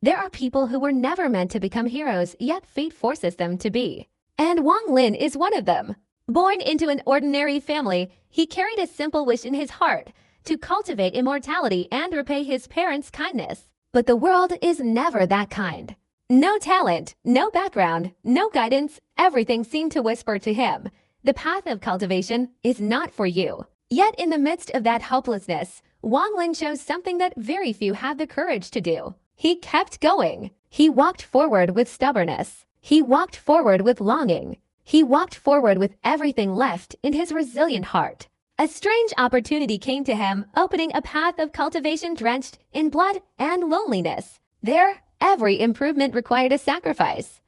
There are people who were never meant to become heroes, yet fate forces them to be. And Wang Lin is one of them. Born into an ordinary family, he carried a simple wish in his heart to cultivate immortality and repay his parents' kindness. But the world is never that kind. No talent, no background, no guidance, everything seemed to whisper to him, the path of cultivation is not for you. Yet in the midst of that hopelessness, Wang Lin chose something that very few have the courage to do. He kept going. He walked forward with stubbornness. He walked forward with longing. He walked forward with everything left in his resilient heart. A strange opportunity came to him, opening a path of cultivation drenched in blood and loneliness. There, every improvement required a sacrifice.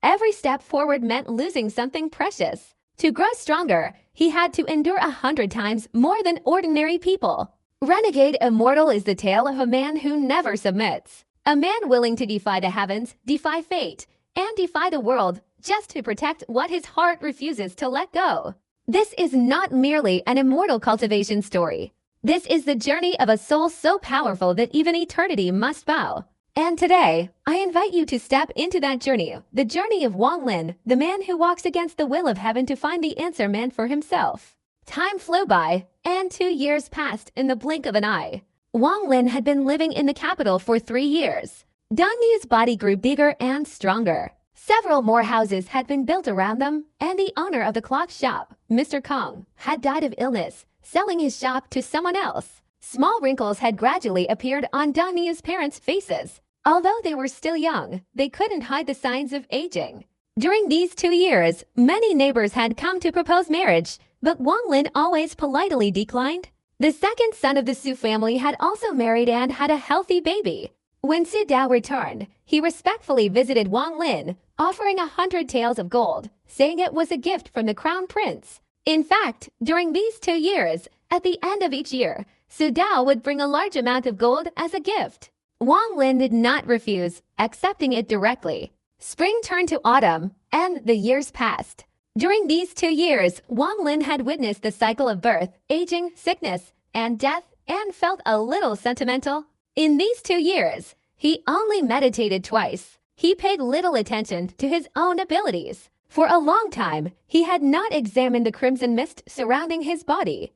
Every step forward meant losing something precious. To grow stronger, he had to endure 100 times more than ordinary people. Renegade Immortal is the tale of a man who never submits. A man willing to defy the heavens, defy fate, and defy the world just to protect what his heart refuses to let go. This is not merely an immortal cultivation story. This is the journey of a soul so powerful that even eternity must bow. And today, I invite you to step into that journey, the journey of Wang Lin, the man who walks against the will of heaven to find the answer meant for himself. Time flew by, and 2 years passed in the blink of an eye. Wang Lin had been living in the capital for 3 years. Dongniu's body grew bigger and stronger. Several more houses had been built around them, and the owner of the clock shop, Mr. Kong, had died of illness, selling his shop to someone else. Small wrinkles had gradually appeared on Dongniu's parents' faces. Although they were still young, they couldn't hide the signs of aging. During these 2 years, many neighbors had come to propose marriage, but Wang Lin always politely declined. The second son of the Su family had also married and had a healthy baby. When Su Dao returned, he respectfully visited Wang Lin, offering 100 taels of gold, saying it was a gift from the crown prince. In fact, during these 2 years, at the end of each year, Su Dao would bring a large amount of gold as a gift. Wang Lin did not refuse, accepting it directly. Spring turned to autumn, and the years passed. During these 2 years, Wang Lin had witnessed the cycle of birth, aging, sickness, and death, and felt a little sentimental. In these 2 years, he only meditated twice. He paid little attention to his own abilities. For a long time, he had not examined the crimson mist surrounding his body.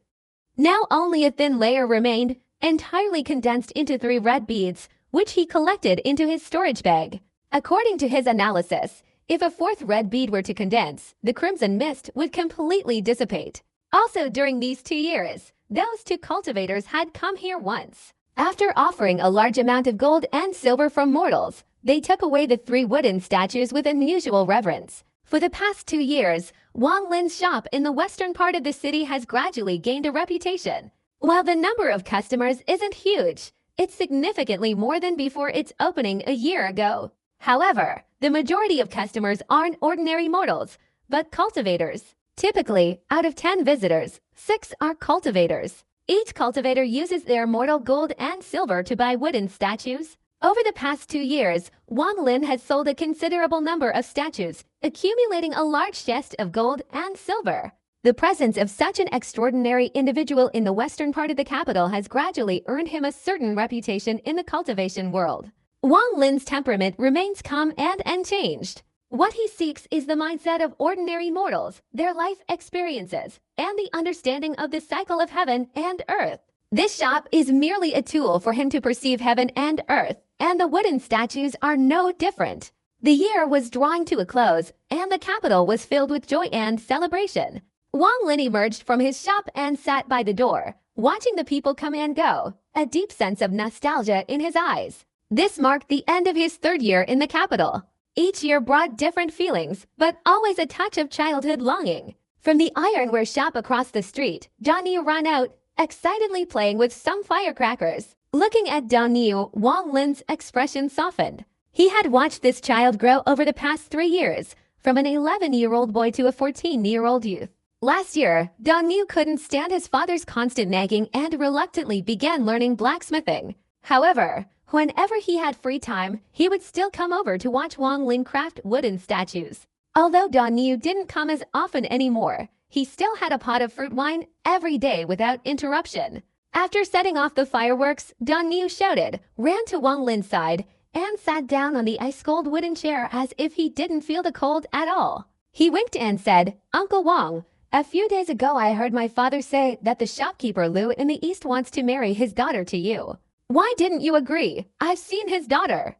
Now only a thin layer remained, entirely condensed into 3 red beads, which he collected into his storage bag. According to his analysis, if a 4th red bead were to condense, the crimson mist would completely dissipate. Also during these 2 years, those 2 cultivators had come here once. After offering a large amount of gold and silver from mortals, they took away the 3 wooden statues with unusual reverence. For the past 2 years, Wang Lin's shop in the western part of the city has gradually gained a reputation. While the number of customers isn't huge, it's significantly more than before its opening a year ago. However, the majority of customers aren't ordinary mortals, but cultivators. Typically, out of 10 visitors, 6 are cultivators. Each cultivator uses their mortal gold and silver to buy wooden statues. Over the past 2 years, Wang Lin has sold a considerable number of statues, accumulating a large chest of gold and silver. The presence of such an extraordinary individual in the western part of the capital has gradually earned him a certain reputation in the cultivation world. Wang Lin's temperament remains calm and unchanged. What he seeks is the mindset of ordinary mortals, their life experiences, and the understanding of the cycle of heaven and earth. This shop is merely a tool for him to perceive heaven and earth, and the wooden statues are no different. The year was drawing to a close, and the capital was filled with joy and celebration. Wang Lin emerged from his shop and sat by the door, watching the people come and go, a deep sense of nostalgia in his eyes. This marked the end of his 3rd year in the capital. Each year brought different feelings, but always a touch of childhood longing. From the ironware shop across the street, Dongniu ran out, excitedly playing with some firecrackers. Looking at Dongniu, Wang Lin's expression softened. He had watched this child grow over the past 3 years, from an 11-year-old boy to a 14-year-old youth. Last year, Dongniu couldn't stand his father's constant nagging and reluctantly began learning blacksmithing. However, whenever he had free time, he would still come over to watch Wang Lin craft wooden statues. Although Dongniu didn't come as often anymore, he still had a pot of fruit wine every day without interruption. After setting off the fireworks, Dongniu shouted, ran to Wang Lin's side, and sat down on the ice-cold wooden chair as if he didn't feel the cold at all. He winked and said, "Uncle Wong, a few days ago I heard my father say that the shopkeeper Lu in the East wants to marry his daughter to you. Why didn't you agree? I've seen his daughter.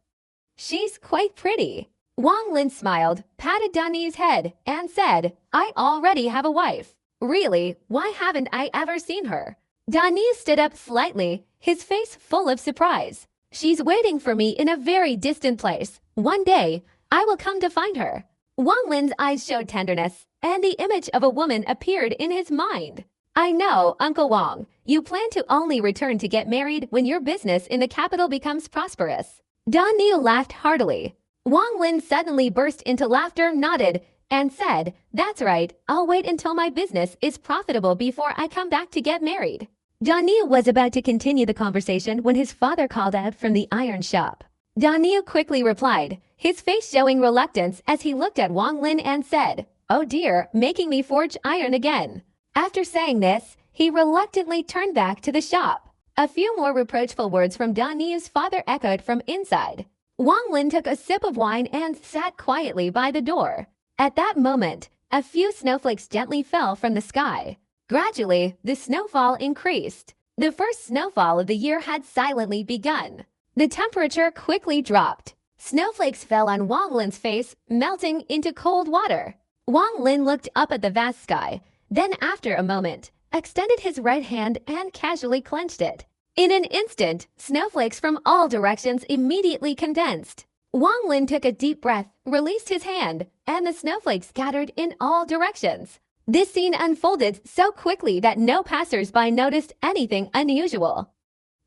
She's quite pretty." Wang Lin smiled, patted Dani's head, and said, "I already have a wife." "Really? Why haven't I ever seen her?" Dani stood up slightly, his face full of surprise. "She's waiting for me in a very distant place. One day, I will come to find her." Wang Lin's eyes showed tenderness, and the image of a woman appeared in his mind. "I know, Uncle Wang, you plan to only return to get married when your business in the capital becomes prosperous." Dani laughed heartily. Wang Lin suddenly burst into laughter, nodded, and said, "That's right, I'll wait until my business is profitable before I come back to get married." Daniel was about to continue the conversation when his father called out from the iron shop. Daniel quickly replied, his face showing reluctance as he looked at Wang Lin and said, "Oh dear, making me forge iron again." After saying this, he reluctantly turned back to the shop. A few more reproachful words from Daniel's father echoed from inside. Wang Lin took a sip of wine and sat quietly by the door. At that moment, a few snowflakes gently fell from the sky. Gradually, the snowfall increased. The first snowfall of the year had silently begun. The temperature quickly dropped. Snowflakes fell on Wang Lin's face, melting into cold water. Wang Lin looked up at the vast sky, then after a moment, extended his right hand and casually clenched it. In an instant, snowflakes from all directions immediately condensed. Wang Lin took a deep breath, released his hand, and the snowflakes scattered in all directions. This scene unfolded so quickly that no passers-by noticed anything unusual.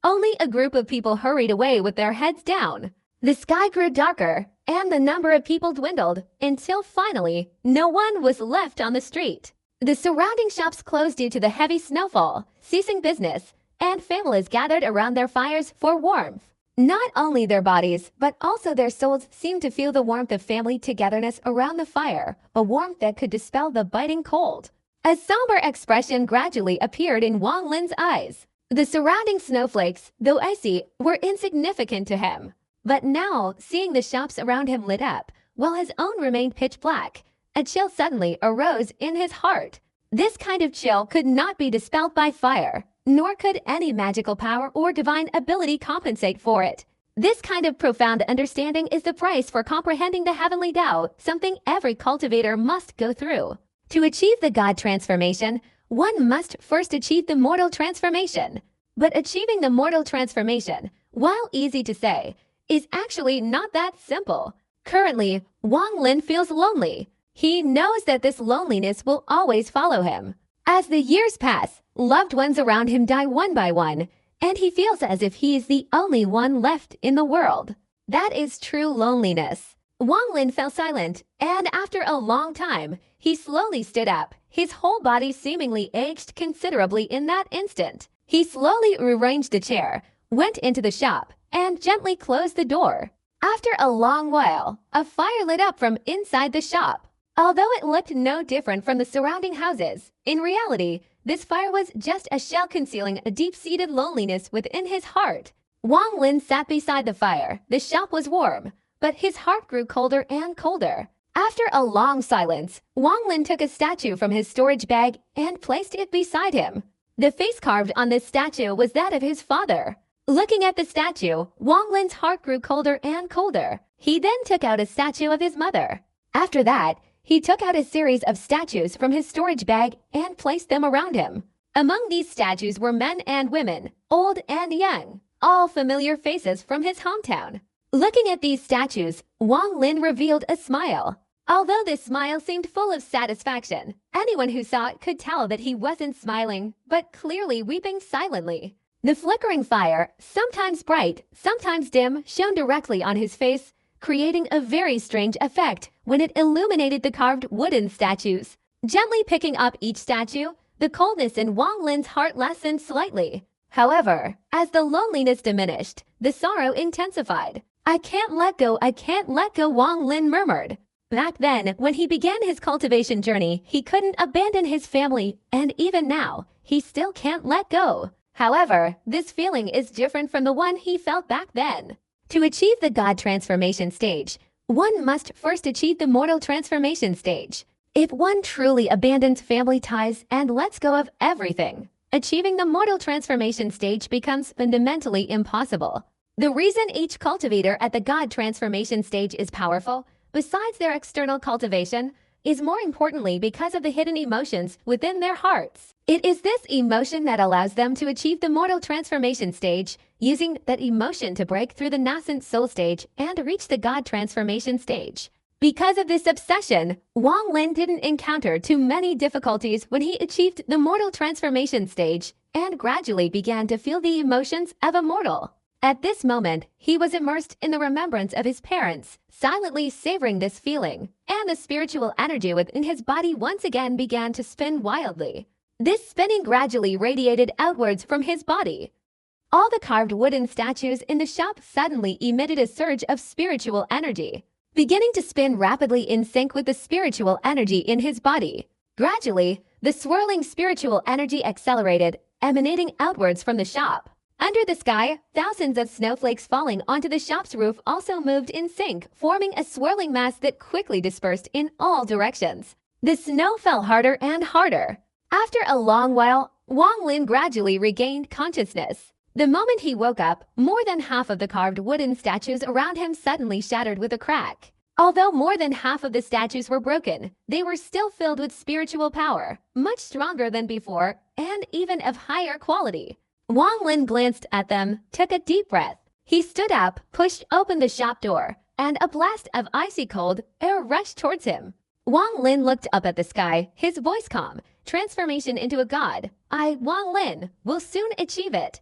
Only a group of people hurried away with their heads down. The sky grew darker, and the number of people dwindled, until finally, no one was left on the street. The surrounding shops closed due to the heavy snowfall, ceasing business, and families gathered around their fires for warmth. Not only their bodies, but also their souls seemed to feel the warmth of family togetherness around the fire, a warmth that could dispel the biting cold. A somber expression gradually appeared in Wang Lin's eyes. The surrounding snowflakes, though icy, were insignificant to him. But now, seeing the shops around him lit up, while his own remained pitch black, a chill suddenly arose in his heart. This kind of chill could not be dispelled by fire, nor could any magical power or divine ability compensate for it. This kind of profound understanding is the price for comprehending the heavenly Tao, something every cultivator must go through. To achieve the God transformation, one must first achieve the mortal transformation. But achieving the mortal transformation, while easy to say, is actually not that simple. Currently, Wang Lin feels lonely. He knows that this loneliness will always follow him. As the years pass, loved ones around him die one by one, and he feels as if he is the only one left in the world. That is true loneliness. Wang Lin fell silent, and after a long time, he slowly stood up, his whole body seemingly aged considerably in that instant. He slowly rearranged the chair, went into the shop, and gently closed the door. After a long while, a fire lit up from inside the shop. Although it looked no different from the surrounding houses, in reality, this fire was just a shell concealing a deep-seated loneliness within his heart. Wang Lin sat beside the fire. The shop was warm, but his heart grew colder and colder. After a long silence, Wang Lin took a statue from his storage bag and placed it beside him. The face carved on this statue was that of his father. Looking at the statue, Wang Lin's heart grew colder and colder. He then took out a statue of his mother. After that, he took out a series of statues from his storage bag and placed them around him. Among these statues were men and women, old and young, all familiar faces from his hometown. Looking at these statues, Wang Lin revealed a smile. Although this smile seemed full of satisfaction, anyone who saw it could tell that he wasn't smiling, but clearly weeping silently. The flickering fire, sometimes bright, sometimes dim, shone directly on his face, creating a very strange effect when it illuminated the carved wooden statues. Gently picking up each statue, the coldness in Wang Lin's heart lessened slightly. However, as the loneliness diminished, the sorrow intensified. "I can't let go, Wang Lin murmured. Back then, when he began his cultivation journey, he couldn't abandon his family, and even now, he still can't let go. However, this feeling is different from the one he felt back then. To achieve the God transformation stage, one must first achieve the mortal transformation stage. If one truly abandons family ties and lets go of everything, achieving the mortal transformation stage becomes fundamentally impossible. The reason each cultivator at the God transformation stage is powerful, besides their external cultivation, is more importantly because of the hidden emotions within their hearts. It is this emotion that allows them to achieve the mortal transformation stage, using that emotion to break through the nascent soul stage and reach the God transformation stage. Because of this obsession, Wang Lin didn't encounter too many difficulties when he achieved the mortal transformation stage and gradually began to feel the emotions of a mortal. At this moment, he was immersed in the remembrance of his parents, silently savoring this feeling, and the spiritual energy within his body once again began to spin wildly. This spinning gradually radiated outwards from his body. All the carved wooden statues in the shop suddenly emitted a surge of spiritual energy, beginning to spin rapidly in sync with the spiritual energy in his body. Gradually, the swirling spiritual energy accelerated, emanating outwards from the shop. Under the sky, thousands of snowflakes falling onto the shop's roof also moved in sync, forming a swirling mass that quickly dispersed in all directions. The snow fell harder and harder. After a long while, Wang Lin gradually regained consciousness. The moment he woke up, more than half of the carved wooden statues around him suddenly shattered with a crack. Although more than half of the statues were broken, they were still filled with spiritual power, much stronger than before and even of higher quality. Wang Lin glanced at them, took a deep breath. He stood up, pushed open the shop door, and a blast of icy cold air rushed towards him. Wang Lin looked up at the sky, his voice calm. Transformation into a god. I, Wang Lin, will soon achieve it.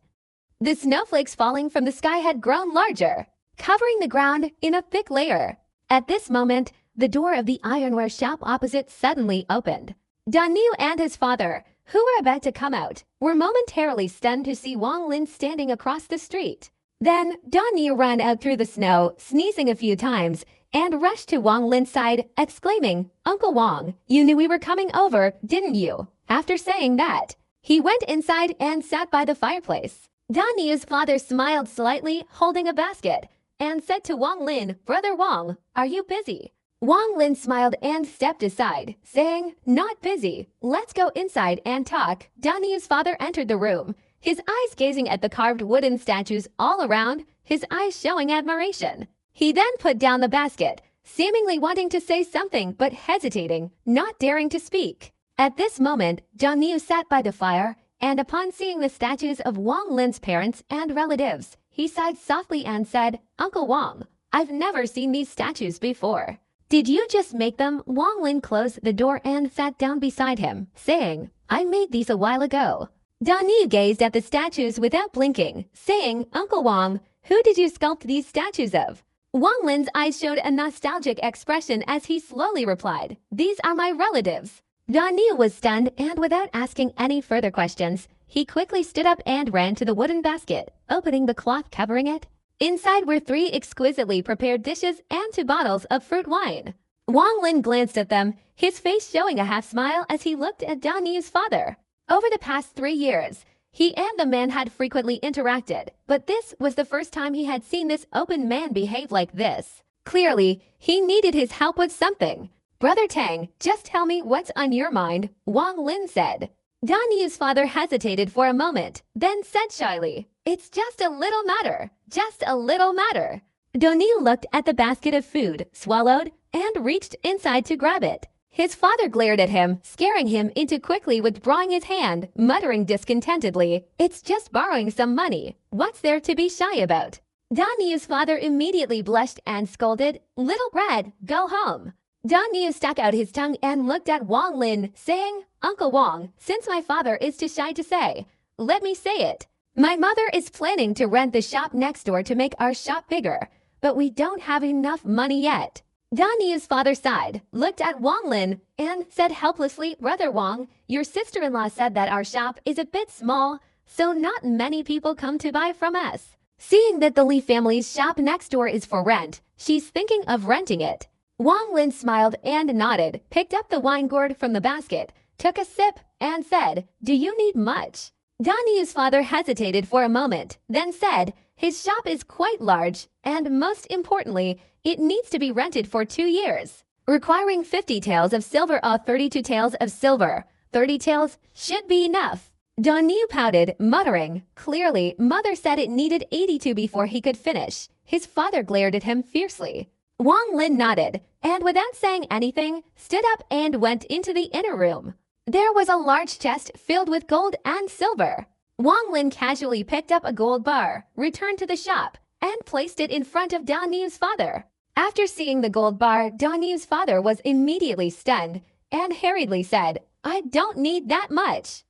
The snowflakes falling from the sky had grown larger, covering the ground in a thick layer. At this moment, the door of the ironware shop opposite suddenly opened. Daniel and his father, who were about to come out, were momentarily stunned to see Wang Lin standing across the street. Then, Daniel ran out through the snow, sneezing a few times, and rushed to Wang Lin's side, exclaiming, "Uncle Wang, you knew we were coming over, didn't you?" After saying that, he went inside and sat by the fireplace. Daniel's father smiled slightly, holding a basket, and said to Wang Lin, "Brother Wang, are you busy?" Wang Lin smiled and stepped aside, saying, "Not busy. Let's go inside and talk." Daniel's father entered the room, his eyes gazing at the carved wooden statues all around, his eyes showing admiration. He then put down the basket, seemingly wanting to say something but hesitating, not daring to speak. At this moment, Daniel sat by the fire, and upon seeing the statues of Wang Lin's parents and relatives, he sighed softly and said, "Uncle Wang, I've never seen these statues before." "Did you just make them?" Wang Lin closed the door and sat down beside him, saying, "I made these a while ago." Daniel gazed at the statues without blinking, saying, "Uncle Wang, who did you sculpt these statues of?" Wang Lin's eyes showed a nostalgic expression as he slowly replied, "These are my relatives." Daniel was stunned, and without asking any further questions, he quickly stood up and ran to the wooden basket, opening the cloth covering it. Inside were 3 exquisitely prepared dishes and 2 bottles of fruit wine. Wang Lin glanced at them, his face showing a half-smile as he looked at Daniel's father. Over the past 3 years, he and the man had frequently interacted, but this was the first time he had seen this open man behave like this. Clearly, he needed his help with something. "Brother Tang, just tell me what's on your mind," Wang Lin said. Daniel's father hesitated for a moment, then said shyly, "It's just a little matter, just a little matter." Daniel looked at the basket of food, swallowed, and reached inside to grab it. His father glared at him, scaring him into quickly withdrawing his hand, muttering discontentedly, "It's just borrowing some money. What's there to be shy about?" Daniel's father immediately blushed and scolded, "Little brat, go home." Daniel stuck out his tongue and looked at Wang Lin, saying, "Uncle Wang, since my father is too shy to say, let me say it. My mother is planning to rent the shop next door to make our shop bigger, but we don't have enough money yet." Daniel's father sighed, looked at Wang Lin, and said helplessly, "Brother Wang, your sister-in-law said that our shop is a bit small, so not many people come to buy from us. Seeing that the Li family's shop next door is for rent, she's thinking of renting it." Wang Lin smiled and nodded, picked up the wine gourd from the basket, took a sip, and said, "Do you need much?" Daniel's father hesitated for a moment, then said, His shop is quite large, and most importantly, it needs to be rented for 2 years, requiring 50 taels of silver or 32 taels of silver. 30 taels should be enough. Daniu pouted, muttering. Clearly, mother said it needed 82 before he could finish. His father glared at him fiercely. Wang Lin nodded, and without saying anything, stood up and went into the inner room. There was a large chest filled with gold and silver. Wang Lin casually picked up a gold bar, returned to the shop, and placed it in front of Daniu's father. After seeing the gold bar, Daniu's father was immediately stunned and hurriedly said, "I don't need that much."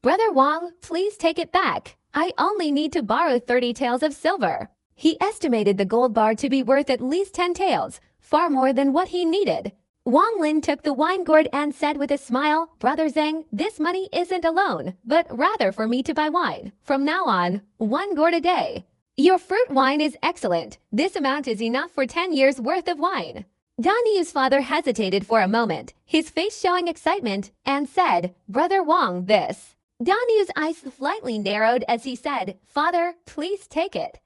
"Brother Wang, please take it back. I only need to borrow 30 taels of silver." He estimated the gold bar to be worth at least 10 taels, far more than what he needed. Wang Lin took the wine gourd and said with a smile, "Brother Zhang, this money isn't a loan, but rather for me to buy wine. From now on, 1 gourd a day. Your fruit wine is excellent. This amount is enough for 10 years worth of wine." Daniu's father hesitated for a moment, his face showing excitement, and said, "Brother Wang, this." Daniu's eyes slightly narrowed as he said, "Father, please take it."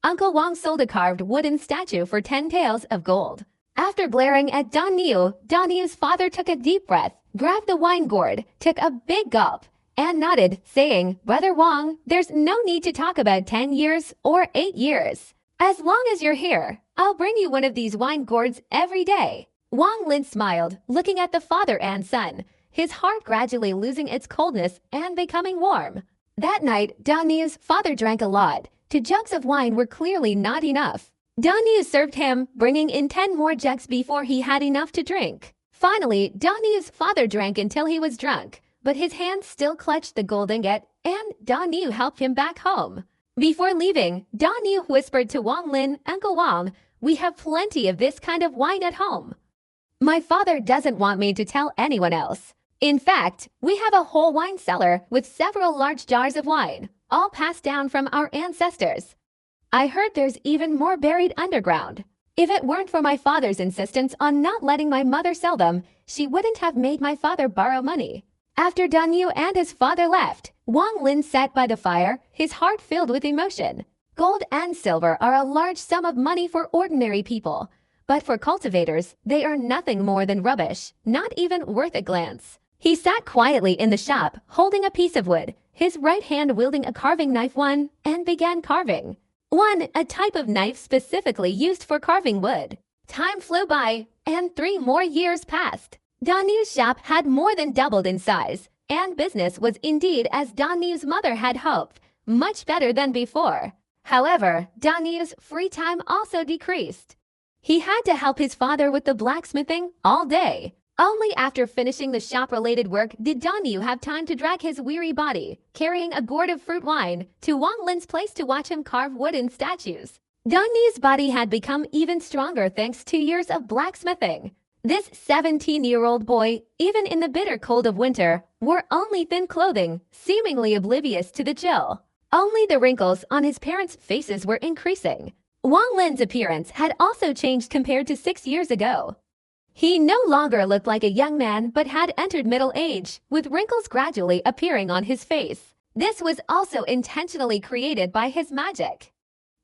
Uncle Wang sold a carved wooden statue for 10 taels of gold. After glaring at Daniu's father took a deep breath, grabbed the wine gourd, took a big gulp, and nodded, saying, "Brother Wang, there's no need to talk about 10 years or 8 years. As long as you're here, I'll bring you one of these wine gourds every day." Wang Lin smiled, looking at the father and son, his heart gradually losing its coldness and becoming warm. That night, Daniu's father drank a lot. 2 jugs of wine were clearly not enough. Daniu served him, bringing in 10 more jugs before he had enough to drink. Finally, Daniu's father drank until he was drunk, but his hand still clutched the gold ingot, and Daniu helped him back home. Before leaving, Daniu whispered to Wang Lin, "Uncle Wang, we have plenty of this kind of wine at home. My father doesn't want me to tell anyone else. In fact, we have a whole wine cellar with several large jars of wine, all passed down from our ancestors. I heard there's even more buried underground. If it weren't for my father's insistence on not letting my mother sell them, she wouldn't have made my father borrow money." After Daniu and his father left, Wang Lin sat by the fire, his heart filled with emotion. Gold and silver are a large sum of money for ordinary people, but for cultivators, they are nothing more than rubbish, not even worth a glance. He sat quietly in the shop, holding a piece of wood, his right hand wielding a carving knife and began carving. A type of knife specifically used for carving wood. Time flew by, and 3 more years passed. Daniu's shop had more than doubled in size, and business was indeed, as Daniu's mother had hoped, much better than before. However, Daniu's free time also decreased. He had to help his father with the blacksmithing all day. Only after finishing the shop-related work did Daniu have time to drag his weary body, carrying a gourd of fruit wine, to Wang Lin's place to watch him carve wooden statues. Daniu's body had become even stronger thanks to years of blacksmithing. This 17-year-old boy, even in the bitter cold of winter, wore only thin clothing, seemingly oblivious to the chill. Only the wrinkles on his parents' faces were increasing. Wang Lin's appearance had also changed compared to 6 years ago. He no longer looked like a young man but had entered middle age, with wrinkles gradually appearing on his face. This was also intentionally created by his magic.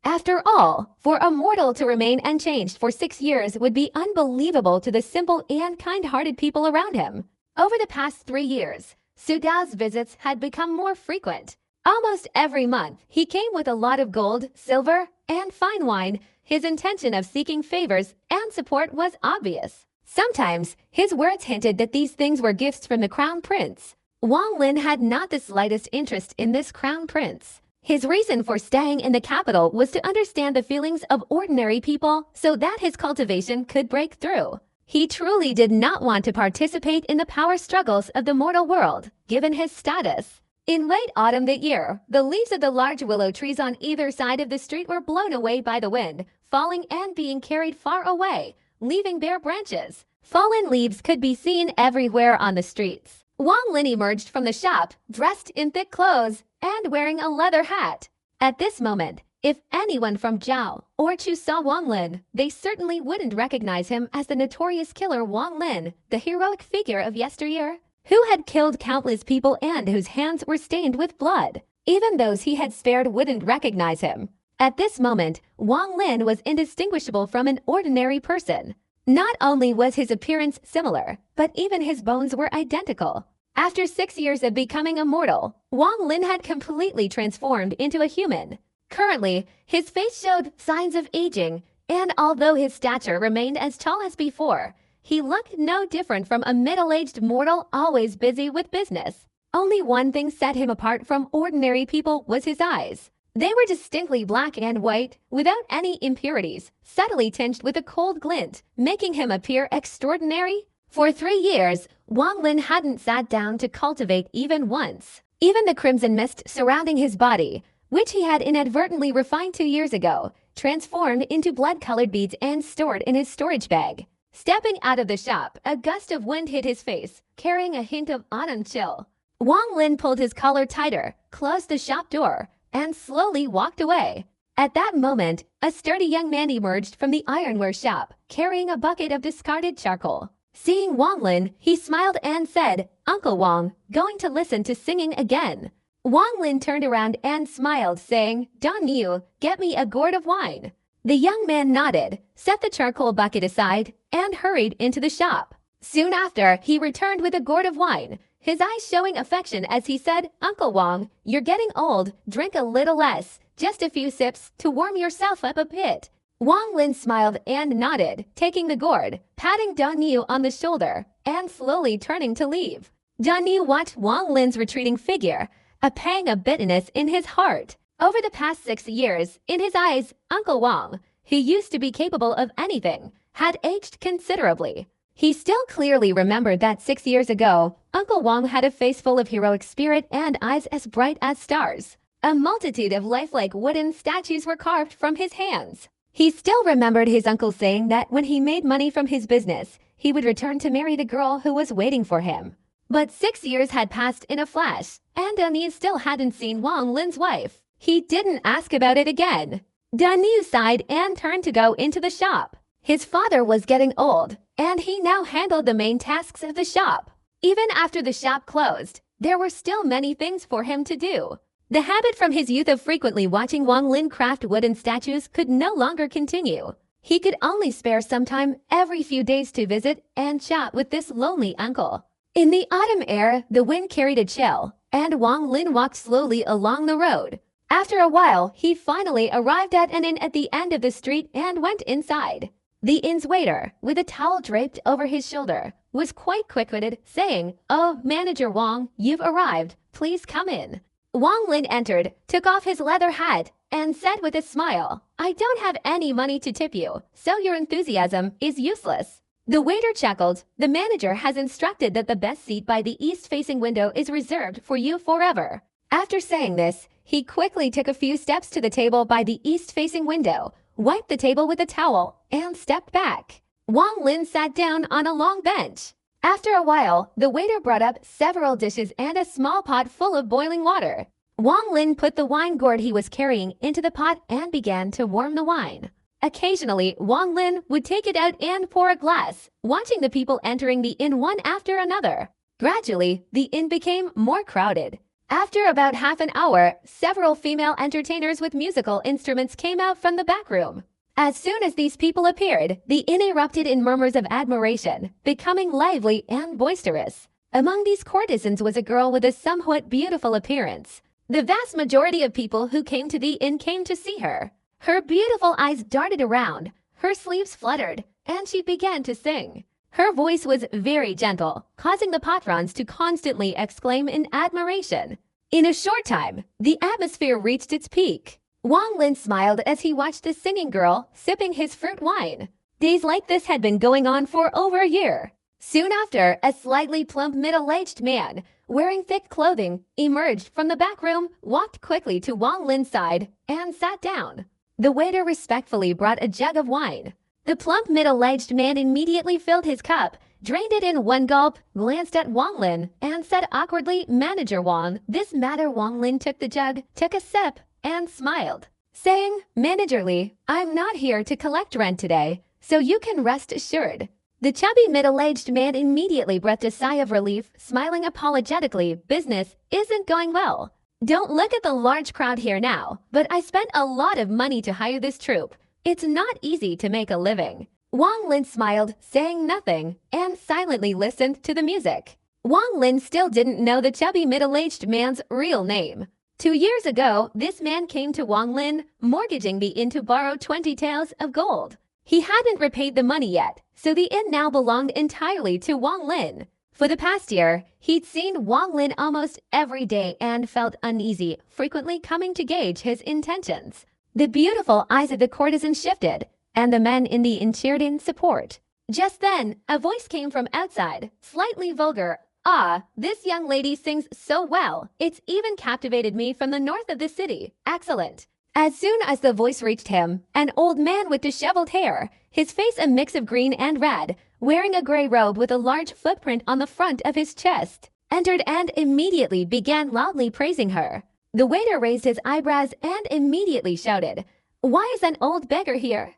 After all, for a mortal to remain unchanged for 6 years would be unbelievable to the simple and kind-hearted people around him. Over the past 3 years, Su Dao's visits had become more frequent. Almost every month, he came with a lot of gold, silver, and fine wine. His intention of seeking favors and support was obvious. Sometimes, his words hinted that these things were gifts from the Crown Prince. Wang Lin had not the slightest interest in this Crown Prince. His reason for staying in the capital was to understand the feelings of ordinary people so that his cultivation could break through. He truly did not want to participate in the power struggles of the mortal world, given his status. In late autumn that year, the leaves of the large willow trees on either side of the street were blown away by the wind, falling and being carried far away, leaving bare branches. Fallen leaves could be seen everywhere on the streets. Wang Lin emerged from the shop, dressed in thick clothes and wearing a leather hat. At this moment, if anyone from Zhao or Chu saw Wang Lin, they certainly wouldn't recognize him as the notorious killer Wang Lin, the heroic figure of yesteryear, who had killed countless people and whose hands were stained with blood. Even those he had spared wouldn't recognize him. At this moment, Wang Lin was indistinguishable from an ordinary person. Not only was his appearance similar, but even his bones were identical. After 6 years of becoming immortal, Wang Lin had completely transformed into a human. Currently, his face showed signs of aging, and although his stature remained as tall as before, he looked no different from a middle-aged mortal always busy with business. Only one thing set him apart from ordinary people was his eyes. They were distinctly black and white, without any impurities, subtly tinged with a cold glint, making him appear extraordinary. For 3 years, Wang Lin hadn't sat down to cultivate even once. Even the crimson mist surrounding his body, which he had inadvertently refined 2 years ago, transformed into blood-colored beads and stored in his storage bag. Stepping out of the shop, a gust of wind hit his face, carrying a hint of autumn chill. Wang Lin pulled his collar tighter, closed the shop door, and slowly walked away. At that moment, a sturdy young man emerged from the ironware shop, carrying a bucket of discarded charcoal. Seeing Wang Lin, he smiled and said, "Uncle Wang, going to listen to singing again." Wang Lin turned around and smiled, saying, "Don Yu, get me a gourd of wine." The young man nodded, set the charcoal bucket aside, and hurried into the shop. Soon after, he returned with a gourd of wine, his eyes showing affection as he said, "Uncle Wang, you're getting old, drink a little less, just a few sips to warm yourself up a bit." Wang Lin smiled and nodded, taking the gourd, patting Don Yu on the shoulder, and slowly turning to leave. Don Yu watched Wang Lin's retreating figure, a pang of bitterness in his heart. Over the past 6 years, in his eyes, Uncle Wang, who used to be capable of anything, had aged considerably. He still clearly remembered that 6 years ago, Uncle Wang had a face full of heroic spirit and eyes as bright as stars. A multitude of lifelike wooden statues were carved from his hands. He still remembered his uncle saying that when he made money from his business, he would return to marry the girl who was waiting for him. But 6 years had passed in a flash, and Daniel still hadn't seen Wang Lin's wife. He didn't ask about it again. Daniel sighed and turned to go into the shop. His father was getting old, and he now handled the main tasks of the shop. Even after the shop closed, there were still many things for him to do. The habit from his youth of frequently watching Wang Lin craft wooden statues could no longer continue. He could only spare some time every few days to visit and chat with this lonely uncle. In the autumn air, the wind carried a chill, and Wang Lin walked slowly along the road. After a while, he finally arrived at an inn at the end of the street and went inside. The inn's waiter, with a towel draped over his shoulder, was quite quick-witted, saying, "Oh, Manager Wang, you've arrived. Please come in." Wang Lin entered, took off his leather hat, and said with a smile, "I don't have any money to tip you, so your enthusiasm is useless." The waiter chuckled. "The manager has instructed that the best seat by the east-facing window is reserved for you forever." After saying this, he quickly took a few steps to the table by the east-facing window, wiped the table with a towel, and stepped back. Wang Lin sat down on a long bench. After a while, the waiter brought up several dishes and a small pot full of boiling water. Wang Lin put the wine gourd he was carrying into the pot and began to warm the wine. Occasionally, Wang Lin would take it out and pour a glass, watching the people entering the inn one after another. Gradually, the inn became more crowded. After about half an hour, several female entertainers with musical instruments came out from the back room. As soon as these people appeared, the inn erupted in murmurs of admiration, becoming lively and boisterous. Among these courtesans was a girl with a somewhat beautiful appearance. The vast majority of people who came to the inn came to see her. Her beautiful eyes darted around, her sleeves fluttered, and she began to sing. Her voice was very gentle, causing the patrons to constantly exclaim in admiration. In a short time, the atmosphere reached its peak. Wang Lin smiled as he watched the singing girl sipping his fruit wine. Days like this had been going on for over a year. Soon after, a slightly plump middle-aged man, wearing thick clothing, emerged from the back room, walked quickly to Wang Lin's side, and sat down. The waiter respectfully brought a jug of wine. The plump middle-aged man immediately filled his cup, drained it in one gulp, glanced at Wang Lin, and said awkwardly, "Manager Wang, this matter." Wang Lin took the jug, took a sip, and smiled, saying, "Manager Li, I'm not here to collect rent today, so you can rest assured." The chubby middle-aged man immediately breathed a sigh of relief, smiling apologetically. "Business isn't going well." Don't look at the large crowd here now, but I spent a lot of money to hire this troupe. It's not easy to make a living. Wang Lin smiled, saying nothing, and silently listened to the music. Wang Lin still didn't know the chubby middle-aged man's real name. 2 years ago, this man came to Wang Lin, mortgaging the inn to borrow 20 taels of gold. He hadn't repaid the money yet, so the inn now belonged entirely to Wang Lin. For the past year, he'd seen Wang Lin almost every day and felt uneasy, frequently coming to gauge his intentions. The beautiful eyes of the courtesan shifted, and the men in the inn cheered in support. Just then, a voice came from outside, slightly vulgar. "Ah, this young lady sings so well. It's even captivated me from the north of the city. Excellent." As soon as the voice reached him, an old man with disheveled hair, his face a mix of green and red, wearing a gray robe with a large footprint on the front of his chest, entered and immediately began loudly praising her. The waiter raised his eyebrows and immediately shouted, "Why is an old beggar here?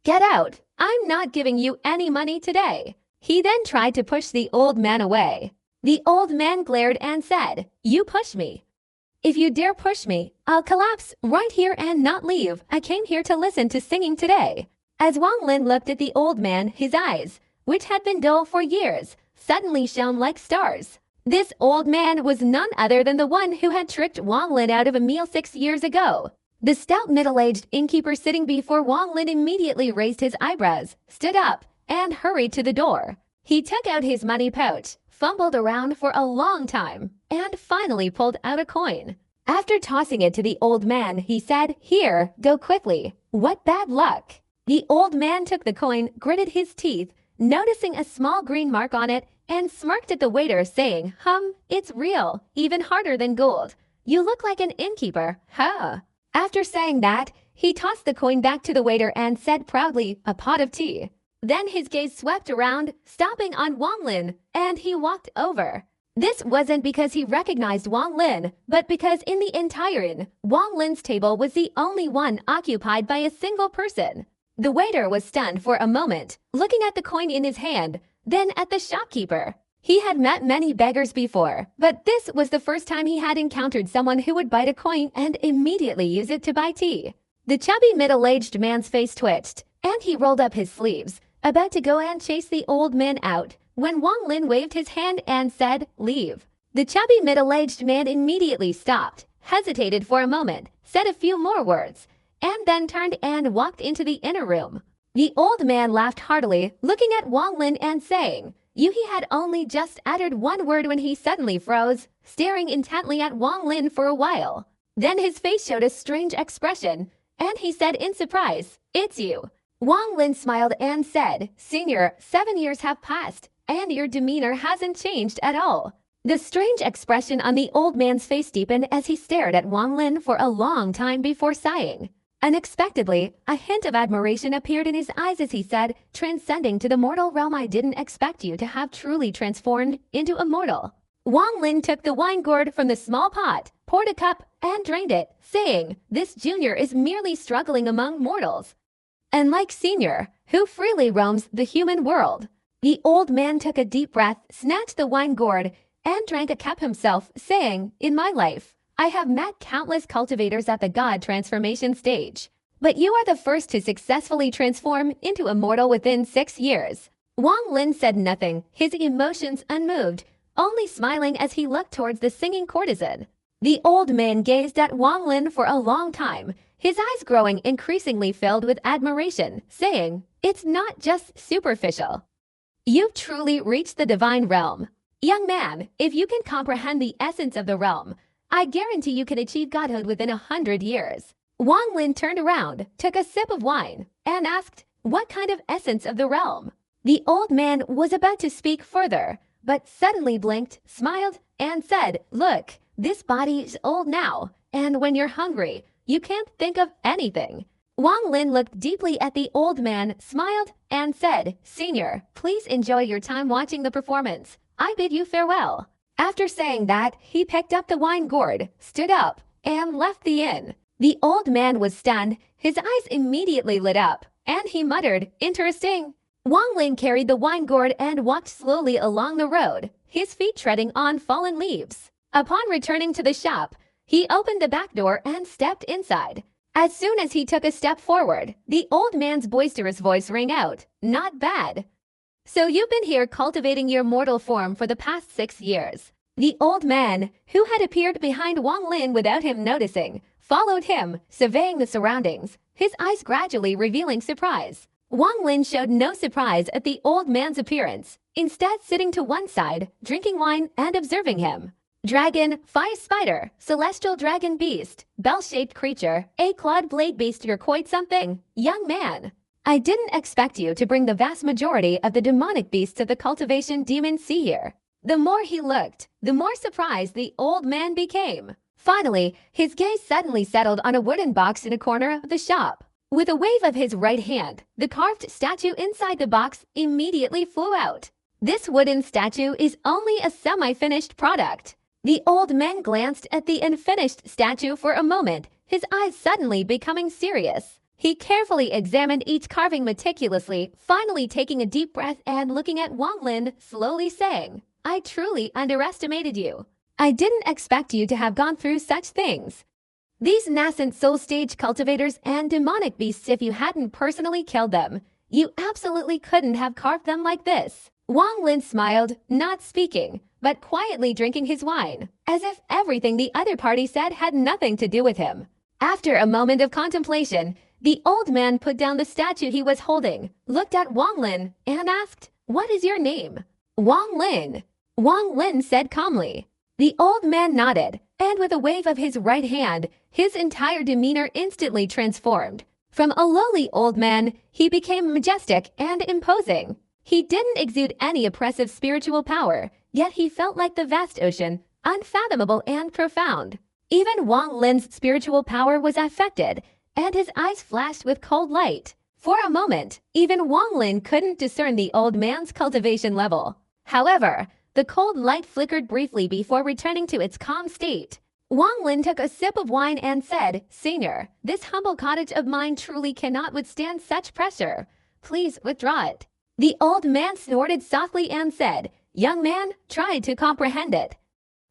Get out! I'm not giving you any money today." He then tried to push the old man away. The old man glared and said, "You push me. If you dare push me, I'll collapse right here and not leave. I came here to listen to singing today." As Wang Lin looked at the old man, his eyes, which had been dull for years, suddenly shone like stars. This old man was none other than the one who had tricked Wang Lin out of a meal 6 years ago. The stout middle-aged innkeeper sitting before Wang Lin immediately raised his eyebrows, stood up, and hurried to the door. He took out his money pouch, fumbled around for a long time, and finally pulled out a coin. After tossing it to the old man, he said, "Here, go quickly. What bad luck." The old man took the coin, gritted his teeth, noticing a small green mark on it, and smirked at the waiter, saying, "It's real, even harder than gold. You look like an innkeeper, huh?" After saying that, he tossed the coin back to the waiter and said proudly, "A pot of tea." Then his gaze swept around, stopping on Wang Lin, and he walked over. This wasn't because he recognized Wang Lin, but because in the entire inn, Wang Lin's table was the only one occupied by a single person. The waiter was stunned for a moment, looking at the coin in his hand, then at the shopkeeper. He had met many beggars before, but this was the first time he had encountered someone who would bite a coin and immediately use it to buy tea. The chubby middle-aged man's face twitched, and he rolled up his sleeves, about to go and chase the old man out, when Wang Lin waved his hand and said, "Leave." The chubby middle-aged man immediately stopped, hesitated for a moment, said a few more words, and then turned and walked into the inner room. The old man laughed heartily, looking at Wang Lin and saying, He had only just uttered one word when he suddenly froze, staring intently at Wang Lin for a while. Then his face showed a strange expression, and he said in surprise, "It's you." Wang Lin smiled and said, "Senior, 7 years have passed, and your demeanor hasn't changed at all." The strange expression on the old man's face deepened as he stared at Wang Lin for a long time before sighing. Unexpectedly, a hint of admiration appeared in his eyes as he said, "Transcending to the mortal realm, I didn't expect you to have truly transformed into a mortal." Wang Lin took the wine gourd from the small pot, poured a cup, and drained it, saying, "This junior is merely struggling among mortals, unlike senior, who freely roams the human world." The old man took a deep breath, snatched the wine gourd, and drank a cup himself, saying, "In my life, I have met countless cultivators at the god transformation stage, but you are the first to successfully transform into a mortal within 6 years." Wang Lin said nothing, his emotions unmoved, only smiling as he looked towards the singing courtesan. The old man gazed at Wang Lin for a long time, his eyes growing increasingly filled with admiration, saying, "It's not just superficial. You've truly reached the divine realm. Young man, if you can comprehend the essence of the realm, I guarantee you can achieve godhood within 100 years. Wang Lin turned around, took a sip of wine, and asked, "What kind of essence of the realm?" The old man was about to speak further, but suddenly blinked, smiled, and said, "Look, this body is old now, and when you're hungry, you can't think of anything." Wang Lin looked deeply at the old man, smiled, and said, "Senior, please enjoy your time watching the performance. I bid you farewell." After saying that, he picked up the wine gourd, stood up, and left the inn. The old man was stunned, his eyes immediately lit up, and he muttered, "Interesting." Wang Lin carried the wine gourd and walked slowly along the road, his feet treading on fallen leaves. Upon returning to the shop, He opened the back door and stepped inside. As soon as he took a step forward, the old man's boisterous voice rang out, "Not bad. So you've been here cultivating your mortal form for the past 6 years." The old man, who had appeared behind Wang Lin without him noticing, followed him, surveying the surroundings, his eyes gradually revealing surprise. Wang Lin showed no surprise at the old man's appearance, instead sitting to one side, drinking wine and observing him. Dragon, fire spider, celestial dragon beast, bell-shaped creature, a-clawed blade beast, you're quite something, young man. I didn't expect you to bring the vast majority of the demonic beasts of the cultivation demon sea here. The more he looked, the more surprised the old man became. Finally, his gaze suddenly settled on a wooden box in a corner of the shop. With a wave of his right hand, the carved statue inside the box immediately flew out. This wooden statue is only a semi-finished product. The old man glanced at the unfinished statue for a moment, his eyes suddenly becoming serious. He carefully examined each carving meticulously, finally taking a deep breath and looking at Wang Lin, slowly saying, "I truly underestimated you. I didn't expect you to have gone through such things. These nascent soul stage cultivators and demonic beasts, if you hadn't personally killed them, you absolutely couldn't have carved them like this." Wang Lin smiled, not speaking, but quietly drinking his wine, as if everything the other party said had nothing to do with him. After a moment of contemplation, the old man put down the statue he was holding, looked at Wang Lin, and asked, "What is your name?" "Wang Lin." Wang Lin said calmly. The old man nodded, and with a wave of his right hand, his entire demeanor instantly transformed. From a lowly old man, he became majestic and imposing. He didn't exude any oppressive spiritual power, yet he felt like the vast ocean, unfathomable and profound. Even Wang Lin's spiritual power was affected, and his eyes flashed with cold light. For a moment, even Wang Lin couldn't discern the old man's cultivation level. However, the cold light flickered briefly before returning to its calm state. Wang Lin took a sip of wine and said, "Senior, this humble cottage of mine truly cannot withstand such pressure. Please withdraw it." The old man snorted softly and said, "Young man, try to comprehend it.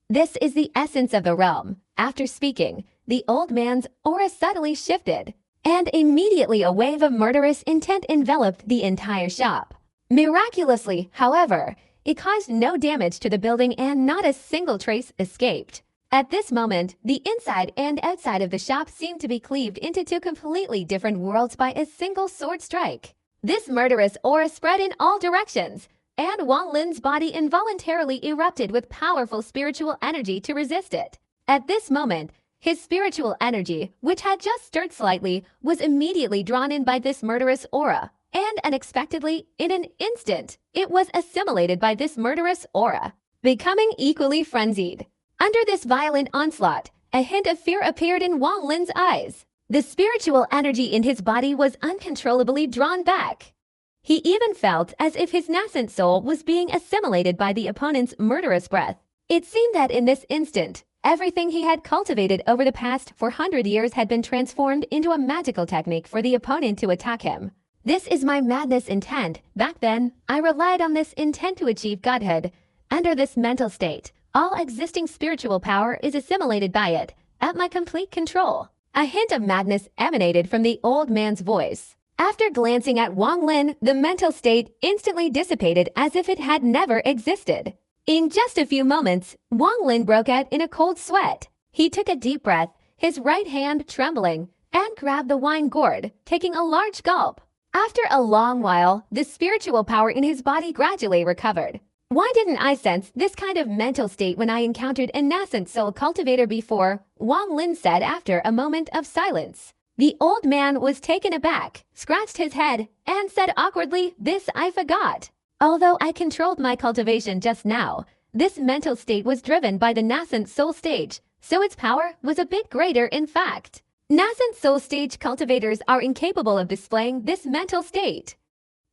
This is the essence of the realm." After speaking, the old man's aura subtly shifted, and immediately a wave of murderous intent enveloped the entire shop. Miraculously, however, it caused no damage to the building and not a single trace escaped. At this moment, the inside and outside of the shop seemed to be cleaved into two completely different worlds by a single sword strike. This murderous aura spread in all directions, and Wang Lin's body involuntarily erupted with powerful spiritual energy to resist it. At this moment, his spiritual energy, which had just stirred slightly, was immediately drawn in by this murderous aura, and unexpectedly, in an instant, it was assimilated by this murderous aura, becoming equally frenzied. Under this violent onslaught, a hint of fear appeared in Wang Lin's eyes. The spiritual energy in his body was uncontrollably drawn back. He even felt as if his nascent soul was being assimilated by the opponent's murderous breath. It seemed that in this instant, everything he had cultivated over the past 400 years had been transformed into a magical technique for the opponent to attack him. This is my madness intent. Back then, I relied on this intent to achieve godhood. Under this mental state, all existing spiritual power is assimilated by it, at my complete control. A hint of madness emanated from the old man's voice. After glancing at Wang Lin, the mental state instantly dissipated as if it had never existed. In just a few moments, Wang Lin broke out in a cold sweat. He took a deep breath, his right hand trembling, and grabbed the wine gourd, taking a large gulp. After a long while, the spiritual power in his body gradually recovered. "Why didn't I sense this kind of mental state when I encountered a nascent soul cultivator before?" Wang Lin said after a moment of silence. The old man was taken aback, scratched his head, and said awkwardly, "This I forgot. Although I controlled my cultivation just now, this mental state was driven by the nascent soul stage, so its power was a bit greater in fact. Nascent soul stage cultivators are incapable of displaying this mental state.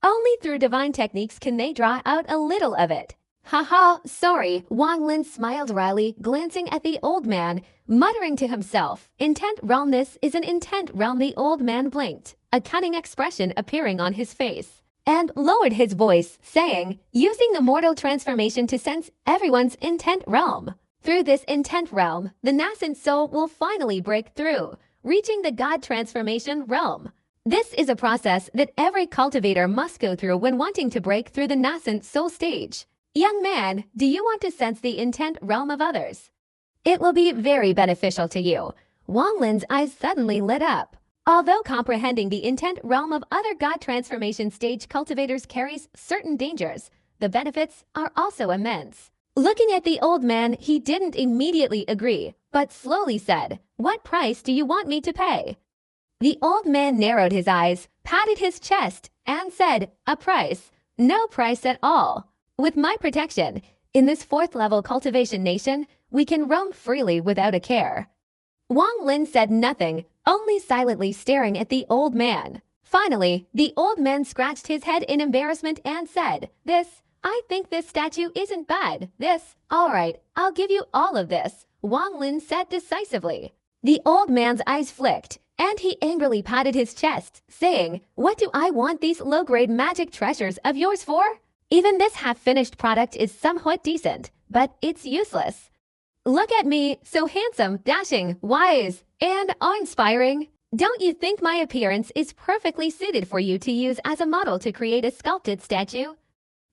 Only through divine techniques can they draw out a little of it." "Haha, sorry," Wang Lin smiled wryly, glancing at the old man, muttering to himself, "Intent realm, this is an intent realm." The old man blinked, a cunning expression appearing on his face, and lowered his voice, saying, "Using the mortal transformation to sense everyone's intent realm." Through this intent realm, the nascent soul will finally break through, reaching the God transformation realm. This is a process that every cultivator must go through when wanting to break through the nascent soul stage. Young man, do you want to sense the intent realm of others? It will be very beneficial to you. Wang Lin's eyes suddenly lit up. Although comprehending the intent realm of other God transformation stage cultivators carries certain dangers, the benefits are also immense. Looking at the old man, he didn't immediately agree, but slowly said, "What price do you want me to pay?" The old man narrowed his eyes, patted his chest, and said, "A price. No price at all. With my protection, in this 4th level cultivation nation, we can roam freely without a care." Wang Lin said nothing, only silently staring at the old man. Finally, the old man scratched his head in embarrassment and said, I think this statue isn't bad. All right, I'll give you all of this," Wang Lin said decisively. The old man's eyes flicked, and he angrily patted his chest, saying, "What do I want these low-grade magic treasures of yours for? Even this half-finished product is somewhat decent, but it's useless. Look at me, so handsome, dashing, wise, and awe-inspiring. Don't you think my appearance is perfectly suited for you to use as a model to create a sculpted statue?"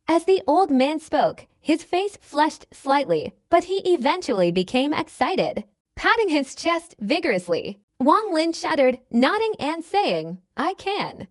As the old man spoke, his face flushed slightly, but he eventually became excited. Patting his chest vigorously, Wang Lin shuddered, nodding and saying, "I can.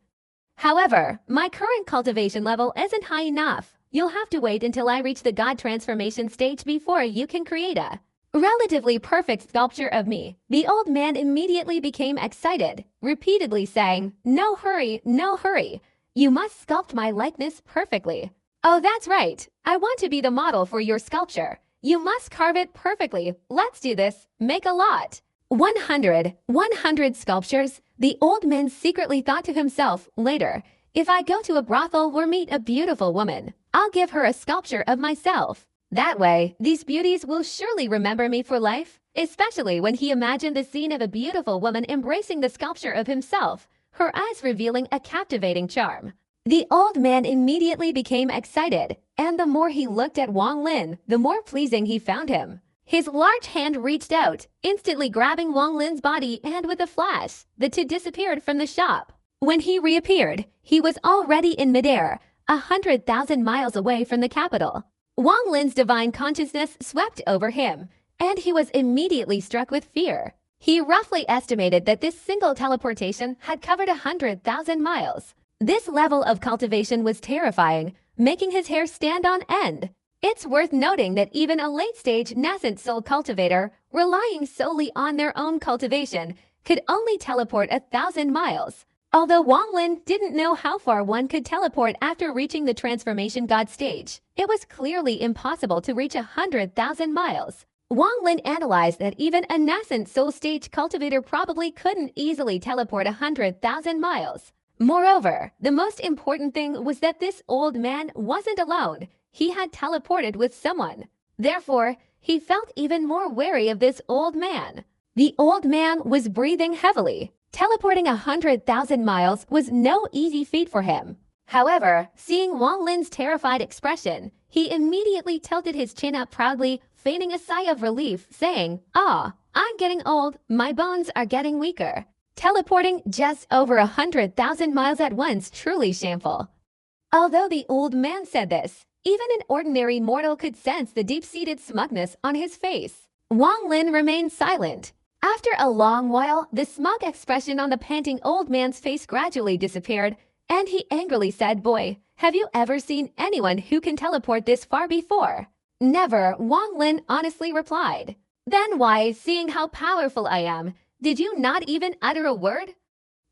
However, my current cultivation level isn't high enough. You'll have to wait until I reach the God transformation stage before you can create a relatively perfect sculpture of me." The old man immediately became excited, repeatedly saying, no hurry, you must sculpt my likeness perfectly." "Oh, that's right. I want to be the model for your sculpture. You must carve it perfectly. Let's do this. Make a lot." 100 sculptures. The old man secretly thought to himself later, "If I go to a brothel or meet a beautiful woman, I'll give her a sculpture of myself. That way, these beauties will surely remember me for life." Especially when he imagined the scene of a beautiful woman embracing the sculpture of himself, her eyes revealing a captivating charm. The old man immediately became excited, and the more he looked at Wang Lin, the more pleasing he found him. His large hand reached out, instantly grabbing Wang Lin's body, and with a flash, the two disappeared from the shop. When he reappeared, he was already in midair, 100,000 miles away from the capital. Wang Lin's divine consciousness swept over him, and he was immediately struck with fear. He roughly estimated that this single teleportation had covered 100,000 miles. This level of cultivation was terrifying, making his hair stand on end. It's worth noting that even a late-stage nascent soul cultivator, relying solely on their own cultivation, could only teleport 1,000 miles. Although Wang Lin didn't know how far one could teleport after reaching the transformation god stage, it was clearly impossible to reach 100,000 miles. Wang Lin analyzed that even a nascent soul stage cultivator probably couldn't easily teleport 100,000 miles. Moreover, the most important thing was that this old man wasn't alone. He had teleported with someone. Therefore, he felt even more wary of this old man. The old man was breathing heavily. Teleporting 100,000 miles was no easy feat for him. However, seeing Wang Lin's terrified expression, he immediately tilted his chin up proudly, feigning a sigh of relief, saying, I'm getting old. My bones are getting weaker. Teleporting just over 100,000 miles at once truly shameful." Although the old man said this, even an ordinary mortal could sense the deep-seated smugness on his face. Wang Lin remained silent. After a long while, the smug expression on the panting old man's face gradually disappeared, and he angrily said, "Boy, have you ever seen anyone who can teleport this far before?" "Never," Wang Lin honestly replied. "Then why, seeing how powerful I am, did you not even utter a word?"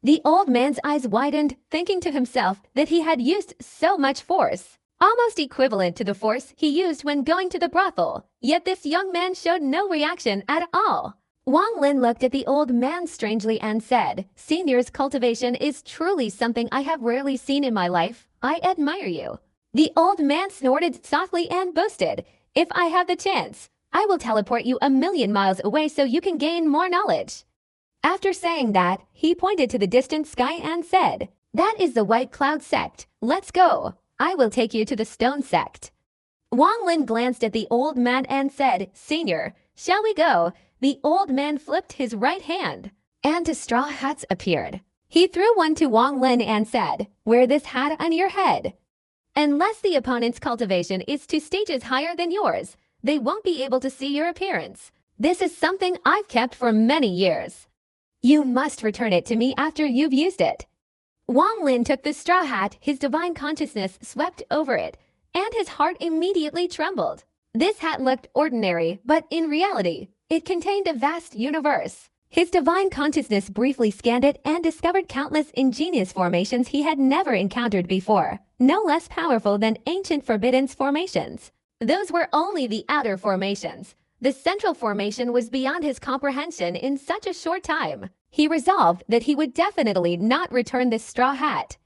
The old man's eyes widened, thinking to himself that he had used so much force, almost equivalent to the force he used when going to the brothel, yet this young man showed no reaction at all. Wang Lin looked at the old man strangely and said, "Senior's cultivation is truly something I have rarely seen in my life. I admire you." The old man snorted softly and boasted, "If I have the chance, I will teleport you 1,000,000 miles away so you can gain more knowledge." After saying that, he pointed to the distant sky and said, "That is the White Cloud sect. Let's go. I will take you to the Stone sect." Wang Lin glanced at the old man and said, "Senior, shall we go?" The old man flipped his right hand, and two straw hats appeared. He threw one to Wang Lin and said, "Wear this hat on your head. Unless the opponent's cultivation is 2 stages higher than yours, they won't be able to see your appearance. This is something I've kept for many years. You must return it to me after you've used it." Wang Lin took the straw hat, his divine consciousness swept over it, and his heart immediately trembled. This hat looked ordinary, but in reality, it contained a vast universe. His divine consciousness briefly scanned it and discovered countless ingenious formations he had never encountered before, no less powerful than ancient Forbidden's formations. Those were only the outer formations. The central formation was beyond his comprehension in such a short time. He resolved that he would definitely not return this straw hat.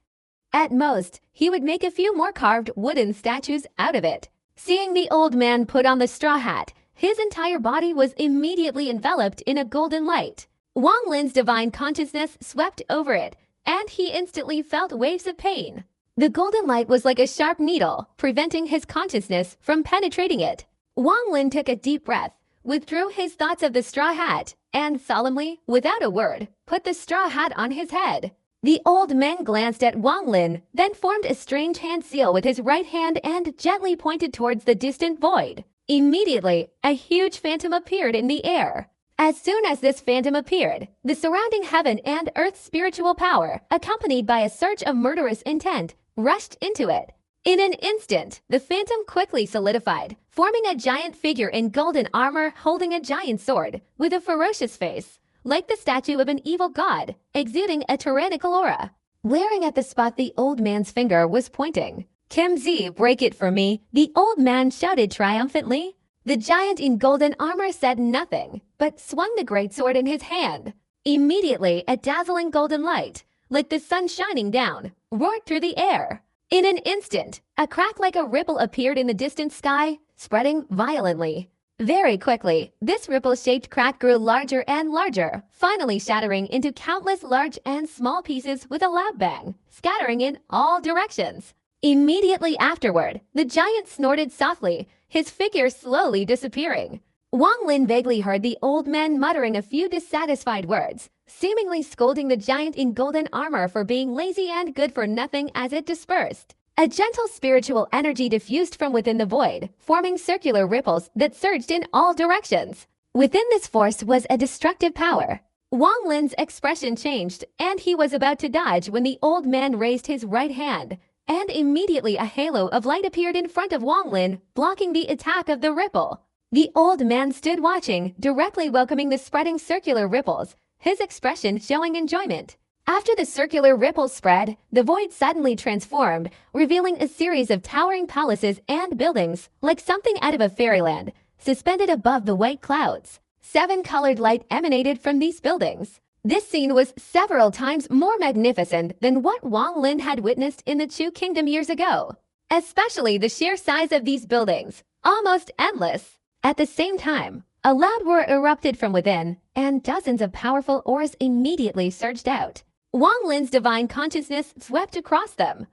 At most, he would make a few more carved wooden statues out of it. Seeing the old man put on the straw hat, his entire body was immediately enveloped in a golden light. Wang Lin's divine consciousness swept over it, and he instantly felt waves of pain. The golden light was like a sharp needle, preventing his consciousness from penetrating it. Wang Lin took a deep breath, withdrew his thoughts of the straw hat, and solemnly, without a word, put the straw hat on his head. The old man glanced at Wang Lin, then formed a strange hand seal with his right hand and gently pointed towards the distant void. Immediately, a huge phantom appeared in the air. As soon as this phantom appeared, the surrounding heaven and earth's spiritual power, accompanied by a surge of murderous intent, rushed into it. In an instant, the phantom quickly solidified, forming a giant figure in golden armor holding a giant sword, with a ferocious face, like the statue of an evil god, exuding a tyrannical aura. Glaring at the spot the old man's finger was pointing. "Kim Z, break it for me," the old man shouted triumphantly. The giant in golden armor said nothing, but swung the great sword in his hand. Immediately, a dazzling golden light, like the sun shining down, roared through the air. In an instant, a crack like a ripple appeared in the distant sky, spreading violently. Very quickly, this ripple-shaped crack grew larger and larger, finally shattering into countless large and small pieces with a loud bang, scattering in all directions. Immediately afterward, the giant snorted softly, his figure slowly disappearing. Wang Lin vaguely heard the old man muttering a few dissatisfied words, seemingly scolding the giant in golden armor for being lazy and good for nothing as it dispersed. A gentle spiritual energy diffused from within the void, forming circular ripples that surged in all directions. Within this force was a destructive power. Wang Lin's expression changed, and he was about to dodge when the old man raised his right hand, and immediately a halo of light appeared in front of Wang Lin, blocking the attack of the ripple. The old man stood watching, directly welcoming the spreading circular ripples, his expression showing enjoyment. After the circular ripples spread, the void suddenly transformed, revealing a series of towering palaces and buildings, like something out of a fairyland, suspended above the white clouds. 7 colored light emanated from these buildings. This scene was several times more magnificent than what Wang Lin had witnessed in the Chu Kingdom years ago. Especially the sheer size of these buildings, almost endless. At the same time, a loud roar erupted from within, and dozens of powerful auras immediately surged out. Wang Lin's divine consciousness swept across them.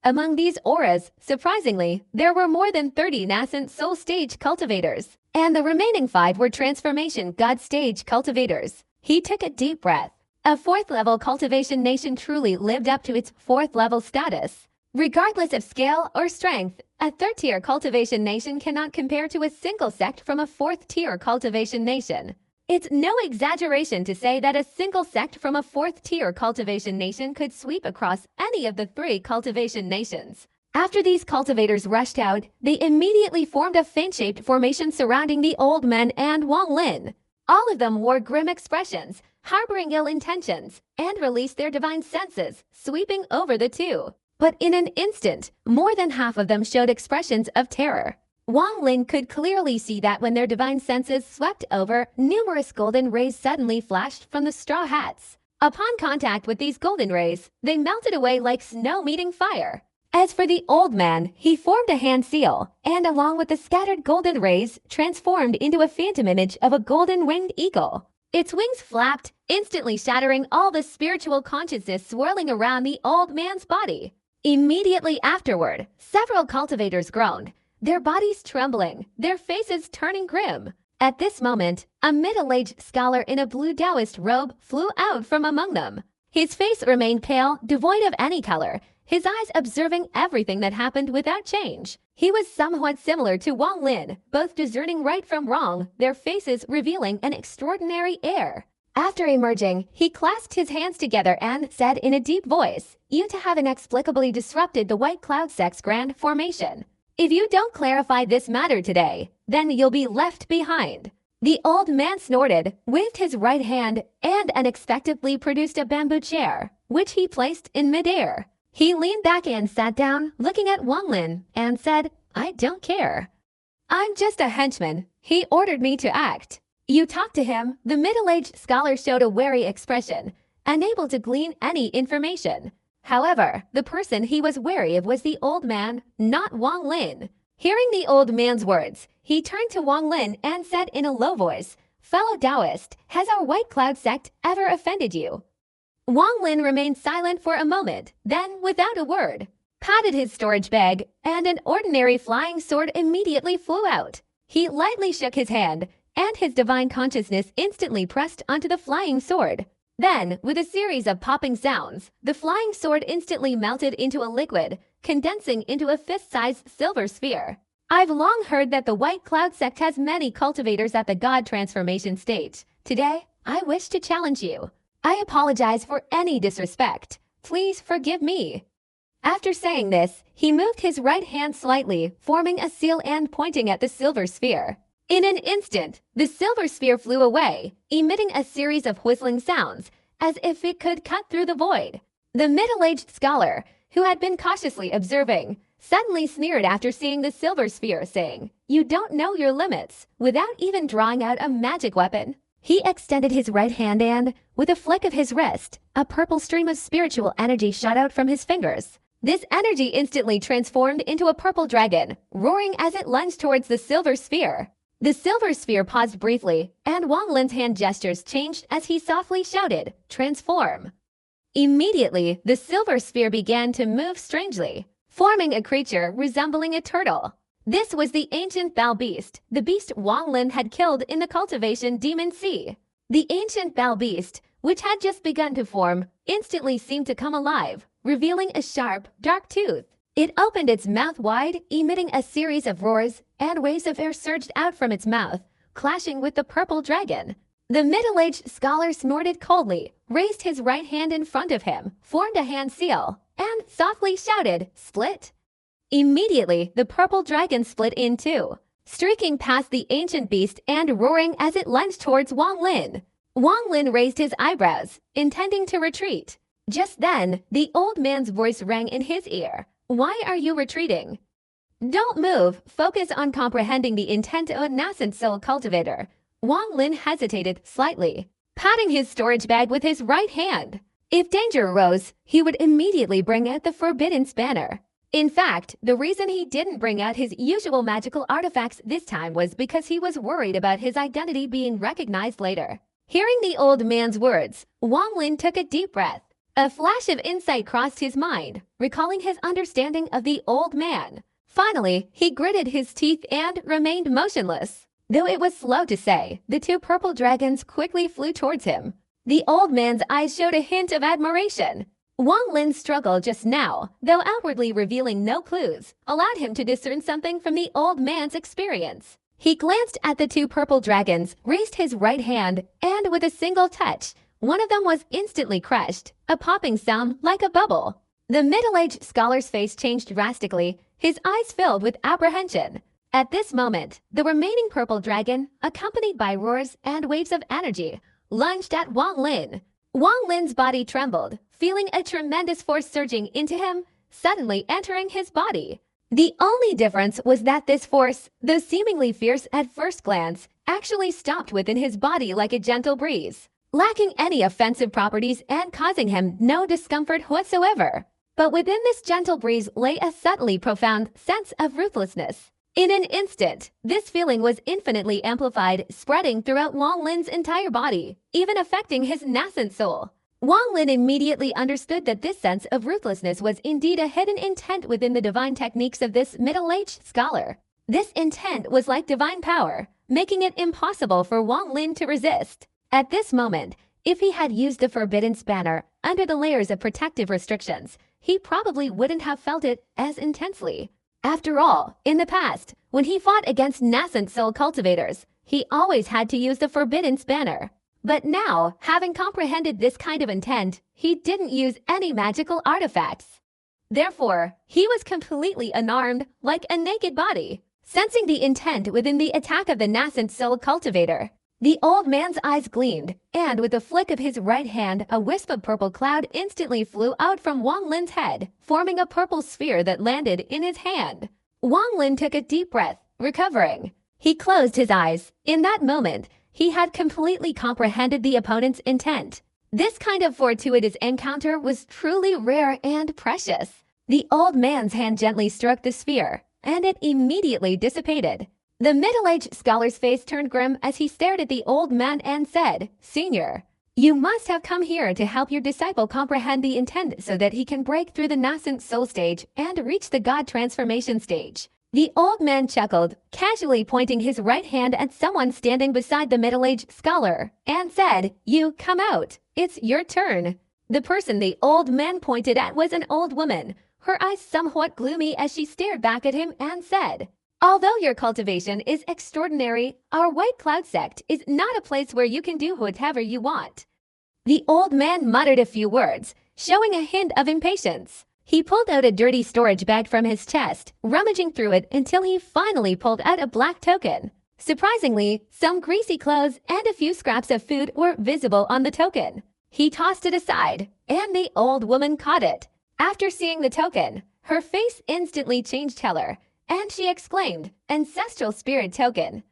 Among these auras, surprisingly, there were more than 30 nascent soul stage cultivators, and the remaining 5 were transformation god stage cultivators. He took a deep breath. A 4th level cultivation nation truly lived up to its 4th level status. Regardless of scale or strength, a 3rd tier cultivation nation cannot compare to a single sect from a 4th tier cultivation nation. It's no exaggeration to say that a single sect from a 4th tier cultivation nation could sweep across any of the 3 cultivation nations. After these cultivators rushed out, they immediately formed a fan-shaped formation surrounding the old men and Wang Lin. All of them wore grim expressions, harboring ill intentions, and released their divine senses, sweeping over the two. But in an instant, more than half of them showed expressions of terror. Wang Lin could clearly see that when their divine senses swept over, numerous golden rays suddenly flashed from the straw hats. Upon contact with these golden rays, they melted away like snow meeting fire. As for the old man, he formed a hand seal, and along with the scattered golden rays, transformed into a phantom image of a golden winged eagle. Its wings flapped, instantly shattering all the spiritual consciousness swirling around the old man's body. Immediately afterward, several cultivators groaned, their bodies trembling, their faces turning grim. At this moment, a middle-aged scholar in a blue Taoist robe flew out from among them. His face remained pale, devoid of any color, his eyes observing everything that happened without change. He was somewhat similar to Wang Lin, both discerning right from wrong, their faces revealing an extraordinary air. After emerging, he clasped his hands together and said in a deep voice, "You have inexplicably disrupted the White Cloud Sect's grand formation. If you don't clarify this matter today, then you'll be left behind." The old man snorted, waved his right hand, and unexpectedly produced a bamboo chair, which he placed in midair. He leaned back and sat down, looking at Wang Lin, and said, "I don't care. I'm just a henchman. He ordered me to act." "You talked to him?" The middle-aged scholar showed a wary expression, unable to glean any information. However, the person he was wary of was the old man, not Wang Lin. Hearing the old man's words, he turned to Wang Lin and said in a low voice, "Fellow Taoist, has our White Cloud sect ever offended you?" Wang Lin remained silent for a moment, then, without a word, patted his storage bag, and an ordinary flying sword immediately flew out. He lightly shook his hand, and his divine consciousness instantly pressed onto the flying sword. Then, with a series of popping sounds, the flying sword instantly melted into a liquid, condensing into a fist-sized silver sphere. I've long heard that the White Cloud sect has many cultivators at the God transformation stage. Today, I wish to challenge you. I apologize for any disrespect. Please forgive me." After saying this, he moved his right hand slightly, forming a seal and pointing at the silver sphere. In an instant, the silver sphere flew away, emitting a series of whistling sounds, as if it could cut through the void. The middle-aged scholar, who had been cautiously observing, suddenly sneered after seeing the silver sphere, saying, "You don't know your limits," without even drawing out a magic weapon. He extended his right hand and, with a flick of his wrist, a purple stream of spiritual energy shot out from his fingers. This energy instantly transformed into a purple dragon, roaring as it lunged towards the silver sphere. The silver sphere paused briefly, and Wang Lin's hand gestures changed as he softly shouted, "Transform." Immediately, the silver sphere began to move strangely, forming a creature resembling a turtle. This was the ancient Bao beast, the beast Wang Lin had killed in the cultivation Demon Sea. The ancient Bao beast, which had just begun to form, instantly seemed to come alive, revealing a sharp, dark tooth. It opened its mouth wide, emitting a series of roars, and waves of air surged out from its mouth, clashing with the purple dragon. The middle-aged scholar snorted coldly, raised his right hand in front of him, formed a hand seal, and softly shouted, "Split." Immediately, the purple dragon split in two, streaking past the ancient beast and roaring as it lunged towards Wang Lin. Wang Lin raised his eyebrows, intending to retreat. Just then, the old man's voice rang in his ear. "Why are you retreating? Don't move, focus on comprehending the intent of a nascent soul cultivator." Wang Lin hesitated slightly, patting his storage bag with his right hand. If danger arose, he would immediately bring out the forbidden spanner. In fact, the reason he didn't bring out his usual magical artifacts this time was because he was worried about his identity being recognized later. Hearing the old man's words, Wang Lin took a deep breath. A flash of insight crossed his mind, recalling his understanding of the old man. Finally, he gritted his teeth and remained motionless. Though it was slow to say, the two purple dragons quickly flew towards him. The old man's eyes showed a hint of admiration. Wang Lin's struggle just now, though outwardly revealing no clues, allowed him to discern something from the old man's experience. He glanced at the two purple dragons, raised his right hand, and with a single touch, one of them was instantly crushed, a popping sound like a bubble. The middle-aged scholar's face changed drastically, his eyes filled with apprehension. At this moment, the remaining purple dragon, accompanied by roars and waves of energy, lunged at Wang Lin. Wang Lin's body trembled, feeling a tremendous force surging into him, suddenly entering his body. The only difference was that this force, though seemingly fierce at first glance, actually stopped within his body like a gentle breeze, lacking any offensive properties and causing him no discomfort whatsoever. But within this gentle breeze lay a subtly profound sense of ruthlessness. In an instant, this feeling was infinitely amplified, spreading throughout Wang Lin's entire body, even affecting his nascent soul. Wang Lin immediately understood that this sense of ruthlessness was indeed a hidden intent within the divine techniques of this middle-aged scholar. This intent was like divine power, making it impossible for Wang Lin to resist. At this moment, if he had used the forbidden spanner under the layers of protective restrictions, he probably wouldn't have felt it as intensely. After all, in the past, when he fought against nascent soul cultivators, he always had to use the forbidden spanner. But now, having comprehended this kind of intent, he didn't use any magical artifacts. Therefore, he was completely unarmed, like a naked body. Sensing the intent within the attack of the nascent soul cultivator, the old man's eyes gleamed, and with a flick of his right hand, a wisp of purple cloud instantly flew out from Wang Lin's head, forming a purple sphere that landed in his hand. Wang Lin took a deep breath, recovering. He closed his eyes. In that moment, he had completely comprehended the opponent's intent. This kind of fortuitous encounter was truly rare and precious. The old man's hand gently stroked the sphere, and it immediately dissipated. The middle-aged scholar's face turned grim as he stared at the old man and said, "Senior, you must have come here to help your disciple comprehend the intent so that he can break through the nascent soul stage and reach the God transformation stage." The old man chuckled, casually pointing his right hand at someone standing beside the middle-aged scholar, and said, "You come out. It's your turn." The person the old man pointed at was an old woman, her eyes somewhat gloomy as she stared back at him and said, "Although your cultivation is extraordinary, our White Cloud sect is not a place where you can do whatever you want." The old man muttered a few words, showing a hint of impatience. He pulled out a dirty storage bag from his chest, rummaging through it until he finally pulled out a black token. Surprisingly, some greasy clothes and a few scraps of food were visible on the token. He tossed it aside, and the old woman caught it. After seeing the token, her face instantly changed color, and she exclaimed, "Ancestral spirit token."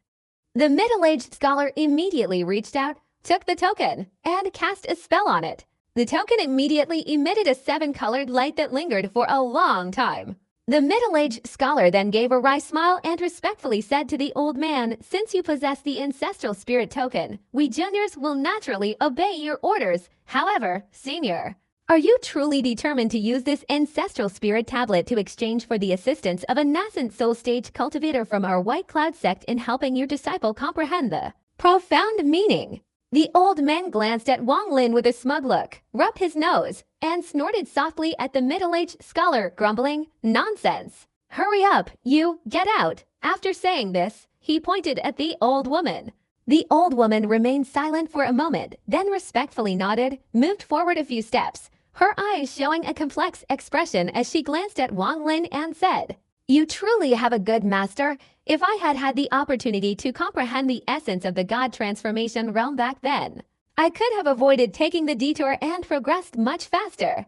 The middle-aged scholar immediately reached out, took the token, and cast a spell on it. The token immediately emitted a 7-colored light that lingered for a long time. The middle-aged scholar then gave a wry smile and respectfully said to the old man, "Since you possess the ancestral spirit token, we juniors will naturally obey your orders. However, senior, are you truly determined to use this ancestral spirit tablet to exchange for the assistance of a nascent soul stage cultivator from our White Cloud sect in helping your disciple comprehend the profound meaning?" The old man glanced at Wang Lin with a smug look, rubbed his nose, and snorted softly at the middle-aged scholar, grumbling, "Nonsense! Hurry up, you, get out!" After saying this, he pointed at the old woman. The old woman remained silent for a moment, then respectfully nodded, moved forward a few steps, her eyes showing a complex expression as she glanced at Wang Lin and said, "You truly have a good master. If I had had the opportunity to comprehend the essence of the God transformation realm back then, I could have avoided taking the detour and progressed much faster."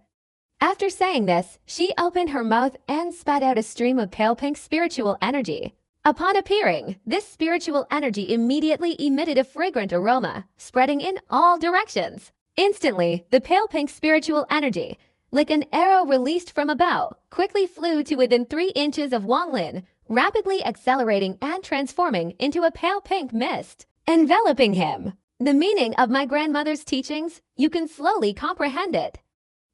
After saying this, she opened her mouth and spat out a stream of pale pink spiritual energy. Upon appearing, this spiritual energy immediately emitted a fragrant aroma, spreading in all directions. Instantly, the pale pink spiritual energy, like an arrow released from a bow, quickly flew to within 3 inches of Wang Lin, rapidly accelerating and transforming into a pale pink mist, enveloping him. The meaning of my grandmother's teachings, you can slowly comprehend it.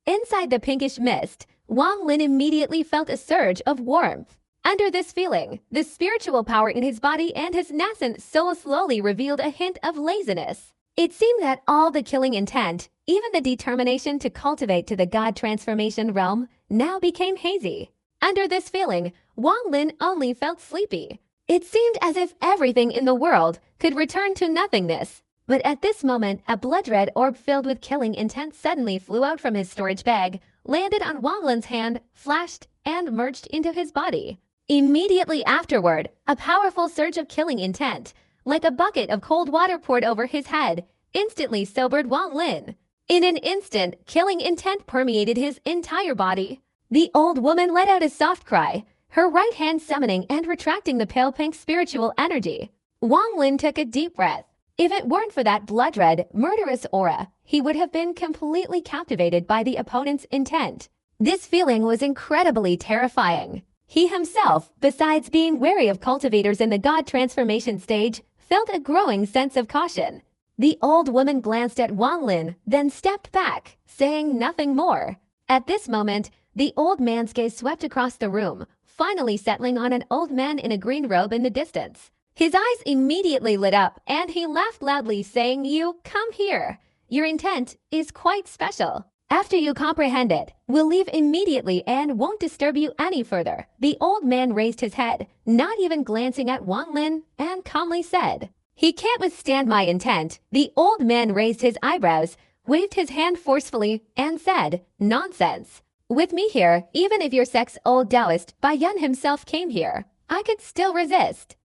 Inside the pinkish mist, Wang Lin immediately felt a surge of warmth. Under this feeling, the spiritual power in his body and his nascent soul slowly revealed a hint of laziness. It seemed that all the killing intent, even the determination to cultivate to the God transformation realm, now became hazy. Under this feeling, Wang Lin only felt sleepy. It seemed as if everything in the world could return to nothingness. But at this moment, a blood-red orb filled with killing intent suddenly flew out from his storage bag, landed on Wang Lin's hand, flashed, and merged into his body. Immediately afterward, a powerful surge of killing intent, like a bucket of cold water poured over his head, instantly sobered Wang Lin. In an instant, killing intent permeated his entire body. The old woman let out a soft cry, her right hand summoning and retracting the pale pink spiritual energy. Wang Lin took a deep breath. If it weren't for that blood-red, murderous aura, he would have been completely captivated by the opponent's intent. This feeling was incredibly terrifying. He himself, besides being wary of cultivators in the God transformation stage, felt a growing sense of caution. The old woman glanced at Wang Lin, then stepped back, saying nothing more. At this moment, the old man's gaze swept across the room, finally settling on an old man in a green robe in the distance. His eyes immediately lit up and he laughed loudly, saying, "You come here. Your intent is quite special. After you comprehend it, we'll leave immediately and won't disturb you any further." The old man raised his head, not even glancing at Wang Lin, and calmly said, "He can't withstand my intent." The old man raised his eyebrows, waved his hand forcefully, and said, "Nonsense. With me here, even if your sect's old Taoist Bai Yun himself came here, I could still resist."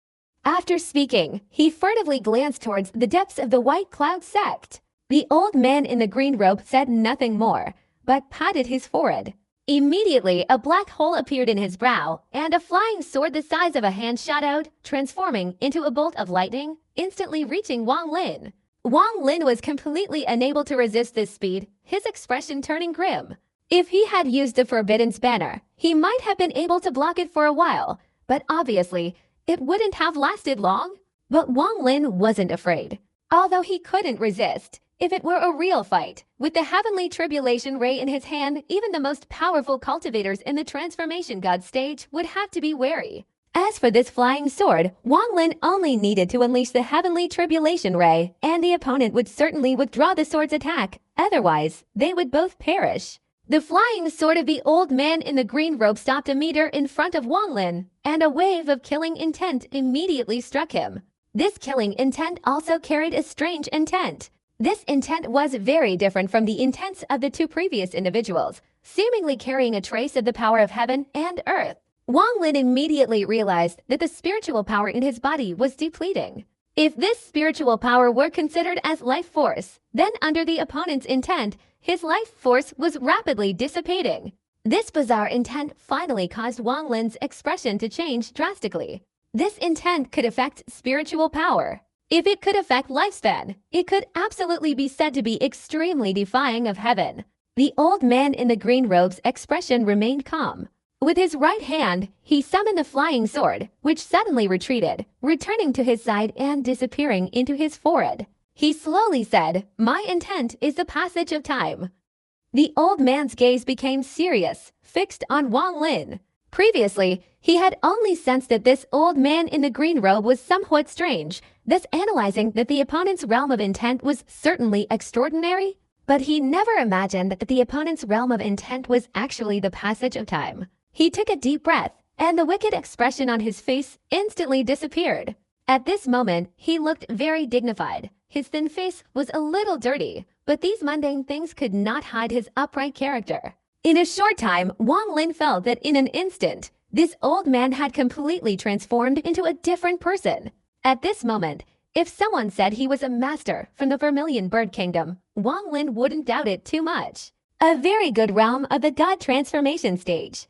After speaking, he furtively glanced towards the depths of the White Cloud sect. The old man in the green robe said nothing more, but patted his forehead. Immediately, a black hole appeared in his brow, and a flying sword the size of a hand shot out, transforming into a bolt of lightning, instantly reaching Wang Lin. Wang Lin was completely unable to resist this speed, his expression turning grim. If he had used the Forbidden Spanner, he might have been able to block it for a while, but obviously, it wouldn't have lasted long. But Wang Lin wasn't afraid. Although he couldn't resist, if it were a real fight, with the Heavenly Tribulation Ray in his hand, even the most powerful cultivators in the Transformation God stage would have to be wary. As for this flying sword, Wang Lin only needed to unleash the Heavenly Tribulation Ray, and the opponent would certainly withdraw the sword's attack, otherwise, they would both perish. The flying sword of the old man in the green robe stopped a meter in front of Wang Lin, and a wave of killing intent immediately struck him. This killing intent also carried a strange intent. This intent was very different from the intents of the two previous individuals, seemingly carrying a trace of the power of heaven and earth. Wang Lin immediately realized that the spiritual power in his body was depleting. If this spiritual power were considered as life force, then under the opponent's intent, his life force was rapidly dissipating. This bizarre intent finally caused Wang Lin's expression to change drastically. This intent could affect spiritual power. If it could affect lifespan, it could absolutely be said to be extremely defying of heaven. The old man in the green robe's expression remained calm. With his right hand, he summoned the flying sword, which suddenly retreated, returning to his side and disappearing into his forehead. He slowly said, "My intent is the passage of time." The old man's gaze became serious, fixed on Wang Lin. Previously, he had only sensed that this old man in the green robe was somewhat strange, thus analyzing that the opponent's realm of intent was certainly extraordinary. But he never imagined that the opponent's realm of intent was actually the passage of time. He took a deep breath, and the wicked expression on his face instantly disappeared. At this moment, he looked very dignified. His thin face was a little dirty, but these mundane things could not hide his upright character. In a short time, Wang Lin felt that in an instant, this old man had completely transformed into a different person. At this moment, if someone said he was a master from the Vermilion Bird Kingdom, Wang Lin wouldn't doubt it too much. A very good realm of the God transformation stage.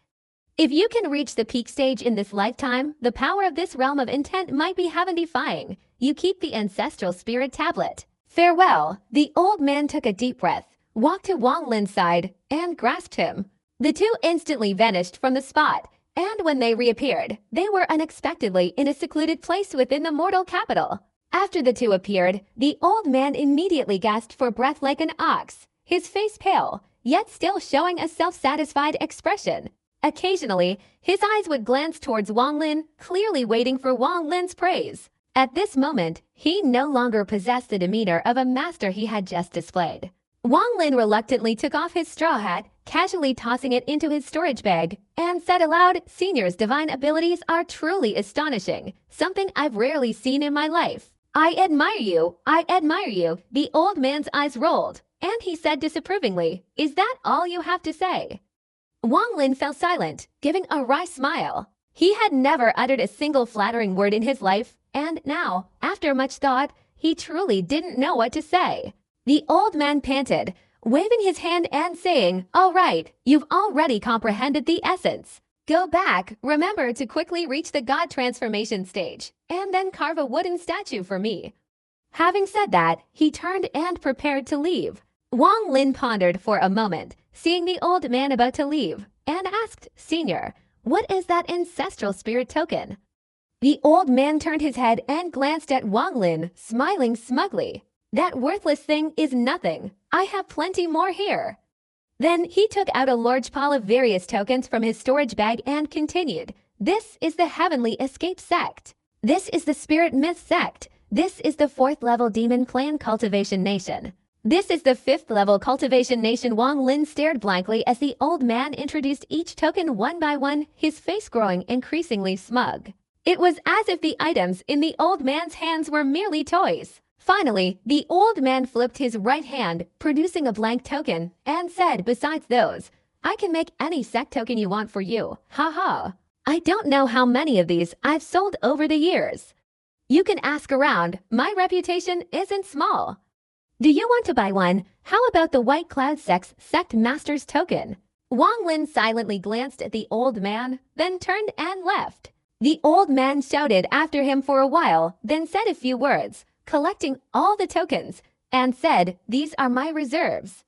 If you can reach the peak stage in this lifetime, the power of this realm of intent might be heaven-defying. You keep the ancestral spirit tablet. Farewell. The old man took a deep breath, walked to Wang Lin's side, and grasped him. The two instantly vanished from the spot, and when they reappeared, they were unexpectedly in a secluded place within the mortal capital. After the two appeared, the old man immediately gasped for breath like an ox, his face pale, yet still showing a self-satisfied expression. Occasionally, his eyes would glance towards Wang Lin, clearly waiting for Wang Lin's praise. At this moment, he no longer possessed the demeanor of a master he had just displayed. Wang Lin reluctantly took off his straw hat, casually tossing it into his storage bag, and said aloud, "Senior's divine abilities are truly astonishing, something I've rarely seen in my life. I admire you, I admire you." The old man's eyes rolled, and he said disapprovingly, "Is that all you have to say?" Wang Lin fell silent, giving a wry smile. He had never uttered a single flattering word in his life, and now, after much thought, he truly didn't know what to say. The old man panted, waving his hand and saying, "All right, you've already comprehended the essence. Go back, remember to quickly reach the God transformation stage, and then carve a wooden statue for me." Having said that, he turned and prepared to leave. Wang Lin pondered for a moment, seeing the old man about to leave, and asked, "Senior, what is that ancestral spirit token?" The old man turned his head and glanced at Wang Lin, smiling smugly. "That worthless thing is nothing. I have plenty more here." Then he took out a large pile of various tokens from his storage bag and continued, This is the Heavenly Escape Sect. This is the Spirit Myth Sect. This is the 4th level Demon Clan Cultivation Nation. This is the 5th level Cultivation Nation. Wang Lin stared blankly as the old man introduced each token one by one, his face growing increasingly smug. It was as if the items in the old man's hands were merely toys. Finally, the old man flipped his right hand, producing a blank token, and said, "Besides those, I can make any sect token you want for you. Haha. I don't know how many of these I've sold over the years. You can ask around. My reputation isn't small. Do you want to buy one? How about the White Cloud Sect's Sect Master's token?" Wang Lin silently glanced at the old man, then turned and left. The old man shouted after him for a while, then said a few words, collecting all the tokens, and said, "These are my reserves.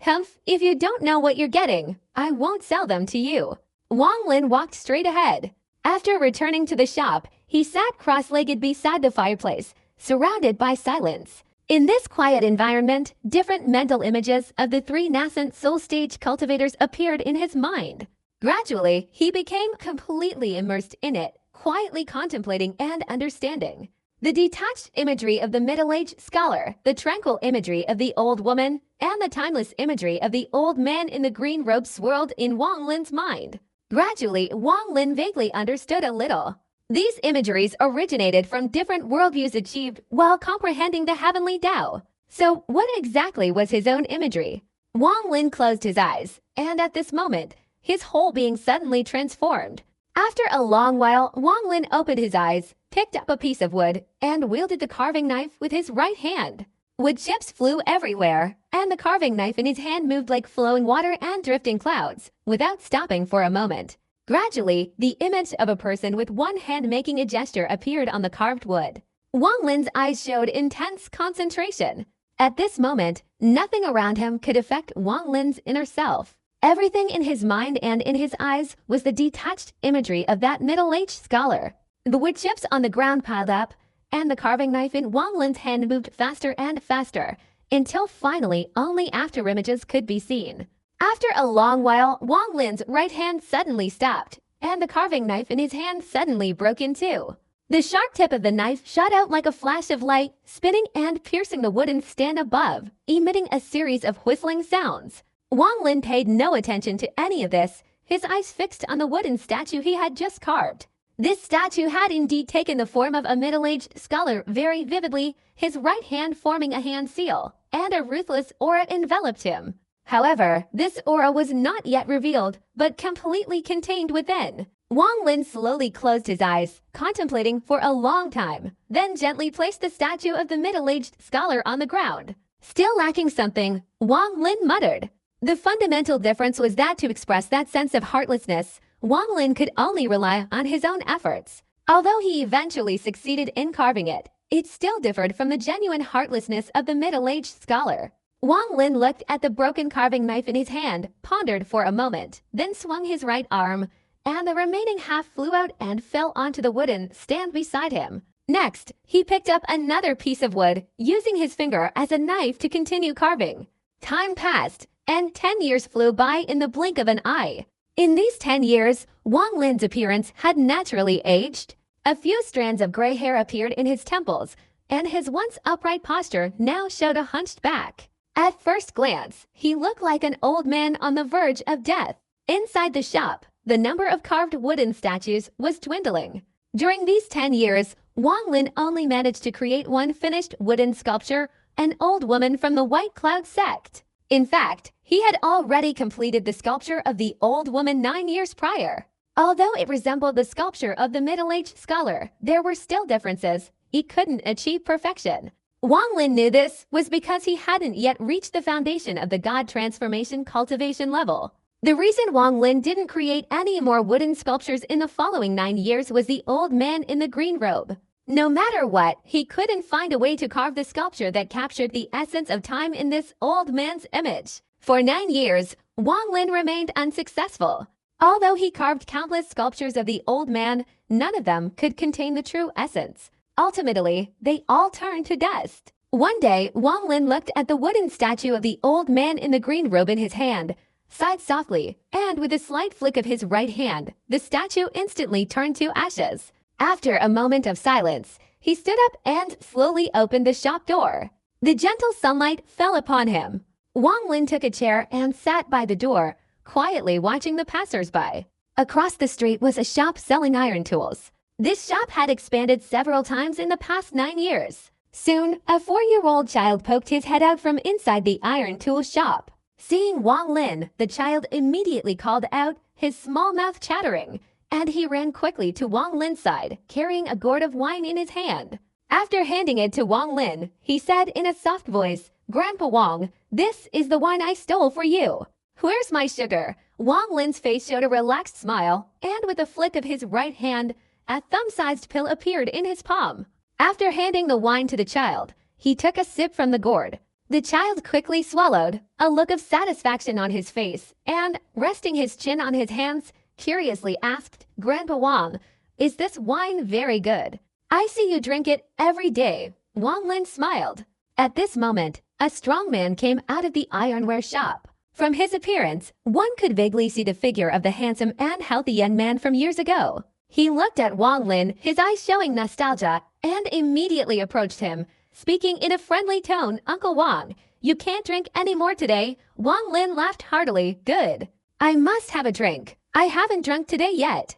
Humph, if you don't know what you're getting, I won't sell them to you." Wang Lin walked straight ahead. After returning to the shop, he sat cross-legged beside the fireplace, surrounded by silence. In this quiet environment, different mental images of the 3 nascent soul stage cultivators appeared in his mind. Gradually, he became completely immersed in it, quietly contemplating and understanding. The detached imagery of the middle-aged scholar, the tranquil imagery of the old woman, and the timeless imagery of the old man in the green robe swirled in Wang Lin's mind. Gradually, Wang Lin vaguely understood a little. These imageries originated from different worldviews achieved while comprehending the heavenly Tao. So what exactly was his own imagery? Wang Lin closed his eyes, and at this moment, his whole being suddenly transformed. After a long while, Wang Lin opened his eyes, picked up a piece of wood, and wielded the carving knife with his right hand. Wood chips flew everywhere, and the carving knife in his hand moved like flowing water and drifting clouds, without stopping for a moment. Gradually, the image of a person with one hand making a gesture appeared on the carved wood. Wang Lin's eyes showed intense concentration. At this moment, nothing around him could affect Wang Lin's inner self. Everything in his mind and in his eyes was the detached imagery of that middle-aged scholar. The wood chips on the ground piled up, and the carving knife in Wang Lin's hand moved faster and faster, until finally only afterimages could be seen. After a long while, Wang Lin's right hand suddenly stopped, and the carving knife in his hand suddenly broke in two. The sharp tip of the knife shot out like a flash of light, spinning and piercing the wooden stand above, emitting a series of whistling sounds. Wang Lin paid no attention to any of this, his eyes fixed on the wooden statue he had just carved. This statue had indeed taken the form of a middle-aged scholar very vividly, his right hand forming a hand seal, and a ruthless aura enveloped him. However, this aura was not yet revealed, but completely contained within. Wang Lin slowly closed his eyes, contemplating for a long time, then gently placed the statue of the middle-aged scholar on the ground. Still lacking something, Wang Lin muttered. The fundamental difference was that to express that sense of heartlessness, Wang Lin could only rely on his own efforts. Although he eventually succeeded in carving it, it still differed from the genuine heartlessness of the middle-aged scholar. Wang Lin looked at the broken carving knife in his hand, pondered for a moment, then swung his right arm, and the remaining half flew out and fell onto the wooden stand beside him. Next, he picked up another piece of wood, using his finger as a knife to continue carving. Time passed, and 10 years flew by in the blink of an eye. In these 10 years, Wang Lin's appearance had naturally aged. A few strands of gray hair appeared in his temples, and his once upright posture now showed a hunched back. At first glance, he looked like an old man on the verge of death. Inside the shop, the number of carved wooden statues was dwindling. During these 10 years, Wang Lin only managed to create one finished wooden sculpture, an old woman from the White Cloud sect. In fact, he had already completed the sculpture of the old woman 9 years prior. Although it resembled the sculpture of the middle-aged scholar, there were still differences. He couldn't achieve perfection. Wang Lin knew this was because he hadn't yet reached the foundation of the God transformation cultivation level. The reason Wang Lin didn't create any more wooden sculptures in the following 9 years was the old man in the green robe. No matter what, he couldn't find a way to carve the sculpture that captured the essence of time in this old man's image. For 9 years, Wang Lin remained unsuccessful. Although he carved countless sculptures of the old man, none of them could contain the true essence. Ultimately, they all turned to dust. One day, Wang Lin looked at the wooden statue of the old man in the green robe in his hand, sighed softly, and with a slight flick of his right hand, the statue instantly turned to ashes. After a moment of silence, he stood up and slowly opened the shop door. The gentle sunlight fell upon him. Wang Lin took a chair and sat by the door, quietly watching the passers-by. Across the street was a shop selling iron tools. This shop had expanded several times in the past 9 years. Soon, a 4-year-old child poked his head out from inside the iron tool shop. Seeing Wang Lin, the child immediately called out, his small mouth chattering, and he ran quickly to Wang Lin's side, carrying a gourd of wine in his hand. After handing it to Wang Lin, he said in a soft voice, "Grandpa Wang, this is the wine I stole for you. Where's my sugar?" Wang Lin's face showed a relaxed smile, and with a flick of his right hand, a thumb-sized pill appeared in his palm. After handing the wine to the child, he took a sip from the gourd. The child quickly swallowed, a look of satisfaction on his face, and, resting his chin on his hands, curiously asked, "Grandpa Wang, is this wine very good? I see you drink it every day." Wang Lin smiled. At this moment, a strong man came out of the ironware shop. From his appearance, one could vaguely see the figure of the handsome and healthy young man from years ago. He looked at Wang Lin, his eyes showing nostalgia, and immediately approached him, speaking in a friendly tone, "Uncle Wang, you can't drink any more today." Wang Lin laughed heartily. "Good. I must have a drink. I haven't drunk today yet."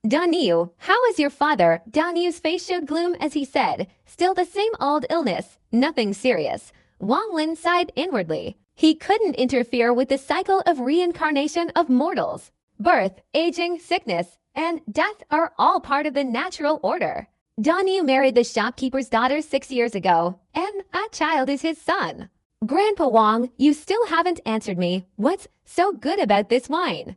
"Daniu, how is your father?" Daniu's face showed gloom as he said, "Still the same old illness, nothing serious." Wang Lin sighed inwardly. He couldn't interfere with the cycle of reincarnation of mortals. Birth, aging, sickness, and death are all part of the natural order. Daniu married the shopkeeper's daughter 6 years ago, and that child is his son. "Grandpa Wang, you still haven't answered me. What's so good about this wine?"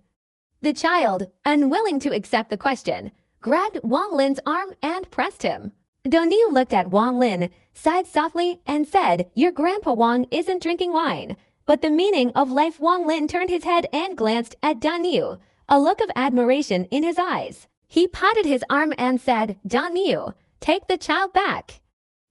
The child, unwilling to accept the question, grabbed Wang Lin's arm and pressed him. Daniu looked at Wang Lin, sighed softly, and said, "Your Grandpa Wang isn't drinking wine." But the meaning of life. Wang Lin turned his head and glanced at Daniu, a look of admiration in his eyes. He patted his arm and said, "Daniu, take the child back.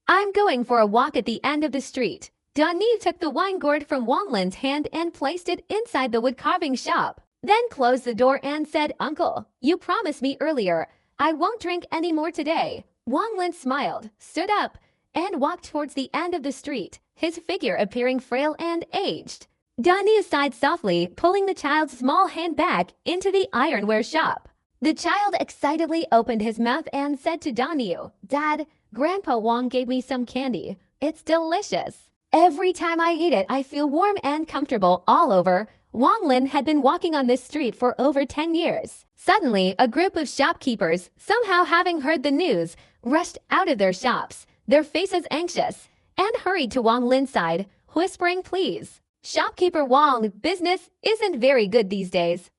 I'm going for a walk at the end of the street." Daniu took the wine gourd from Wang Lin's hand and placed it inside the wood-carving shop, then closed the door and said, "Uncle, you promised me earlier. I won't drink any more today." Wang Lin smiled, stood up, and walked towards the end of the street, his figure appearing frail and aged. Daniu sighed softly, pulling the child's small hand back into the ironware shop. The child excitedly opened his mouth and said to Daniu, "Dad, Grandpa Wang gave me some candy. It's delicious. Every time I eat it, I feel warm and comfortable all over." Wang Lin had been walking on this street for over 10 years. Suddenly, a group of shopkeepers, somehow having heard the news, rushed out of their shops, their faces anxious, and hurried to Wang Lin's side, whispering, "Please, Shopkeeper Wang, business isn't very good these days.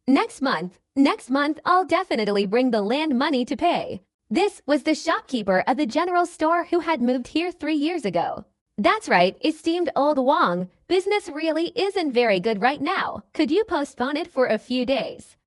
Next month I'll definitely bring the land money to pay." This was the shopkeeper of the general store who had moved here 3 years ago. "That's right, esteemed old Wang. Business really isn't very good right now. Could you postpone it for a few days?"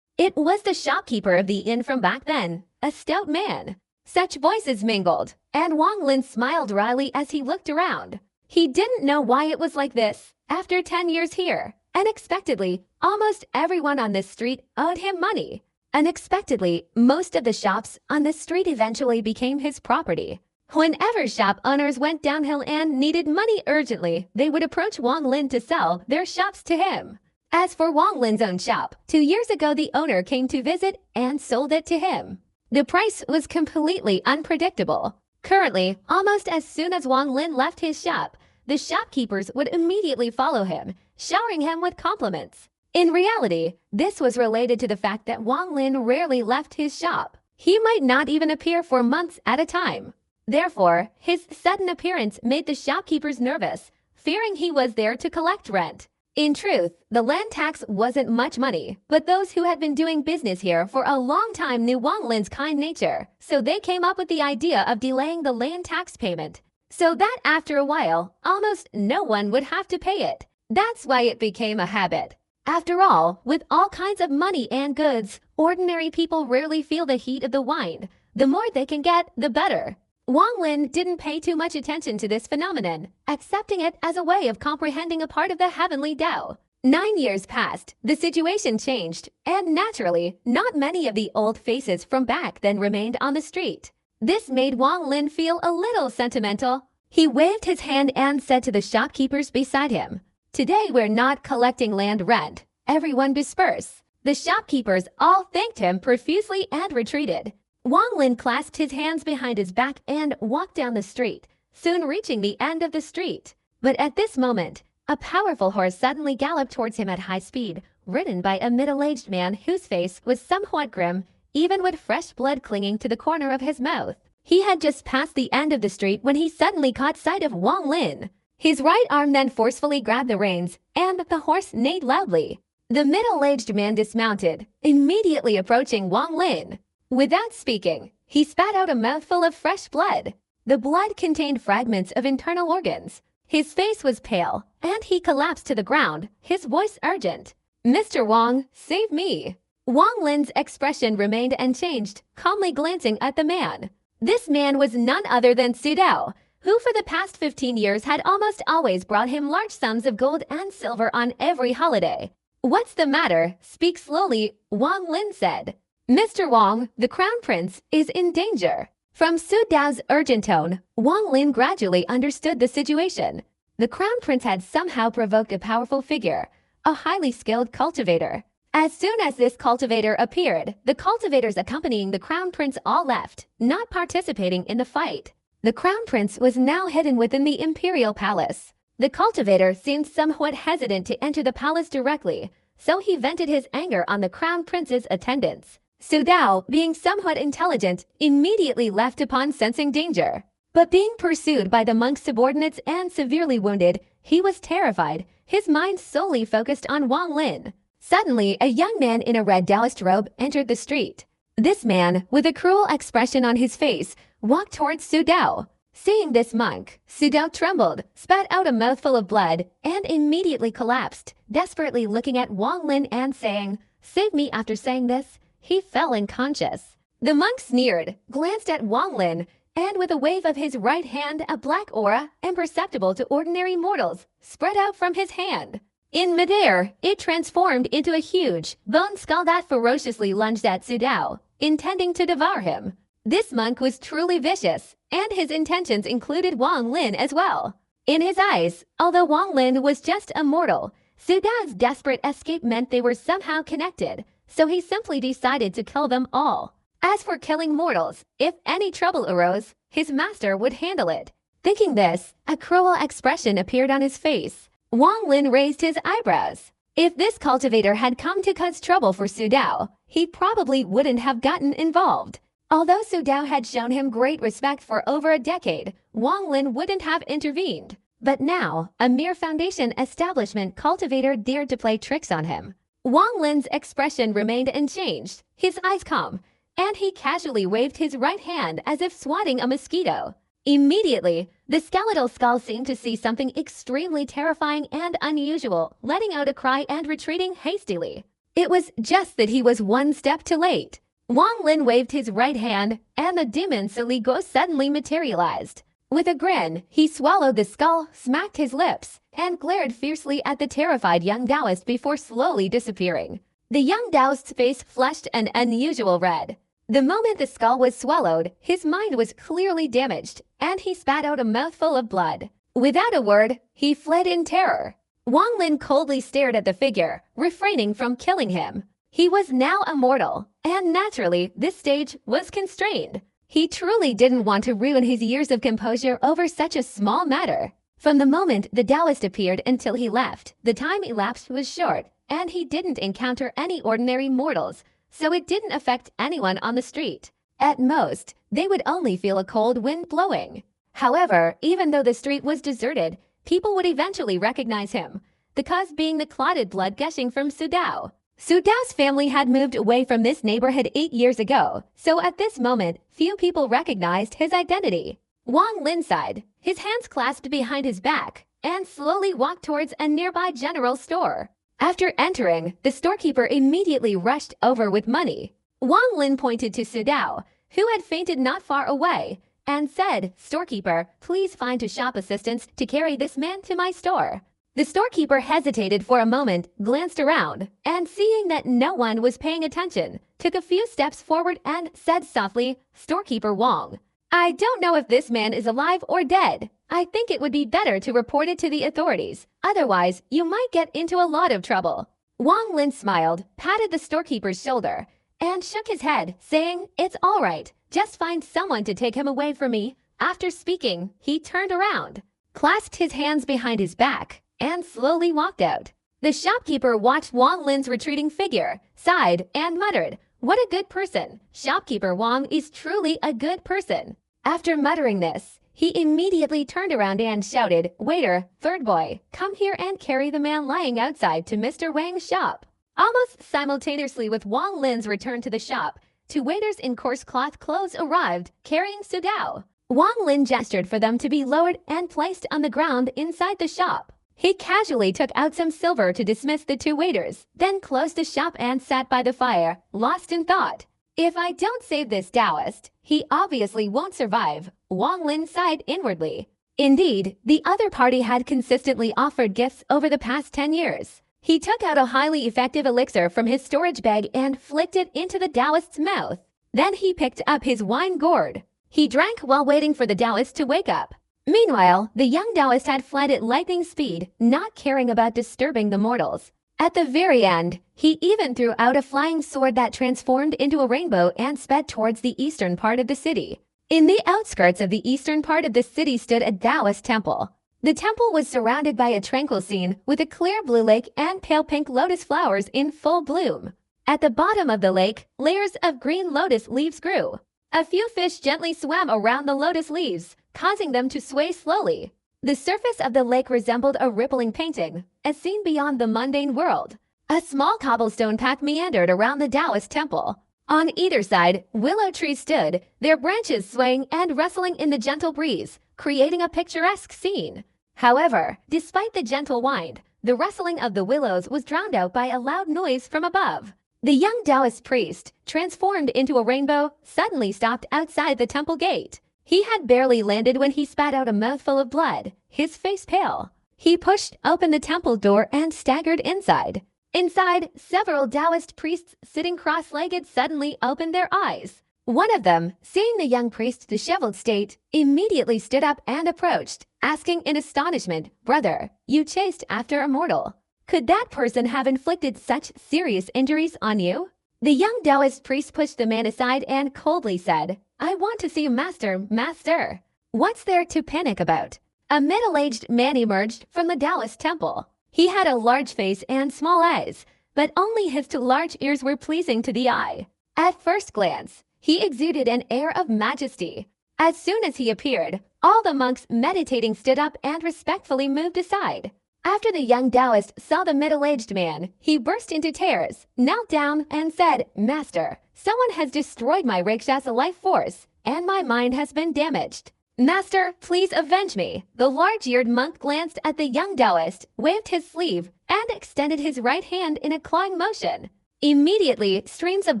It was the shopkeeper of the inn from back then, a stout man. Such voices mingled, and Wang Lin smiled wryly as he looked around. He didn't know why it was like this. After 10 years here, unexpectedly, almost everyone on this street owed him money. Unexpectedly, most of the shops on this street eventually became his property. Whenever shop owners went downhill and needed money urgently, they would approach Wang Lin to sell their shops to him. As for Wang Lin's own shop, 2 years ago the owner came to visit and sold it to him. The price was completely unpredictable. Currently, almost as soon as Wang Lin left his shop, the shopkeepers would immediately follow him, showering him with compliments. In reality, this was related to the fact that Wang Lin rarely left his shop. He might not even appear for months at a time. Therefore, his sudden appearance made the shopkeepers nervous, fearing he was there to collect rent. In truth, the land tax wasn't much money, but those who had been doing business here for a long time knew Wang Lin's kind nature, so they came up with the idea of delaying the land tax payment, so that after a while, almost no one would have to pay it. That's why it became a habit. After all, with all kinds of money and goods, ordinary people rarely feel the heat of the wine. The more they can get, the better. Wang Lin didn't pay too much attention to this phenomenon, accepting it as a way of comprehending a part of the heavenly Tao. 9 years passed, the situation changed, and naturally, not many of the old faces from back then remained on the street. This made Wang Lin feel a little sentimental. He waved his hand and said to the shopkeepers beside him, "Today we're not collecting land rent. Everyone disperse." The shopkeepers all thanked him profusely and retreated. Wang Lin clasped his hands behind his back and walked down the street, soon reaching the end of the street. But at this moment, a powerful horse suddenly galloped towards him at high speed, ridden by a middle-aged man whose face was somewhat grim, even with fresh blood clinging to the corner of his mouth. He had just passed the end of the street when he suddenly caught sight of Wang Lin. His right arm then forcefully grabbed the reins, and the horse neighed loudly. The middle-aged man dismounted, immediately approaching Wang Lin. Without speaking, he spat out a mouthful of fresh blood. The blood contained fragments of internal organs. His face was pale, and he collapsed to the ground, his voice urgent. "Mr. Wang, save me." Wang Lin's expression remained unchanged, calmly glancing at the man. This man was none other than Su Dao, who for the past 15 years had almost always brought him large sums of gold and silver on every holiday. "What's the matter? Speak slowly," Wang Lin said. "Mr. Wang, the crown prince, is in danger." From Su Dao's urgent tone, Wang Lin gradually understood the situation. The crown prince had somehow provoked a powerful figure, a highly skilled cultivator. As soon as this cultivator appeared, the cultivators accompanying the crown prince all left, not participating in the fight. The crown prince was now hidden within the imperial palace. The cultivator seemed somewhat hesitant to enter the palace directly, so he vented his anger on the crown prince's attendants. Su Dao, being somewhat intelligent, immediately left upon sensing danger. But being pursued by the monk's subordinates and severely wounded, he was terrified, his mind solely focused on Wang Lin. Suddenly, a young man in a red Taoist robe entered the street. This man, with a cruel expression on his face, walked towards Su Dao. Seeing this monk, Su Dao trembled, spat out a mouthful of blood, and immediately collapsed, desperately looking at Wang Lin and saying, "Save me." After saying this, he fell unconscious. The monk sneered, glanced at Wang Lin, and with a wave of his right hand, a black aura, imperceptible to ordinary mortals, spread out from his hand. In midair, it transformed into a huge, bone skull that ferociously lunged at Su Dao, intending to devour him. This monk was truly vicious, and his intentions included Wang Lin as well. In his eyes, although Wang Lin was just a mortal, Su Dao's desperate escape meant they were somehow connected, so he simply decided to kill them all. As for killing mortals, if any trouble arose, his master would handle it. Thinking this, a cruel expression appeared on his face. Wang Lin raised his eyebrows. If this cultivator had come to cause trouble for Su Dao, he probably wouldn't have gotten involved. Although Su Dao had shown him great respect for over a decade, Wang Lin wouldn't have intervened. But now, a mere foundation establishment cultivator dared to play tricks on him. Wang Lin's expression remained unchanged, his eyes calm, and he casually waved his right hand as if swatting a mosquito. Immediately, the skeletal skull seemed to see something extremely terrifying and unusual, letting out a cry and retreating hastily. It was just that he was one step too late. Wang Lin waved his right hand, and the demon Siligo suddenly materialized. With a grin, he swallowed the skull, smacked his lips, and glared fiercely at the terrified young Taoist before slowly disappearing. The young Taoist's face flushed an unusual red. The moment the skull was swallowed, his mind was clearly damaged, and he spat out a mouthful of blood. Without a word, he fled in terror. Wang Lin coldly stared at the figure, refraining from killing him. He was now immortal, and naturally, this stage was constrained. He truly didn't want to ruin his years of composure over such a small matter. From the moment the Taoist appeared until he left, the time elapsed was short, and he didn't encounter any ordinary mortals, so it didn't affect anyone on the street. At most, they would only feel a cold wind blowing. However, even though the street was deserted, people would eventually recognize him, the cause being the clotted blood gushing from Su Dao. Su Dao's family had moved away from this neighborhood 8 years ago, so at this moment, few people recognized his identity. Wang Lin sighed, his hands clasped behind his back, and slowly walked towards a nearby general store. After entering, the storekeeper immediately rushed over with money. Wang Lin pointed to Su Dao, who had fainted not far away, and said, "Storekeeper, please find a shop assistant to carry this man to my store." The storekeeper hesitated for a moment, glanced around, and seeing that no one was paying attention, took a few steps forward and said softly, "Storekeeper Wong, I don't know if this man is alive or dead. I think it would be better to report it to the authorities. Otherwise, you might get into a lot of trouble." Wong Lin smiled, patted the storekeeper's shoulder, and shook his head, saying, "It's all right. Just find someone to take him away from me." After speaking, he turned around, clasped his hands behind his back, and slowly walked out. The shopkeeper watched Wong Lin's retreating figure, sighed, and muttered, "What a good person. Shopkeeper Wong is truly a good person." After muttering this, he immediately turned around and shouted, "Waiter, third boy, come here and carry the man lying outside to Mr. Wang's shop." Almost simultaneously with Wong Lin's return to the shop, two waiters in coarse cloth clothes arrived, carrying Sudao. Wong Lin gestured for them to be lowered and placed on the ground inside the shop. He casually took out some silver to dismiss the two waiters, then closed the shop and sat by the fire, lost in thought. "If I don't save this Taoist, he obviously won't survive," Wong Lin sighed inwardly. Indeed, the other party had consistently offered gifts over the past 10 years. He took out a highly effective elixir from his storage bag and flicked it into the Taoist's mouth. Then he picked up his wine gourd. He drank while waiting for the Taoist to wake up. Meanwhile, the young Taoist had fled at lightning speed, not caring about disturbing the mortals. At the very end, he even threw out a flying sword that transformed into a rainbow and sped towards the eastern part of the city. In the outskirts of the eastern part of the city stood a Taoist temple. The temple was surrounded by a tranquil scene with a clear blue lake and pale pink lotus flowers in full bloom. At the bottom of the lake, layers of green lotus leaves grew. A few fish gently swam around the lotus leaves, causing them to sway slowly. The surface of the lake resembled a rippling painting, a scene beyond the mundane world. A small cobblestone path meandered around the Taoist temple. On either side, willow trees stood, their branches swaying and rustling in the gentle breeze, creating a picturesque scene. However, despite the gentle wind, the rustling of the willows was drowned out by a loud noise from above. The young Taoist priest, transformed into a rainbow, suddenly stopped outside the temple gate. He had barely landed when he spat out a mouthful of blood, his face pale. He pushed open the temple door and staggered inside. Inside, several Taoist priests sitting cross-legged suddenly opened their eyes. One of them, seeing the young priest's disheveled state, immediately stood up and approached, asking in astonishment, "Brother, you chased after a mortal. Could that person have inflicted such serious injuries on you?" The young Taoist priest pushed the man aside and coldly said, "I want to see Master, Master." "What's there to panic about?" A middle-aged man emerged from the Taoist temple. He had a large face and small eyes, but only his two large ears were pleasing to the eye. At first glance, he exuded an air of majesty. As soon as he appeared, all the monks meditating stood up and respectfully moved aside. After the young Taoist saw the middle-aged man, he burst into tears, knelt down, and said, "Master, someone has destroyed my Rakshasa life force, and my mind has been damaged. Master, please avenge me." The large-eared monk glanced at the young Taoist, waved his sleeve, and extended his right hand in a clawing motion. Immediately, streams of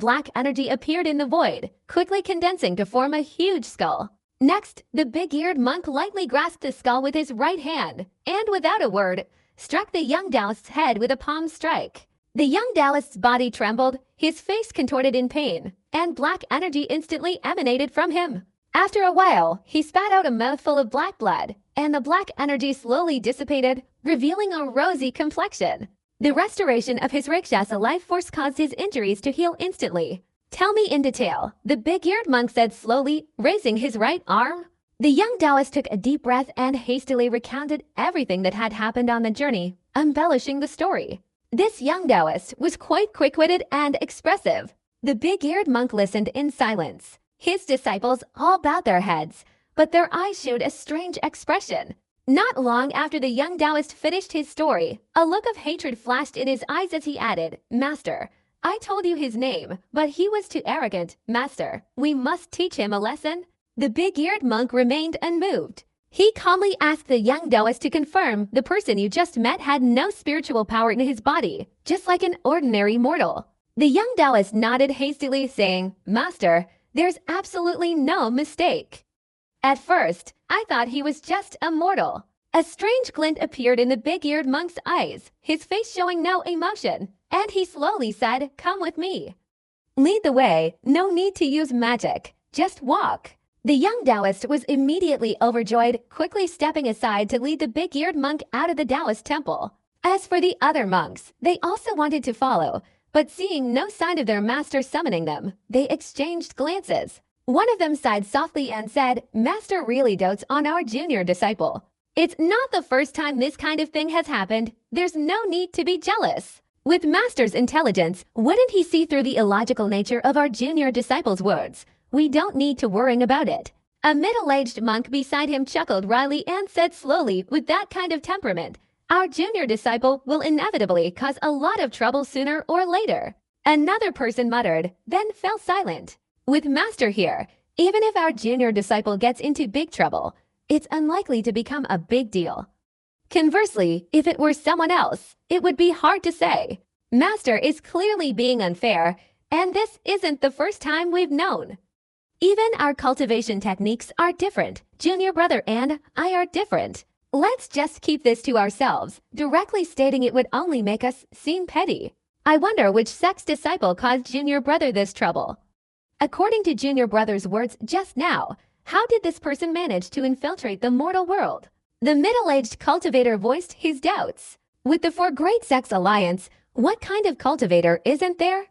black energy appeared in the void, quickly condensing to form a huge skull. Next, the big-eared monk lightly grasped the skull with his right hand, and without a word, struck the young Taoist's head with a palm strike. The young Taoist's body trembled, his face contorted in pain, and black energy instantly emanated from him. After a while, he spat out a mouthful of black blood, and the black energy slowly dissipated, revealing a rosy complexion. The restoration of his Rakshasa life force caused his injuries to heal instantly. "Tell me in detail," the big-eared monk said slowly, raising his right arm. The young Taoist took a deep breath and hastily recounted everything that had happened on the journey, embellishing the story. This young Taoist was quite quick-witted and expressive. The big-eared monk listened in silence. His disciples all bowed their heads, but their eyes showed a strange expression. Not long after the young Taoist finished his story, a look of hatred flashed in his eyes as he added, "Master, I told you his name, but he was too arrogant. Master, we must teach him a lesson." The big-eared monk remained unmoved. He calmly asked the young Taoist to confirm the person you just met had no spiritual power in his body, just like an ordinary mortal. The young Taoist nodded hastily, saying, "Master, there's absolutely no mistake. At first, I thought he was just a mortal. A strange glint appeared in the big-eared monk's eyes, his face showing no emotion, and he slowly said, "Come with me. Lead the way, no need to use magic, just walk." The young Taoist was immediately overjoyed, quickly stepping aside to lead the big-eared monk out of the Taoist temple. As for the other monks, they also wanted to follow, but seeing no sign of their master summoning them, they exchanged glances. One of them sighed softly and said, "Master really dotes on our junior disciple. It's not the first time this kind of thing has happened. There's no need to be jealous. With Master's intelligence, wouldn't he see through the illogical nature of our junior disciple's words? We don't need to worry about it." A middle-aged monk beside him chuckled wryly and said slowly, "With that kind of temperament, our junior disciple will inevitably cause a lot of trouble sooner or later." Another person muttered, then fell silent. "With Master here, even if our junior disciple gets into big trouble, it's unlikely to become a big deal. Conversely, if it were someone else, it would be hard to say. Master is clearly being unfair, and this isn't the first time we've known. Even our cultivation techniques are different. Junior brother and I are different. Let's just keep this to ourselves. Directly stating it would only make us seem petty. I wonder which sex disciple caused junior brother this trouble." According to junior brother's words just now, how did this person manage to infiltrate the mortal world? The middle-aged cultivator voiced his doubts. With the Four Great Sects Alliance, what kind of cultivator isn't there?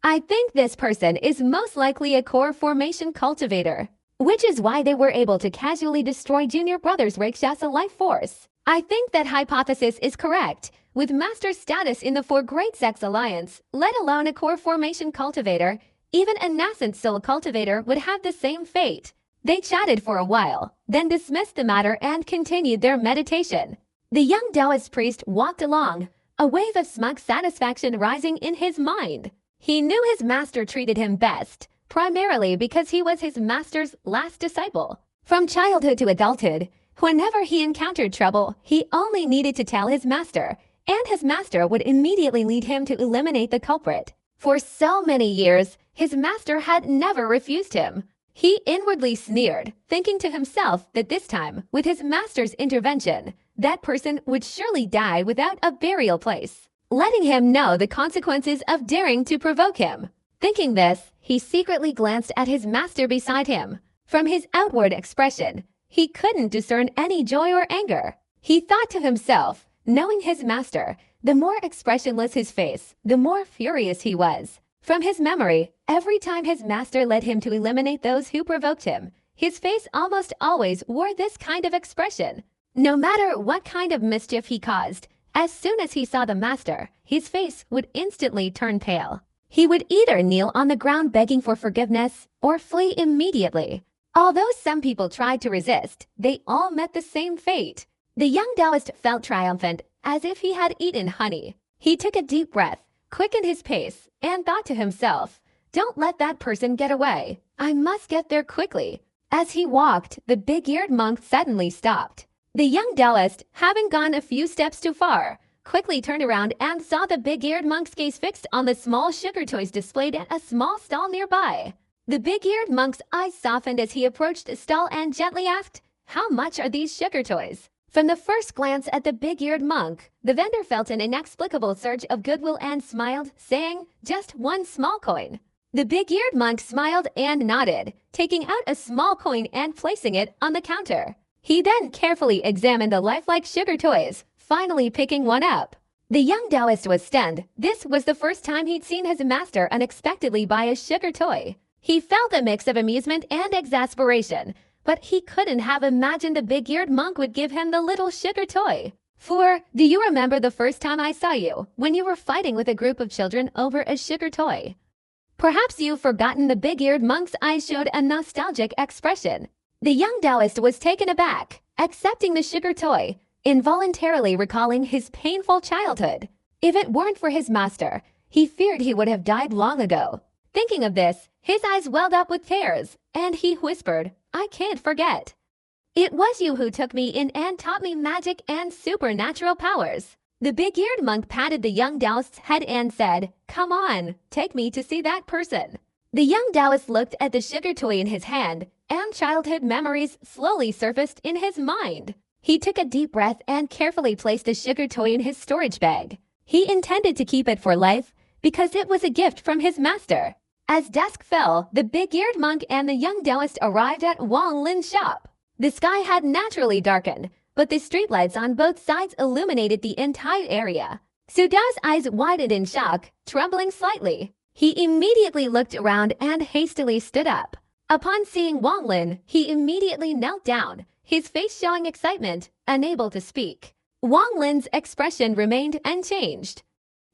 I think this person is most likely a core formation cultivator, which is why they were able to casually destroy junior brother's Rakshasa life force. I think that hypothesis is correct. With Master's status in the Four Great Sects Alliance, let alone a core formation cultivator, even a nascent soul cultivator would have the same fate. They chatted for a while, then dismissed the matter and continued their meditation. The young Taoist priest walked along, a wave of smug satisfaction rising in his mind. He knew his master treated him best, primarily because he was his master's last disciple. From childhood to adulthood, whenever he encountered trouble, he only needed to tell his master, and his master would immediately lead him to eliminate the culprit. For so many years, his master had never refused him. He inwardly sneered, thinking to himself that this time, with his master's intervention, that person would surely die without a burial place, letting him know the consequences of daring to provoke him. Thinking this, he secretly glanced at his master beside him. From his outward expression, he couldn't discern any joy or anger. He thought to himself, knowing his master, the more expressionless his face, the more furious he was. From his memory, every time his master led him to eliminate those who provoked him, his face almost always wore this kind of expression. No matter what kind of mischief he caused, as soon as he saw the master, his face would instantly turn pale. He would either kneel on the ground begging for forgiveness or flee immediately. Although some people tried to resist, they all met the same fate. The young Taoist felt triumphant, as if he had eaten honey. He took a deep breath, quickened his pace, and thought to himself, "Don't let that person get away. I must get there quickly." As he walked, the big-eared monk suddenly stopped. The young Taoist, having gone a few steps too far, quickly turned around and saw the big-eared monk's gaze fixed on the small sugar toys displayed at a small stall nearby. The big-eared monk's eyes softened as he approached the stall and gently asked, "How much are these sugar toys?" From the first glance at the big-eared monk, the vendor felt an inexplicable surge of goodwill and smiled, saying, "Just one small coin." The big-eared monk smiled and nodded, taking out a small coin and placing it on the counter. He then carefully examined the lifelike sugar toys, finally picking one up. The young Taoist was stunned. This was the first time he'd seen his master unexpectedly buy a sugar toy. He felt a mix of amusement and exasperation, but he couldn't have imagined the big-eared monk would give him the little sugar toy. Do you remember the first time I saw you, when you were fighting with a group of children over a sugar toy? Perhaps you've forgotten. The big-eared monk's eyes showed a nostalgic expression. The young Taoist was taken aback, accepting the sugar toy, involuntarily recalling his painful childhood. If it weren't for his master, he feared he would have died long ago. Thinking of this, his eyes welled up with tears, and he whispered, "I can't forget. It was you who took me in and taught me magic and supernatural powers." The big-eared monk patted the young Taoist's head and said, "Come on, take me to see that person." The young Taoist looked at the sugar toy in his hand, and childhood memories slowly surfaced in his mind. He took a deep breath and carefully placed the sugar toy in his storage bag. He intended to keep it for life because it was a gift from his master. As dusk fell, the big-eared monk and the young Taoist arrived at Wang Lin's shop. The sky had naturally darkened, but the streetlights on both sides illuminated the entire area. Su Dao's eyes widened in shock, trembling slightly. He immediately looked around and hastily stood up. Upon seeing Wang Lin, he immediately knelt down, his face showing excitement, unable to speak. Wang Lin's expression remained unchanged.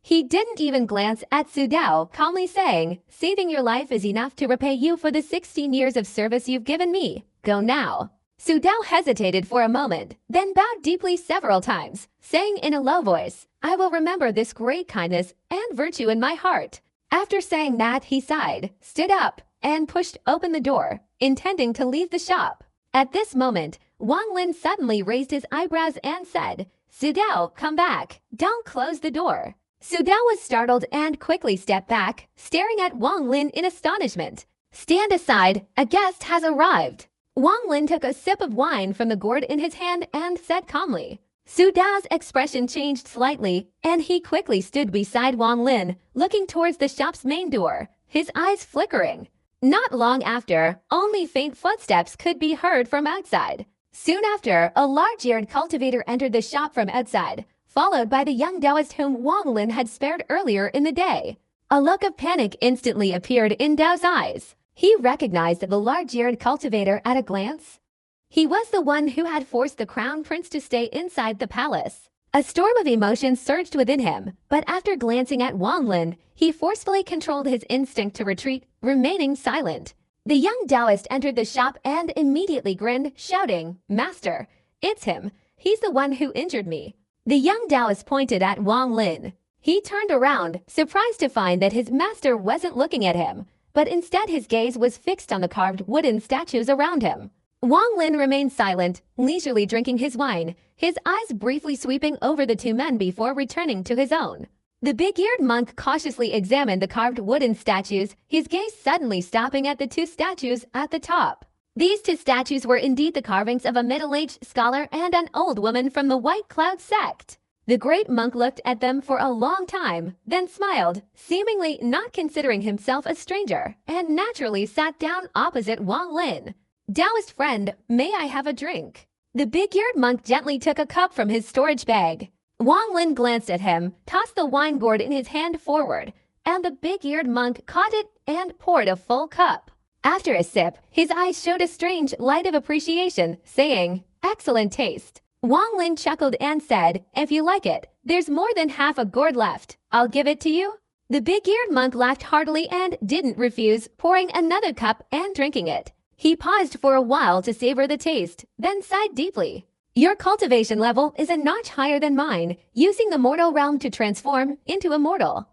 He didn't even glance at Su Dao, calmly saying, "Saving your life is enough to repay you for the 16 years of service you've given me. Go now." Su Dao hesitated for a moment, then bowed deeply several times, saying in a low voice, "I will remember this great kindness and virtue in my heart." After saying that, he sighed, stood up, and pushed open the door, intending to leave the shop. At this moment, Wang Lin suddenly raised his eyebrows and said, "Su Dao, come back. Don't close the door." Su Dao was startled and quickly stepped back, staring at Wang Lin in astonishment. "Stand aside, a guest has arrived." Wang Lin took a sip of wine from the gourd in his hand and said calmly. Su Dao's expression changed slightly, and he quickly stood beside Wang Lin, looking towards the shop's main door, his eyes flickering. Not long after, only faint footsteps could be heard from outside. Soon after, a large-eared cultivator entered the shop from outside, followed by the young Taoist whom Wang Lin had spared earlier in the day. A look of panic instantly appeared in Dao's eyes. He recognized the large-eared cultivator at a glance. He was the one who had forced the crown prince to stay inside the palace. A storm of emotion surged within him, but after glancing at Wang Lin, he forcefully controlled his instinct to retreat, remaining silent. The young Taoist entered the shop and immediately grinned, shouting, "Master, it's him. He's the one who injured me." The young Taoist pointed at Wang Lin. He turned around, surprised to find that his master wasn't looking at him, but instead his gaze was fixed on the carved wooden statues around him. Wang Lin remained silent, leisurely drinking his wine, his eyes briefly sweeping over the two men before returning to his own. The big-eared monk cautiously examined the carved wooden statues, his gaze suddenly stopping at the two statues at the top. These two statues were indeed the carvings of a middle-aged scholar and an old woman from the White Cloud sect. The great monk looked at them for a long time, then smiled, seemingly not considering himself a stranger, and naturally sat down opposite Wang Lin. "Taoist friend, may I have a drink?" The big-eared monk gently took a cup from his storage bag. Wang Lin glanced at him, tossed the wine gourd in his hand forward, and the big-eared monk caught it and poured a full cup. After a sip, his eyes showed a strange light of appreciation, saying, "Excellent taste." Wang Lin chuckled and said, "If you like it, there's more than half a gourd left. I'll give it to you." The big-eared monk laughed heartily and didn't refuse, pouring another cup and drinking it. He paused for a while to savor the taste, then sighed deeply. "Your cultivation level is a notch higher than mine, using the mortal realm to transform into immortal.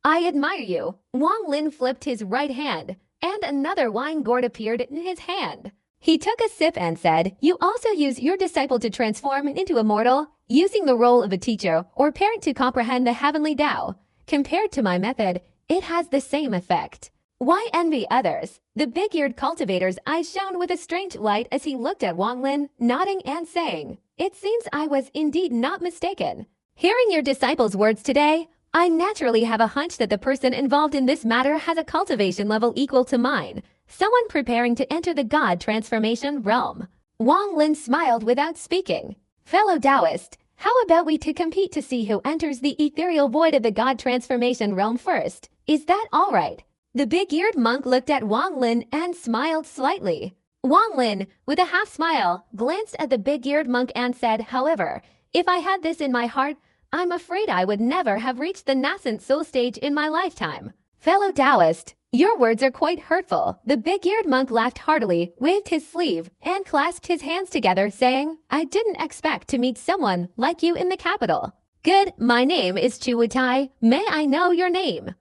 I admire you." Wang Lin flipped his right hand, and another wine gourd appeared in his hand. He took a sip and said, "You also use your disciple to transform into immortal, using the role of a teacher or parent to comprehend the heavenly Tao. Compared to my method, it has the same effect. Why envy others?" The big-eared cultivator's eyes shone with a strange light as he looked at Wang Lin, nodding and saying, "It seems I was indeed not mistaken. Hearing your disciple's words today, I naturally have a hunch that the person involved in this matter has a cultivation level equal to mine, someone preparing to enter the God transformation realm." Wang Lin smiled without speaking. "Fellow Taoist, how about we to compete to see who enters the ethereal void of the God transformation realm first? Is that all right?" The big-eared monk looked at Wang Lin and smiled slightly. Wang Lin, with a half-smile, glanced at the big-eared monk and said, "However, if I had this in my heart, I'm afraid I would never have reached the nascent soul stage in my lifetime." "Fellow Taoist, your words are quite hurtful." The big-eared monk laughed heartily, waved his sleeve, and clasped his hands together, saying, "I didn't expect to meet someone like you in the capital." "Good, my name is Chu Wutai. May I know your name?"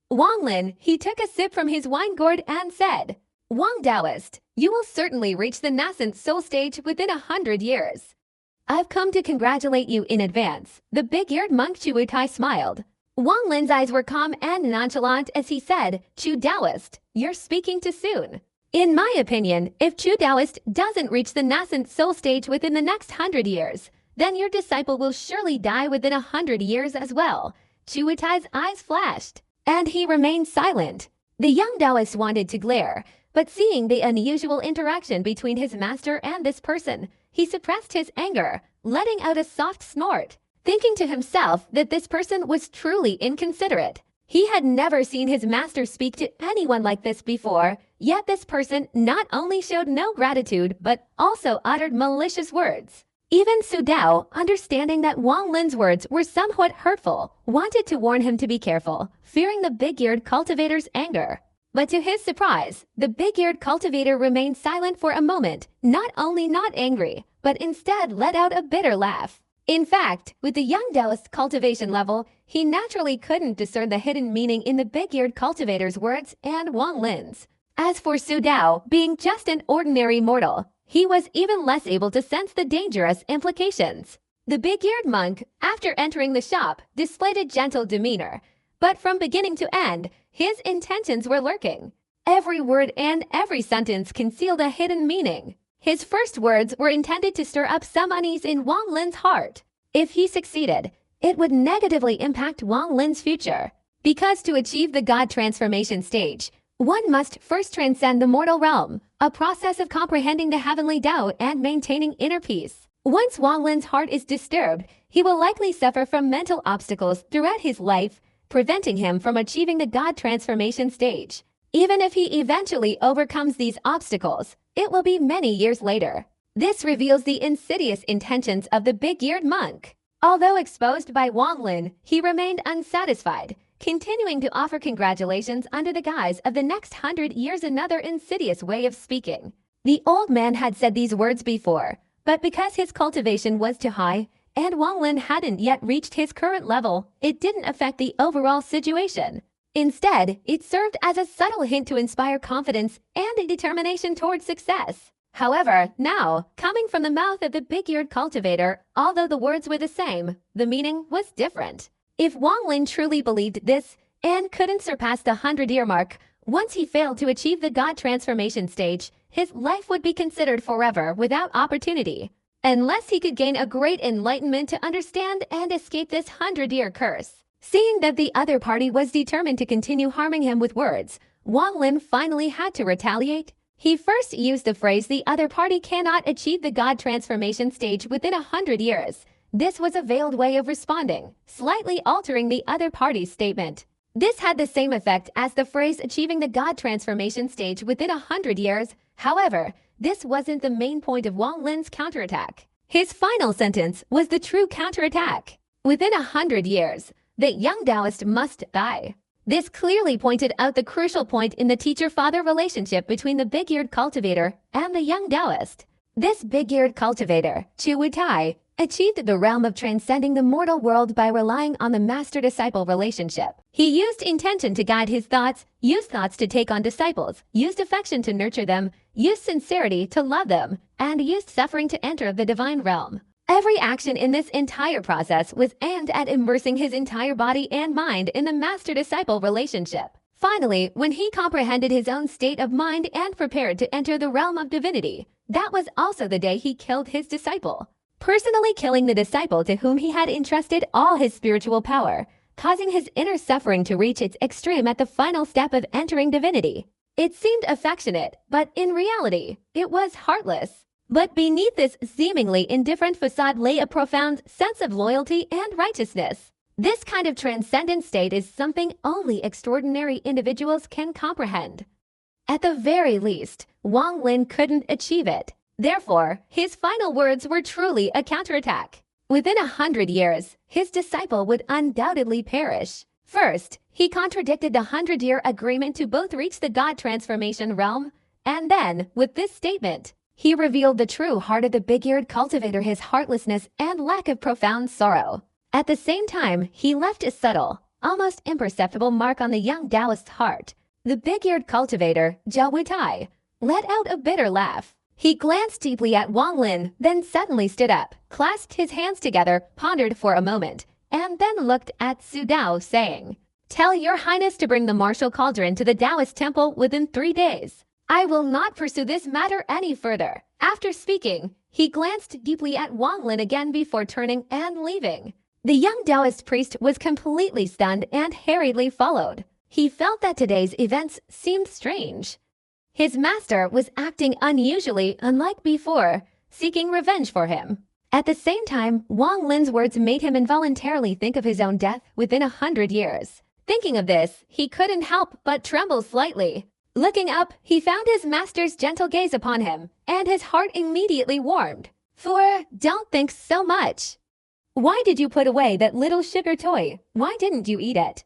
Wang Lin, he took a sip from his wine gourd and said, "Wang Taoist, you will certainly reach the nascent soul stage within 100 years. I've come to congratulate you in advance." The big-eared monk Chu Wutai smiled. Wang Lin's eyes were calm and nonchalant as he said, "Chu Taoist, you're speaking too soon." In my opinion, if true Taoist doesn't reach the nascent soul stage within the next 100 years, then your disciple will surely die within 100 years as well. Chu Wutai's eyes flashed, and he remained silent. The young Taoist wanted to glare, but seeing the unusual interaction between his master and this person, he suppressed his anger, letting out a soft snort, thinking to himself that this person was truly inconsiderate. He had never seen his master speak to anyone like this before, yet this person not only showed no gratitude but also uttered malicious words. Even Su Dao, understanding that Wang Lin's words were somewhat hurtful, wanted to warn him to be careful, fearing the big-eared cultivator's anger. But to his surprise, the big-eared cultivator remained silent for a moment, not only not angry, but instead let out a bitter laugh. In fact, with the young Taoist cultivation level, he naturally couldn't discern the hidden meaning in the big-eared cultivator's words and Wang Lin's. As for Su Dao, being just an ordinary mortal, he was even less able to sense the dangerous implications. The big-eared monk, after entering the shop, displayed a gentle demeanor, but from beginning to end, his intentions were lurking. Every word and every sentence concealed a hidden meaning. His first words were intended to stir up some unease in Wang Lin's heart. If he succeeded, it would negatively impact Wang Lin's future. Because to achieve the God transformation stage, one must first transcend the mortal realm, a process of comprehending the heavenly Tao and maintaining inner peace. Once Wang Lin's heart is disturbed, he will likely suffer from mental obstacles throughout his life, preventing him from achieving the God transformation stage. Even if he eventually overcomes these obstacles, it will be many years later. This reveals the insidious intentions of the big-eared monk. Although exposed by Wang Lin, he remained unsatisfied, continuing to offer congratulations under the guise of the next 100 years, another insidious way of speaking. The old man had said these words before, but because his cultivation was too high, and Wang Lin hadn't yet reached his current level, it didn't affect the overall situation. Instead, it served as a subtle hint to inspire confidence and a determination toward success. However, now, coming from the mouth of the big-eared cultivator, although the words were the same, the meaning was different. If Wang Lin truly believed this and couldn't surpass the 100-year mark, once he failed to achieve the God transformation stage, his life would be considered forever without opportunity. Unless he could gain a great enlightenment to understand and escape this 100-year curse. Seeing that the other party was determined to continue harming him with words, Wang Lin finally had to retaliate. He first used the phrase the other party cannot achieve the God transformation stage within 100 years. This was a veiled way of responding, slightly altering the other party's statement. This had the same effect as the phrase achieving the God transformation stage within 100 years. However, this wasn't the main point of Wang Lin's counterattack. His final sentence was the true counterattack. Within 100 years, the young Taoist must die. This clearly pointed out the crucial point in the teacher-father relationship between the big-eared cultivator and the young Taoist. This big-eared cultivator, Chu Wutai, achieved the realm of transcending the mortal world by relying on the master-disciple relationship. He used intention to guide his thoughts, used thoughts to take on disciples, used affection to nurture them, used sincerity to love them, and used suffering to enter the divine realm. Every action in this entire process was aimed at immersing his entire body and mind in the master-disciple relationship. Finally, when he comprehended his own state of mind and prepared to enter the realm of divinity, that was also the day he killed his disciple, personally killing the disciple to whom he had entrusted all his spiritual power, causing his inner suffering to reach its extreme at the final step of entering divinity. It seemed affectionate, but in reality, it was heartless. But beneath this seemingly indifferent facade lay a profound sense of loyalty and righteousness. This kind of transcendent state is something only extraordinary individuals can comprehend. At the very least, Wang Lin couldn't achieve it. Therefore, his final words were truly a counterattack. Within 100 years, his disciple would undoubtedly perish. First, he contradicted the 100-year agreement to both reach the God transformation realm, and then, with this statement, he revealed the true heart of the big-eared cultivator, his heartlessness and lack of profound sorrow. At the same time, he left a subtle, almost imperceptible mark on the young Taoist's heart. The big-eared cultivator, Zhao Wutai, let out a bitter laugh. He glanced deeply at Wang Lin, then suddenly stood up, clasped his hands together, pondered for a moment, and then looked at Su Dao, saying, "Tell your highness to bring the martial cauldron to the Taoist temple within 3 days. I will not pursue this matter any further. After speaking, he glanced deeply at Wang Lin again before turning and leaving. The young Taoist priest was completely stunned and hurriedly followed. He felt that today's events seemed strange. His master was acting unusually unlike before, seeking revenge for him. At the same time, Wang Lin's words made him involuntarily think of his own death within 100 years. Thinking of this, he couldn't help but tremble slightly. Looking up, he found his master's gentle gaze upon him, and his heart immediately warmed. Don't think so much. Why did you put away that little sugar toy? Why didn't you eat it?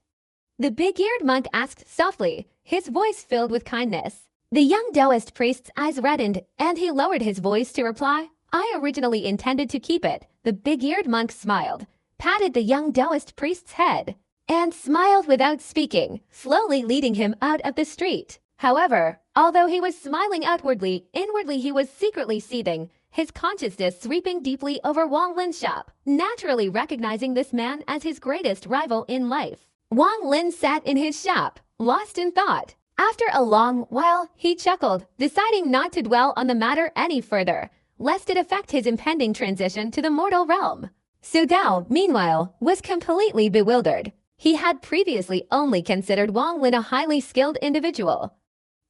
The big-eared monk asked softly, his voice filled with kindness. The young Taoist priest's eyes reddened, and he lowered his voice to reply, I originally intended to keep it. The big-eared monk smiled, patted the young Taoist priest's head, and smiled without speaking, slowly leading him out of the street. However, although he was smiling outwardly, inwardly he was secretly seething, his consciousness sweeping deeply over Wang Lin's shop, naturally recognizing this man as his greatest rival in life. Wang Lin sat in his shop, lost in thought. After a long while, he chuckled, deciding not to dwell on the matter any further, lest it affect his impending transition to the mortal realm. Su Dao, meanwhile, was completely bewildered. He had previously only considered Wang Lin a highly skilled individual.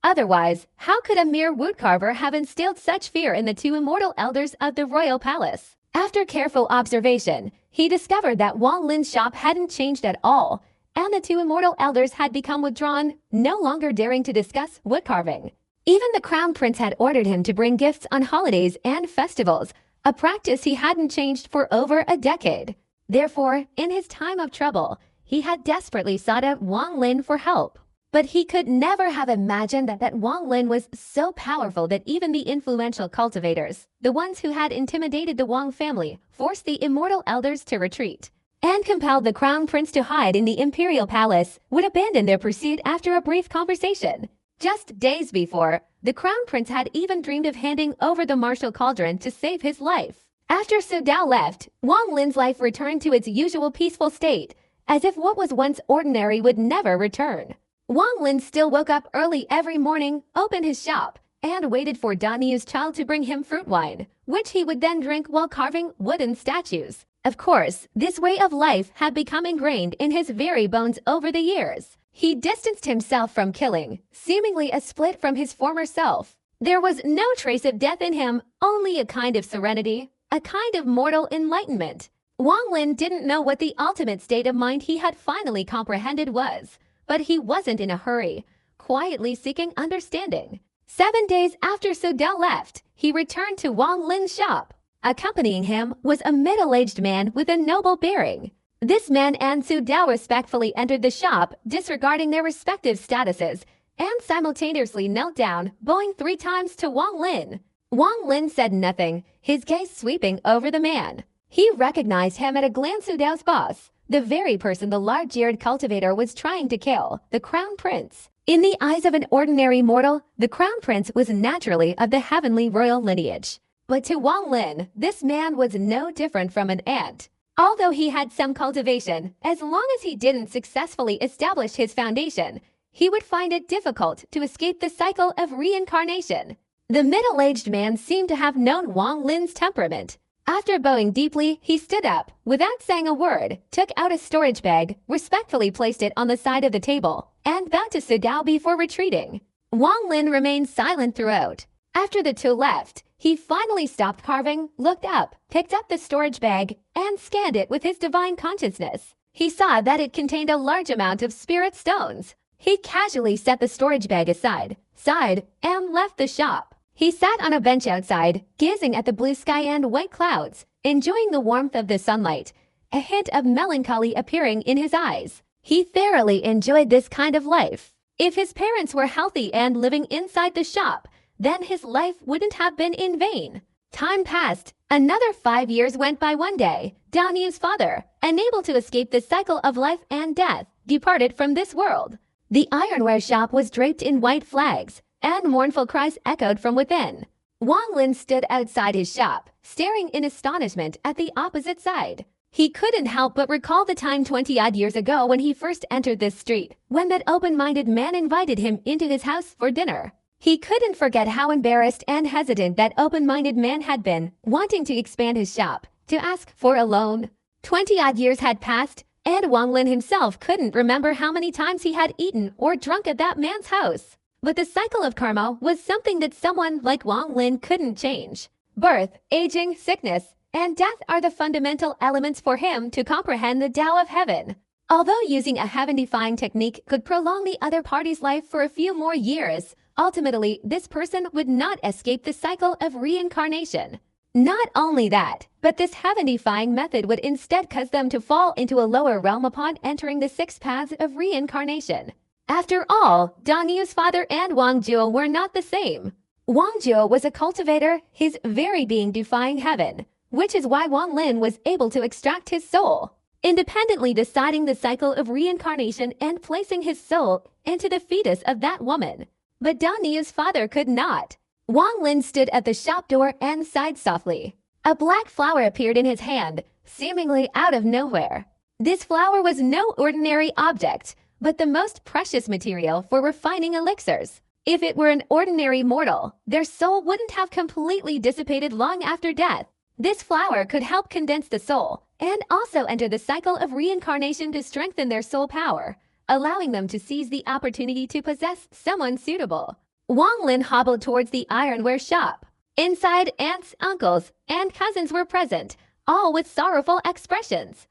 Otherwise, how could a mere woodcarver have instilled such fear in the two immortal elders of the royal palace? After careful observation, he discovered that Wang Lin's shop hadn't changed at all, and the two immortal elders had become withdrawn, no longer daring to discuss woodcarving. Even the crown prince had ordered him to bring gifts on holidays and festivals, a practice he hadn't changed for over a decade. Therefore, in his time of trouble, he had desperately sought out Wang Lin for help. But he could never have imagined that Wang Lin was so powerful that even the influential cultivators, the ones who had intimidated the Wang family, forced the immortal elders to retreat, and compelled the crown prince to hide in the imperial palace, would abandon their pursuit after a brief conversation. Just days before, the crown prince had even dreamed of handing over the martial cauldron to save his life. After Su Dao left, Wang Lin's life returned to its usual peaceful state, as if what was once ordinary would never return. Wang Lin still woke up early every morning, opened his shop, and waited for Daniu's child to bring him fruit wine, which he would then drink while carving wooden statues. Of course, this way of life had become ingrained in his very bones over the years. He distanced himself from killing, seemingly a split from his former self. There was no trace of death in him, only a kind of serenity, a kind of mortal enlightenment. Wang Lin didn't know what the ultimate state of mind he had finally comprehended was, but he wasn't in a hurry, quietly seeking understanding. 7 days after Su Dao left, he returned to Wang Lin's shop. Accompanying him was a middle-aged man with a noble bearing. This man and Su Dao respectfully entered the shop, disregarding their respective statuses, and simultaneously knelt down, bowing 3 times to Wang Lin. Wang Lin said nothing, his gaze sweeping over the man. He recognized him at a glance. Su Dao's boss, the very person the large-eared cultivator was trying to kill, the crown prince. In the eyes of an ordinary mortal, the crown prince was naturally of the heavenly royal lineage. But to Wang Lin, this man was no different from an ant. Although he had some cultivation, as long as he didn't successfully establish his foundation, he would find it difficult to escape the cycle of reincarnation. The middle-aged man seemed to have known Wang Lin's temperament. After bowing deeply, he stood up, without saying a word, took out a storage bag, respectfully placed it on the side of the table, and bowed to Su Dao before retreating. Wang Lin remained silent throughout. After the two left, he finally stopped carving, looked up, picked up the storage bag, and scanned it with his divine consciousness. He saw that it contained a large amount of spirit stones. He casually set the storage bag aside, sighed, and left the shop. He sat on a bench outside, gazing at the blue sky and white clouds, enjoying the warmth of the sunlight, a hint of melancholy appearing in his eyes. He thoroughly enjoyed this kind of life. If his parents were healthy and living inside the shop, then his life wouldn't have been in vain. Time passed. Another 5 years went by. One day, Daniu's father, unable to escape the cycle of life and death, departed from this world. The ironware shop was draped in white flags, and mournful cries echoed from within. Wang Lin stood outside his shop, staring in astonishment at the opposite side. He couldn't help but recall the time 20-odd years ago when he first entered this street, when that open-minded man invited him into his house for dinner. He couldn't forget how embarrassed and hesitant that open-minded man had been, wanting to expand his shop, to ask for a loan. 20-odd years had passed, and Wang Lin himself couldn't remember how many times he had eaten or drunk at that man's house. But the cycle of karma was something that someone like Wang Lin couldn't change. Birth, aging, sickness, and death are the fundamental elements for him to comprehend the Tao of heaven. Although using a heaven-defying technique could prolong the other party's life for a few more years, ultimately this person would not escape the cycle of reincarnation. Not only that, but this heaven-defying method would instead cause them to fall into a lower realm upon entering the 6 paths of reincarnation. After all, Dan Yu's father and Wang Jiu were not the same. Wang Jiu was a cultivator, his very being defying heaven, which is why Wang Lin was able to extract his soul, independently deciding the cycle of reincarnation and placing his soul into the fetus of that woman. But Dan Yu's father could not. Wang Lin stood at the shop door and sighed softly. A black flower appeared in his hand, seemingly out of nowhere. This flower was no ordinary object, but the most precious material for refining elixirs. If it were an ordinary mortal, their soul wouldn't have completely dissipated long after death. This flower could help condense the soul and also enter the cycle of reincarnation to strengthen their soul power, allowing them to seize the opportunity to possess someone suitable. Wang Lin hobbled towards the ironware shop. Inside, aunts, uncles, and cousins were present, all with sorrowful expressions.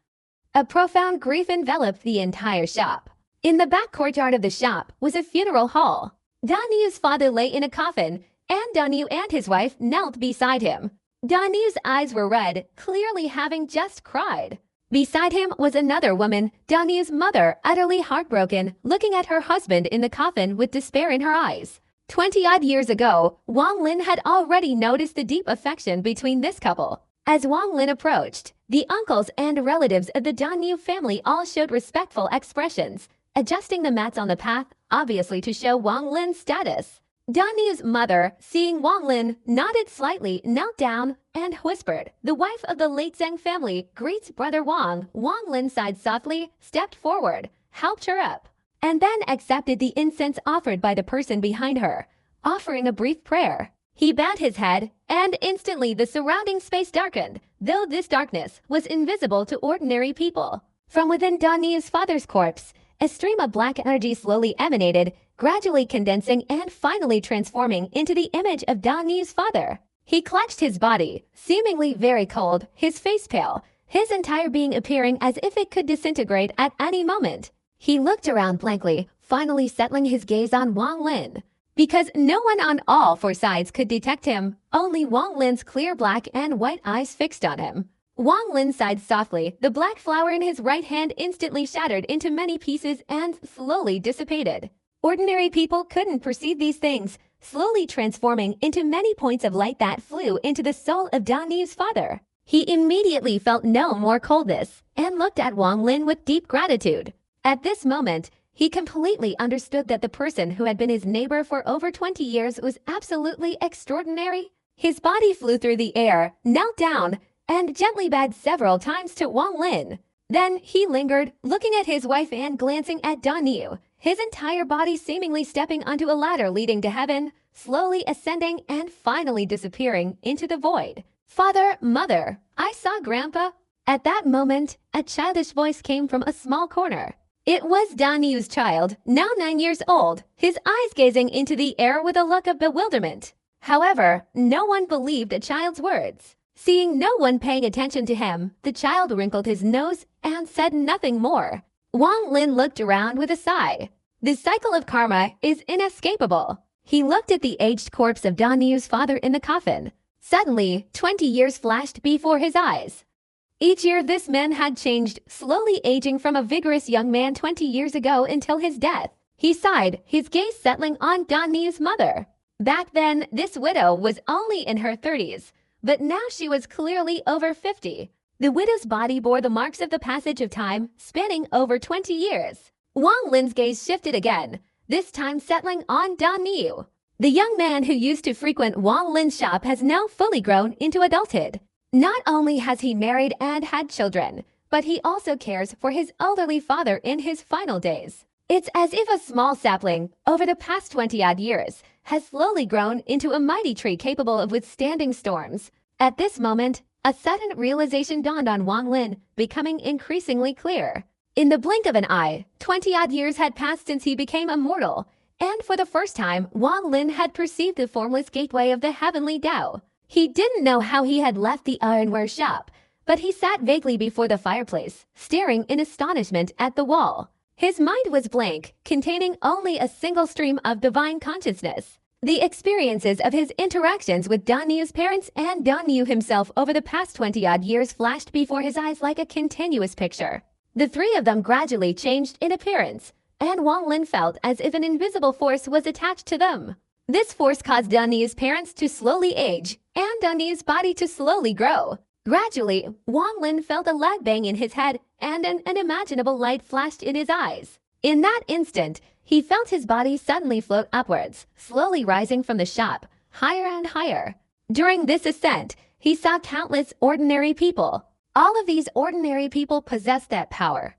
A profound grief enveloped the entire shop. In the back courtyard of the shop was a funeral hall. Dan Yu's father lay in a coffin, and Dan Yu and his wife knelt beside him. Dan Yu's eyes were red, clearly having just cried. Beside him was another woman, Dan Yu's mother, utterly heartbroken, looking at her husband in the coffin with despair in her eyes. 20-odd years ago, Wang Lin had already noticed the deep affection between this couple. As Wang Lin approached, the uncles and relatives of the Dan Yu family all showed respectful expressions, adjusting the mats on the path, obviously to show Wang Lin's status. Dan Yu's mother, seeing Wang Lin, nodded slightly, knelt down, and whispered, "The wife of the late Zheng family greets brother Wang." Wang Lin sighed softly, stepped forward, helped her up, and then accepted the incense offered by the person behind her, offering a brief prayer. He bowed his head, and instantly the surrounding space darkened, though this darkness was invisible to ordinary people. From within Dan Yu's father's corpse, a stream of black energy slowly emanated, gradually condensing and finally transforming into the image of Dan Yu's father. He clutched his body, seemingly very cold, his face pale, his entire being appearing as if it could disintegrate at any moment. He looked around blankly, finally settling his gaze on Wang Lin. Because no one on all 4 sides could detect him, only Wang Lin's clear black and white eyes fixed on him. Wang Lin sighed softly. The black flower in his right hand instantly shattered into many pieces and slowly dissipated. Ordinary people couldn't perceive these things, slowly transforming into many points of light that flew into the soul of Dan Yu's father. He immediately felt no more coldness and looked at Wang Lin with deep gratitude. At this moment, he completely understood that the person who had been his neighbor for over 20 years was absolutely extraordinary. His body flew through the air, knelt down, and gently bowed several times to Wang Lin. Then he lingered, looking at his wife and glancing at Dan Yu, his entire body seemingly stepping onto a ladder leading to heaven, slowly ascending and finally disappearing into the void. "Father, mother, I saw Grandpa." At that moment, a childish voice came from a small corner. It was Dan Yu's child, now 9 years old, his eyes gazing into the air with a look of bewilderment. However, no one believed the child's words. Seeing no one paying attention to him, the child wrinkled his nose and said nothing more. Wang Lin looked around with a sigh. The cycle of karma is inescapable. He looked at the aged corpse of Dan Yu's father in the coffin. Suddenly, 20 years flashed before his eyes. Each year this man had changed, slowly aging from a vigorous young man 20 years ago until his death. He sighed, his gaze settling on Dan Yu's mother. Back then, this widow was only in her 30s. But now she was clearly over 50. The widow's body bore the marks of the passage of time, spanning over 20 years. Wang Lin's gaze shifted again, this time settling on Dan Yu. The young man who used to frequent Wang Lin's shop has now fully grown into adulthood. Not only has he married and had children, but he also cares for his elderly father in his final days. It's as if a small sapling, over the past 20-odd years, has slowly grown into a mighty tree capable of withstanding storms. At this moment, a sudden realization dawned on Wang Lin, becoming increasingly clear. In the blink of an eye, 20-odd years had passed since he became immortal, and for the first time, Wang Lin had perceived the formless gateway of the heavenly Tao. He didn't know how he had left the ironware shop, but he sat vaguely before the fireplace, staring in astonishment at the wall. His mind was blank, containing only a single stream of divine consciousness. The experiences of his interactions with Dan Niu's parents and Dan Niu himself over the past 20-odd years flashed before his eyes like a continuous picture. The three of them gradually changed in appearance, and Wang Lin felt as if an invisible force was attached to them. This force caused Dan Niu's parents to slowly age, and Dan Niu's body to slowly grow. Gradually, Wang Lin felt a loud bang in his head, and an unimaginable light flashed in his eyes. In that instant, he felt his body suddenly float upwards, slowly rising from the shop, higher and higher. During this ascent, he saw countless ordinary people. All of these ordinary people possessed that power.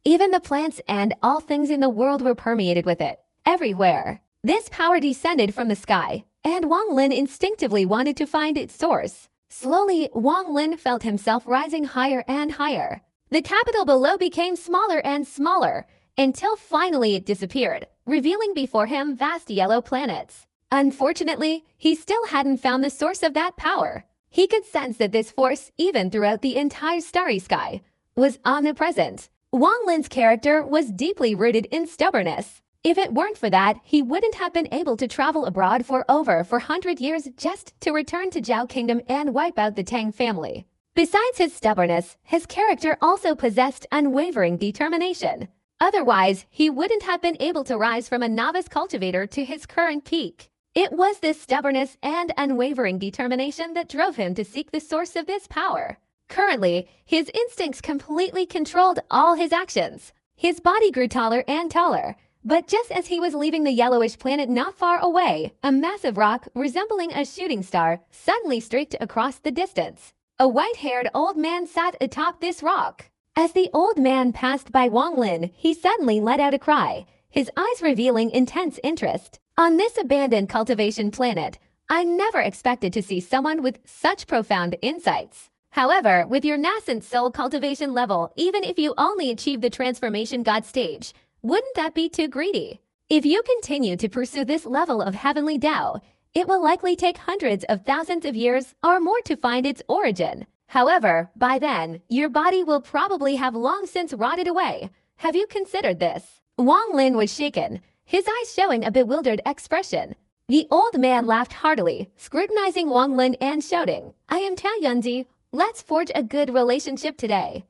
Even the plants and all things in the world were permeated with it, everywhere. This power descended from the sky, and Wang Lin instinctively wanted to find its source. Slowly, Wang Lin felt himself rising higher and higher. The capital below became smaller and smaller, until finally it disappeared, revealing before him vast yellow planets. Unfortunately, he still hadn't found the source of that power. He could sense that this force, even throughout the entire starry sky, was omnipresent. Wang Lin's character was deeply rooted in stubbornness. If it weren't for that, he wouldn't have been able to travel abroad for over 400 years just to return to Zhao Kingdom and wipe out the Tang family. Besides his stubbornness, his character also possessed unwavering determination. Otherwise, he wouldn't have been able to rise from a novice cultivator to his current peak. It was this stubbornness and unwavering determination that drove him to seek the source of this power. Currently, his instincts completely controlled all his actions. His body grew taller and taller, but just as he was leaving the yellowish planet not far away, a massive rock resembling a shooting star suddenly streaked across the distance. A white-haired old man sat atop this rock. As the old man passed by Wang Lin, he suddenly let out a cry, his eyes revealing intense interest. On this abandoned cultivation planet, I never expected to see someone with such profound insights. However, with your nascent soul cultivation level, even if you only achieve the transformation god stage, wouldn't that be too greedy? If you continue to pursue this level of heavenly Tao, it will likely take hundreds of thousands of years or more to find its origin. However, by then, your body will probably have long since rotted away. Have you considered this? Wang Lin was shaken, his eyes showing a bewildered expression. The old man laughed heartily, scrutinizing Wang Lin and shouting, "I am Tao Yunzi. Let's forge a good relationship today.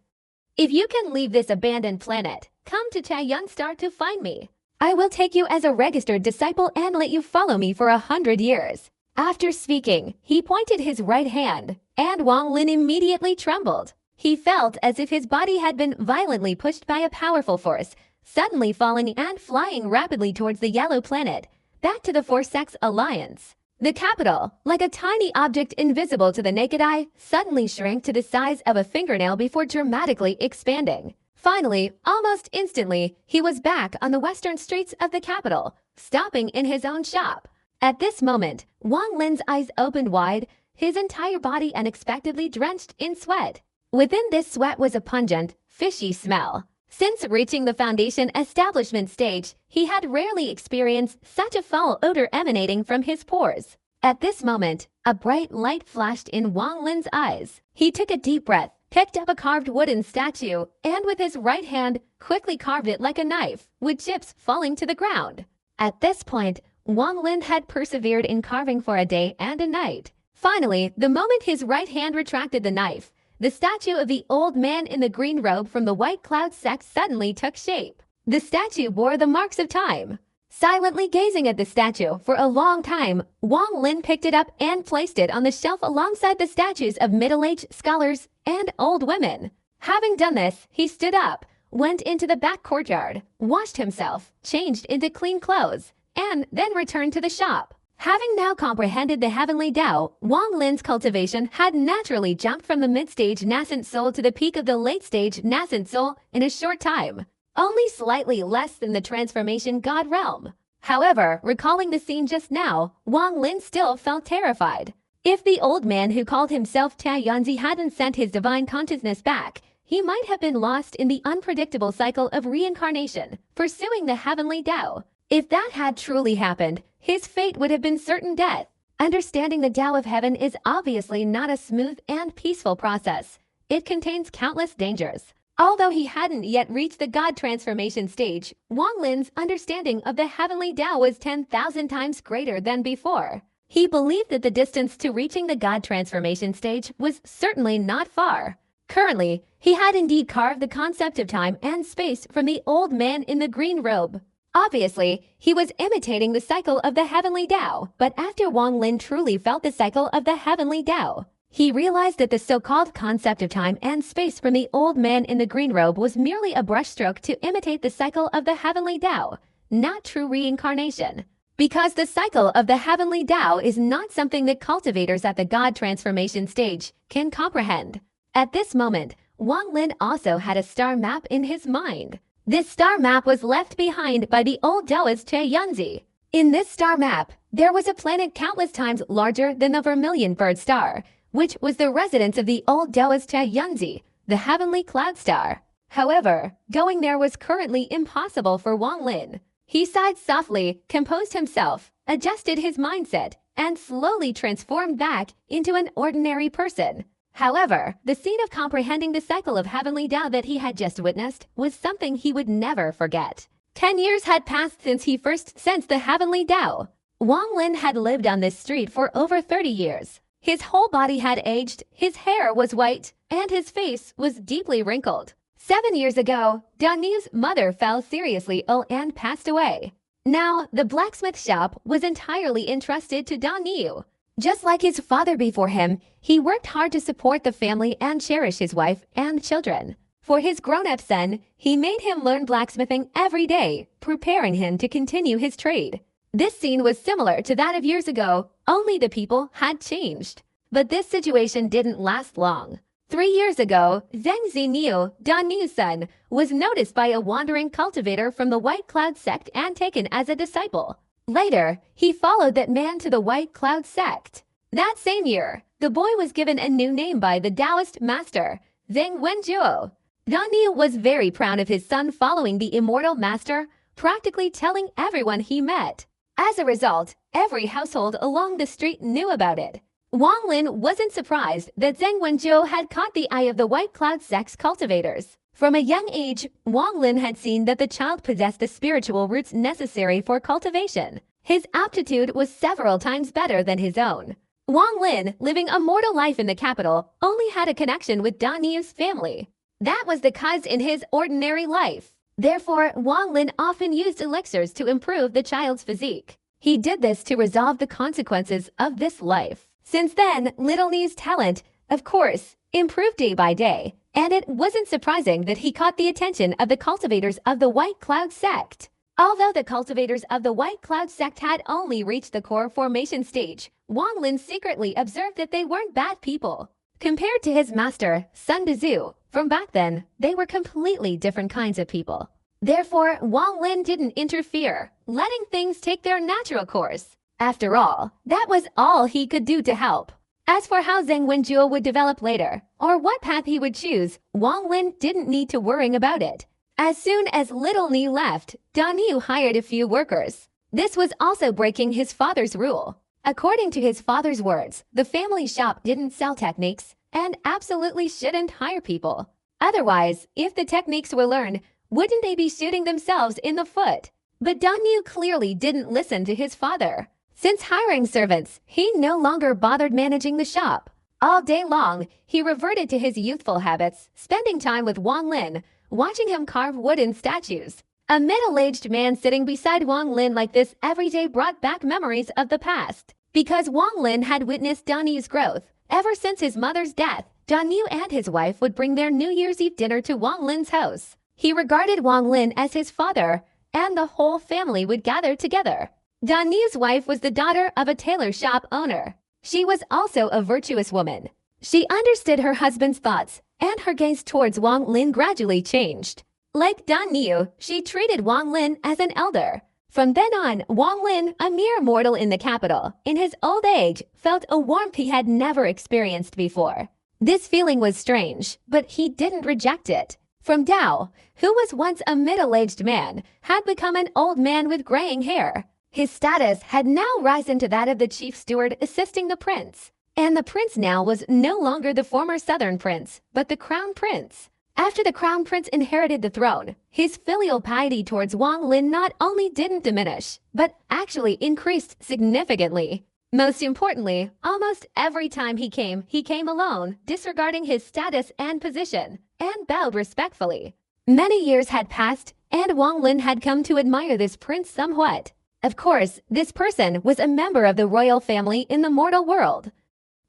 If you can leave this abandoned planet, come to Tao Yunstar to find me. I will take you as a registered disciple and let you follow me for 100 years. After speaking, he pointed his right hand, and Wang Lin immediately trembled. He felt as if his body had been violently pushed by a powerful force, suddenly falling and flying rapidly towards the yellow planet, back to the Four-Sex Alliance. The capital, like a tiny object invisible to the naked eye, suddenly shrank to the size of a fingernail before dramatically expanding. Finally, almost instantly, he was back on the western streets of the capital, stopping in his own shop. At this moment, Wang Lin's eyes opened wide, his entire body unexpectedly drenched in sweat. Within this sweat was a pungent, fishy smell. Since reaching the foundation establishment stage, he had rarely experienced such a foul odor emanating from his pores. At this moment, a bright light flashed in Wang Lin's eyes. He took a deep breath, picked up a carved wooden statue, and with his right hand, quickly carved it like a knife, with chips falling to the ground. At this point, Wang Lin had persevered in carving for a day and a night. Finally, the moment his right hand retracted the knife, the statue of the old man in the green robe from the White Cloud sect suddenly took shape. The statue bore the marks of time. Silently gazing at the statue for a long time, Wang Lin picked it up and placed it on the shelf alongside the statues of middle-aged scholars and old women. Having done this, he stood up, went into the back courtyard, washed himself, changed into clean clothes, and then returned to the shop. Having now comprehended the heavenly Tao, Wang Lin's cultivation had naturally jumped from the mid-stage nascent soul to the peak of the late-stage nascent soul in a short time, only slightly less than the transformation god realm. However, recalling the scene just now, Wang Lin still felt terrified. If the old man who called himself Tianzi hadn't sent his divine consciousness back, he might have been lost in the unpredictable cycle of reincarnation, pursuing the heavenly Tao. If that had truly happened, his fate would have been certain death. Understanding the Tao of heaven is obviously not a smooth and peaceful process. It contains countless dangers. Although he hadn't yet reached the God transformation stage, Wang Lin's understanding of the heavenly Tao was 10,000 times greater than before. He believed that the distance to reaching the God transformation stage was certainly not far. Currently, he had indeed carved the concept of time and space from the old man in the green robe. Obviously, he was imitating the cycle of the heavenly Tao, but after Wang Lin truly felt the cycle of the heavenly Tao, he realized that the so-called concept of time and space from the old man in the green robe was merely a brushstroke to imitate the cycle of the heavenly Tao, not true reincarnation. Because the cycle of the heavenly Tao is not something that cultivators at the God transformation stage can comprehend. At this moment, Wang Lin also had a star map in his mind. This star map was left behind by the old Taoist Tianzi. In this star map, there was a planet countless times larger than the Vermilion Bird Star, which was the residence of the old Taoist Tianzi, the heavenly cloud star. However, going there was currently impossible for Wang Lin. He sighed softly, composed himself, adjusted his mindset, and slowly transformed back into an ordinary person. However, the scene of comprehending the cycle of heavenly Tao that he had just witnessed was something he would never forget. 10 years had passed since he first sensed the heavenly Tao. Wang Lin had lived on this street for over 30 years. His whole body had aged, his hair was white, and his face was deeply wrinkled. 7 years ago, Daniu's mother fell seriously ill and passed away. Now, the blacksmith shop was entirely entrusted to Daniu. Just like his father before him, he worked hard to support the family and cherish his wife and children. For his grown-up son, he made him learn blacksmithing every day, preparing him to continue his trade. This scene was similar to that of years ago, only the people had changed. But this situation didn't last long. 3 years ago, Zheng Ziniu, Daniu's son, was noticed by a wandering cultivator from the White Cloud sect and taken as a disciple. Later, he followed that man to the White Cloud sect. That same year, the boy was given a new name by the Taoist master, Zheng Wenjuo. Daniu was very proud of his son following the immortal master, practically telling everyone he met. As a result, every household along the street knew about it. Wang Lin wasn't surprised that Zheng Wenjuo had caught the eye of the White Cloud sect's cultivators. From a young age, Wang Lin had seen that the child possessed the spiritual roots necessary for cultivation. His aptitude was several times better than his own. Wang Lin, living a mortal life in the capital, only had a connection with Daniu's family. That was the cause in his ordinary life. Therefore, Wang Lin often used elixirs to improve the child's physique. He did this to resolve the consequences of this life. Since then, Little Ni's talent, of course, improved day by day, and it wasn't surprising that he caught the attention of the cultivators of the White Cloud sect. Although the cultivators of the White Cloud sect had only reached the core formation stage, Wang Lin secretly observed that they weren't bad people. Compared to his master, Sun Dezu, from back then, they were completely different kinds of people. Therefore, Wang Lin didn't interfere, letting things take their natural course. After all, that was all he could do to help. As for how Zheng Wenjuo would develop later, or what path he would choose, Wang Lin didn't need to worry about it. As soon as Little Ni left, Daniu hired a few workers. This was also breaking his father's rule. According to his father's words, the family shop didn't sell techniques and absolutely shouldn't hire people. Otherwise, if the techniques were learned, wouldn't they be shooting themselves in the foot? But Daniu clearly didn't listen to his father. Since hiring servants, he no longer bothered managing the shop. All day long, he reverted to his youthful habits, spending time with Wang Lin, watching him carve wooden statues. A middle-aged man sitting beside Wang Lin like this every day brought back memories of the past. Because Wang Lin had witnessed Daniu's growth, ever since his mother's death, Daniu and his wife would bring their New Year's Eve dinner to Wang Lin's house. He regarded Wang Lin as his father, and the whole family would gather together. Daniu's wife was the daughter of a tailor shop owner. She was also a virtuous woman. She understood her husband's thoughts, and her gaze towards Wang Lin gradually changed. Like Daniu, she treated Wang Lin as an elder. From then on, Wang Lin, a mere mortal in the capital, in his old age, felt a warmth he had never experienced before. This feeling was strange, but he didn't reject it. From Dao, who was once a middle-aged man, had become an old man with graying hair. His status had now risen to that of the chief steward assisting the prince. And the prince now was no longer the former southern prince, but the crown prince. After the crown prince inherited the throne, his filial piety towards Wang Lin not only didn't diminish, but actually increased significantly. Most importantly, almost every time he came alone, disregarding his status and position, and bowed respectfully. Many years had passed, and Wang Lin had come to admire this prince somewhat. Of course, this person was a member of the royal family in the mortal world.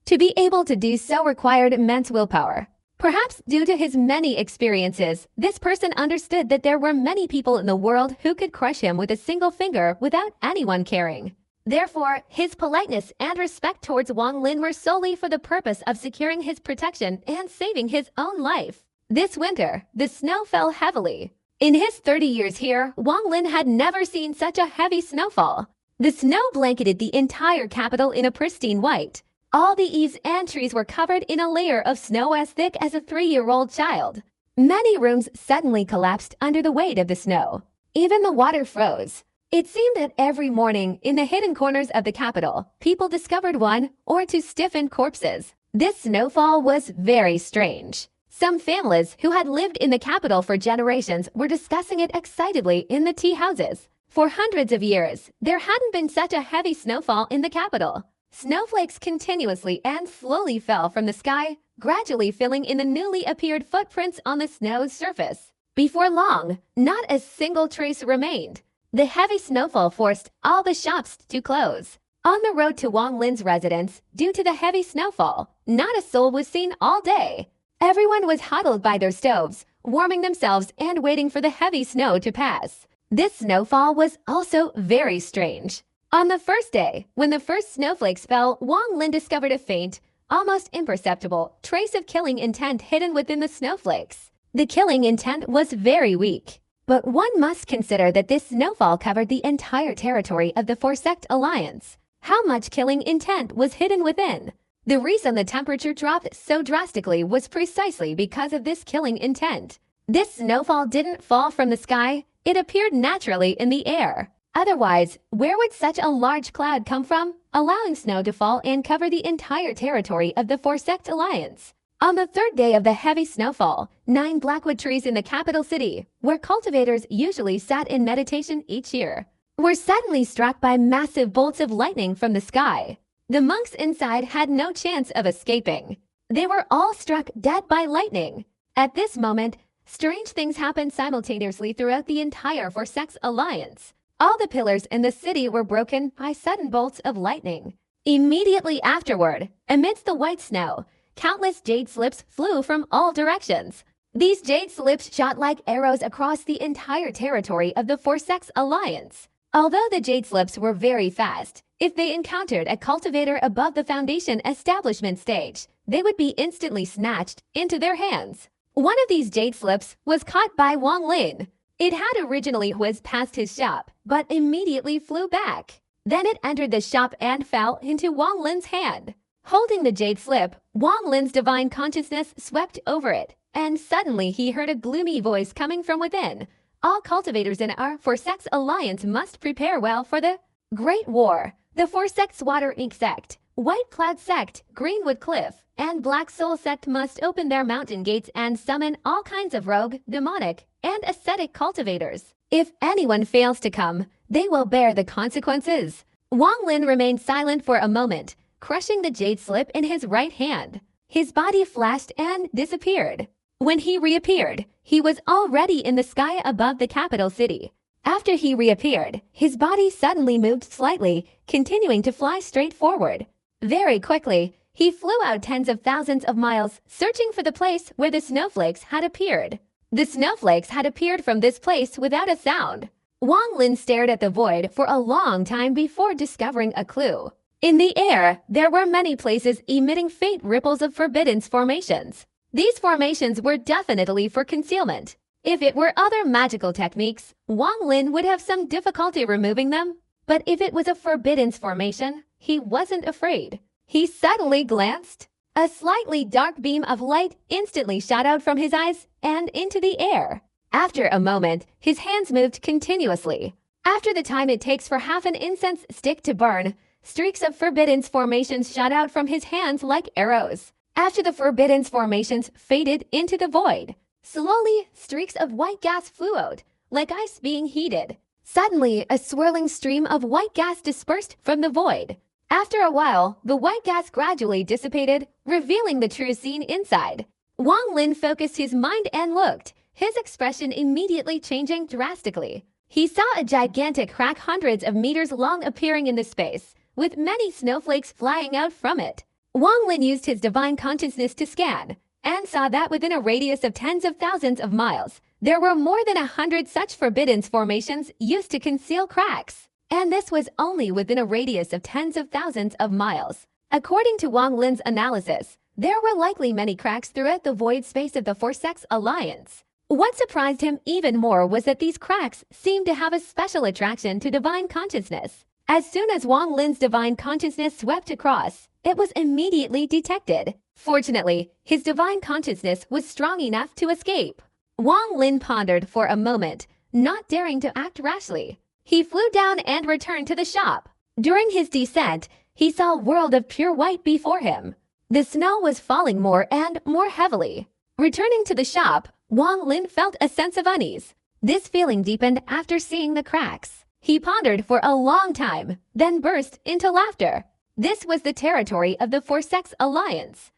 To be able to do so required immense willpower. Perhaps due to his many experiences, this person understood that there were many people in the world who could crush him with a single finger without anyone caring. Therefore, his politeness and respect towards Wang Lin were solely for the purpose of securing his protection and saving his own life. This winter, the snow fell heavily. In his 30 years here, Wang Lin had never seen such a heavy snowfall. The snow blanketed the entire capital in a pristine white. All the eaves and trees were covered in a layer of snow as thick as a 3-year-old child. Many rooms suddenly collapsed under the weight of the snow. Even the water froze. It seemed that every morning, in the hidden corners of the capital, people discovered one or two stiffened corpses. This snowfall was very strange. Some families who had lived in the capital for generations were discussing it excitedly in the tea houses. For hundreds of years, there hadn't been such a heavy snowfall in the capital. Snowflakes continuously and slowly fell from the sky, gradually filling in the newly appeared footprints on the snow's surface. Before long, not a single trace remained. The heavy snowfall forced all the shops to close. On the road to Wang Lin's residence, due to the heavy snowfall, not a soul was seen all day. Everyone was huddled by their stoves, warming themselves and waiting for the heavy snow to pass. This snowfall was also very strange. On the first day, when the first snowflakes fell, Wang Lin discovered a faint, almost imperceptible, trace of killing intent hidden within the snowflakes. The killing intent was very weak. But one must consider that this snowfall covered the entire territory of the Four-Sect Alliance. How much killing intent was hidden within? The reason the temperature dropped so drastically was precisely because of this killing intent. This snowfall didn't fall from the sky, it appeared naturally in the air. Otherwise, where would such a large cloud come from, allowing snow to fall and cover the entire territory of the Four-Sect Alliance? On the third day of the heavy snowfall, 9 blackwood trees in the capital city, where cultivators usually sat in meditation each year, were suddenly struck by massive bolts of lightning from the sky. The monks inside had no chance of escaping. They were all struck dead by lightning. At this moment, strange things happened simultaneously throughout the entire Four-Sect Alliance. All the pillars in the city were broken by sudden bolts of lightning. Immediately afterward, amidst the white snow, countless jade slips flew from all directions. These jade slips shot like arrows across the entire territory of the Four-Sect Alliance. Although the jade slips were very fast, if they encountered a cultivator above the foundation establishment stage, they would be instantly snatched into their hands. One of these jade slips was caught by Wang Lin. It had originally whizzed past his shop, but immediately flew back. Then it entered the shop and fell into Wang Lin's hand. Holding the jade slip, Wang Lin's divine consciousness swept over it, and suddenly he heard a gloomy voice coming from within. All cultivators in our Four-Sect Alliance must prepare well for the Great War. The Four-Sect's Water Ink Sect, White Cloud Sect, Greenwood Cliff, and Black Soul Sect must open their mountain gates and summon all kinds of rogue, demonic, and ascetic cultivators. If anyone fails to come, they will bear the consequences. Wang Lin remained silent for a moment, crushing the jade slip in his right hand. His body flashed and disappeared. When he reappeared, he was already in the sky above the capital city. After he reappeared, his body suddenly moved slightly, continuing to fly straight forward. Very quickly, he flew out tens of thousands of miles, searching for the place where the snowflakes had appeared. The snowflakes had appeared from this place without a sound. Wang Lin stared at the void for a long time before discovering a clue. In the air, there were many places emitting faint ripples of forbidden formations. These formations were definitely for concealment. If it were other magical techniques, Wang Lin would have some difficulty removing them. But if it was a forbidden formation, he wasn't afraid. He suddenly glanced. A slightly dark beam of light instantly shot out from his eyes and into the air. After a moment, his hands moved continuously. After the time it takes for half an incense stick to burn, streaks of forbidden formations shot out from his hands like arrows. After the forbidden formations faded into the void, slowly streaks of white gas flew out, like ice being heated. Suddenly, a swirling stream of white gas dispersed from the void. After a while, the white gas gradually dissipated, revealing the true scene inside. Wang Lin focused his mind and looked, his expression immediately changing drastically. He saw a gigantic crack hundreds of meters long appearing in the space, with many snowflakes flying out from it. Wang Lin used his divine consciousness to scan, and saw that within a radius of tens of thousands of miles, there were more than 100 such forbidden formations used to conceal cracks. And this was only within a radius of tens of thousands of miles. According to Wang Lin's analysis, there were likely many cracks throughout the void space of the Four-Sex Alliance. What surprised him even more was that these cracks seemed to have a special attraction to divine consciousness. As soon as Wang Lin's divine consciousness swept across, it was immediately detected. Fortunately, his divine consciousness was strong enough to escape. Wang Lin pondered for a moment, not daring to act rashly. He flew down and returned to the shop. During his descent, he saw a world of pure white before him. The snow was falling more and more heavily. Returning to the shop, Wang Lin felt a sense of unease. This feeling deepened after seeing the cracks. He pondered for a long time, then burst into laughter. This was the territory of the Four-Sex Alliance.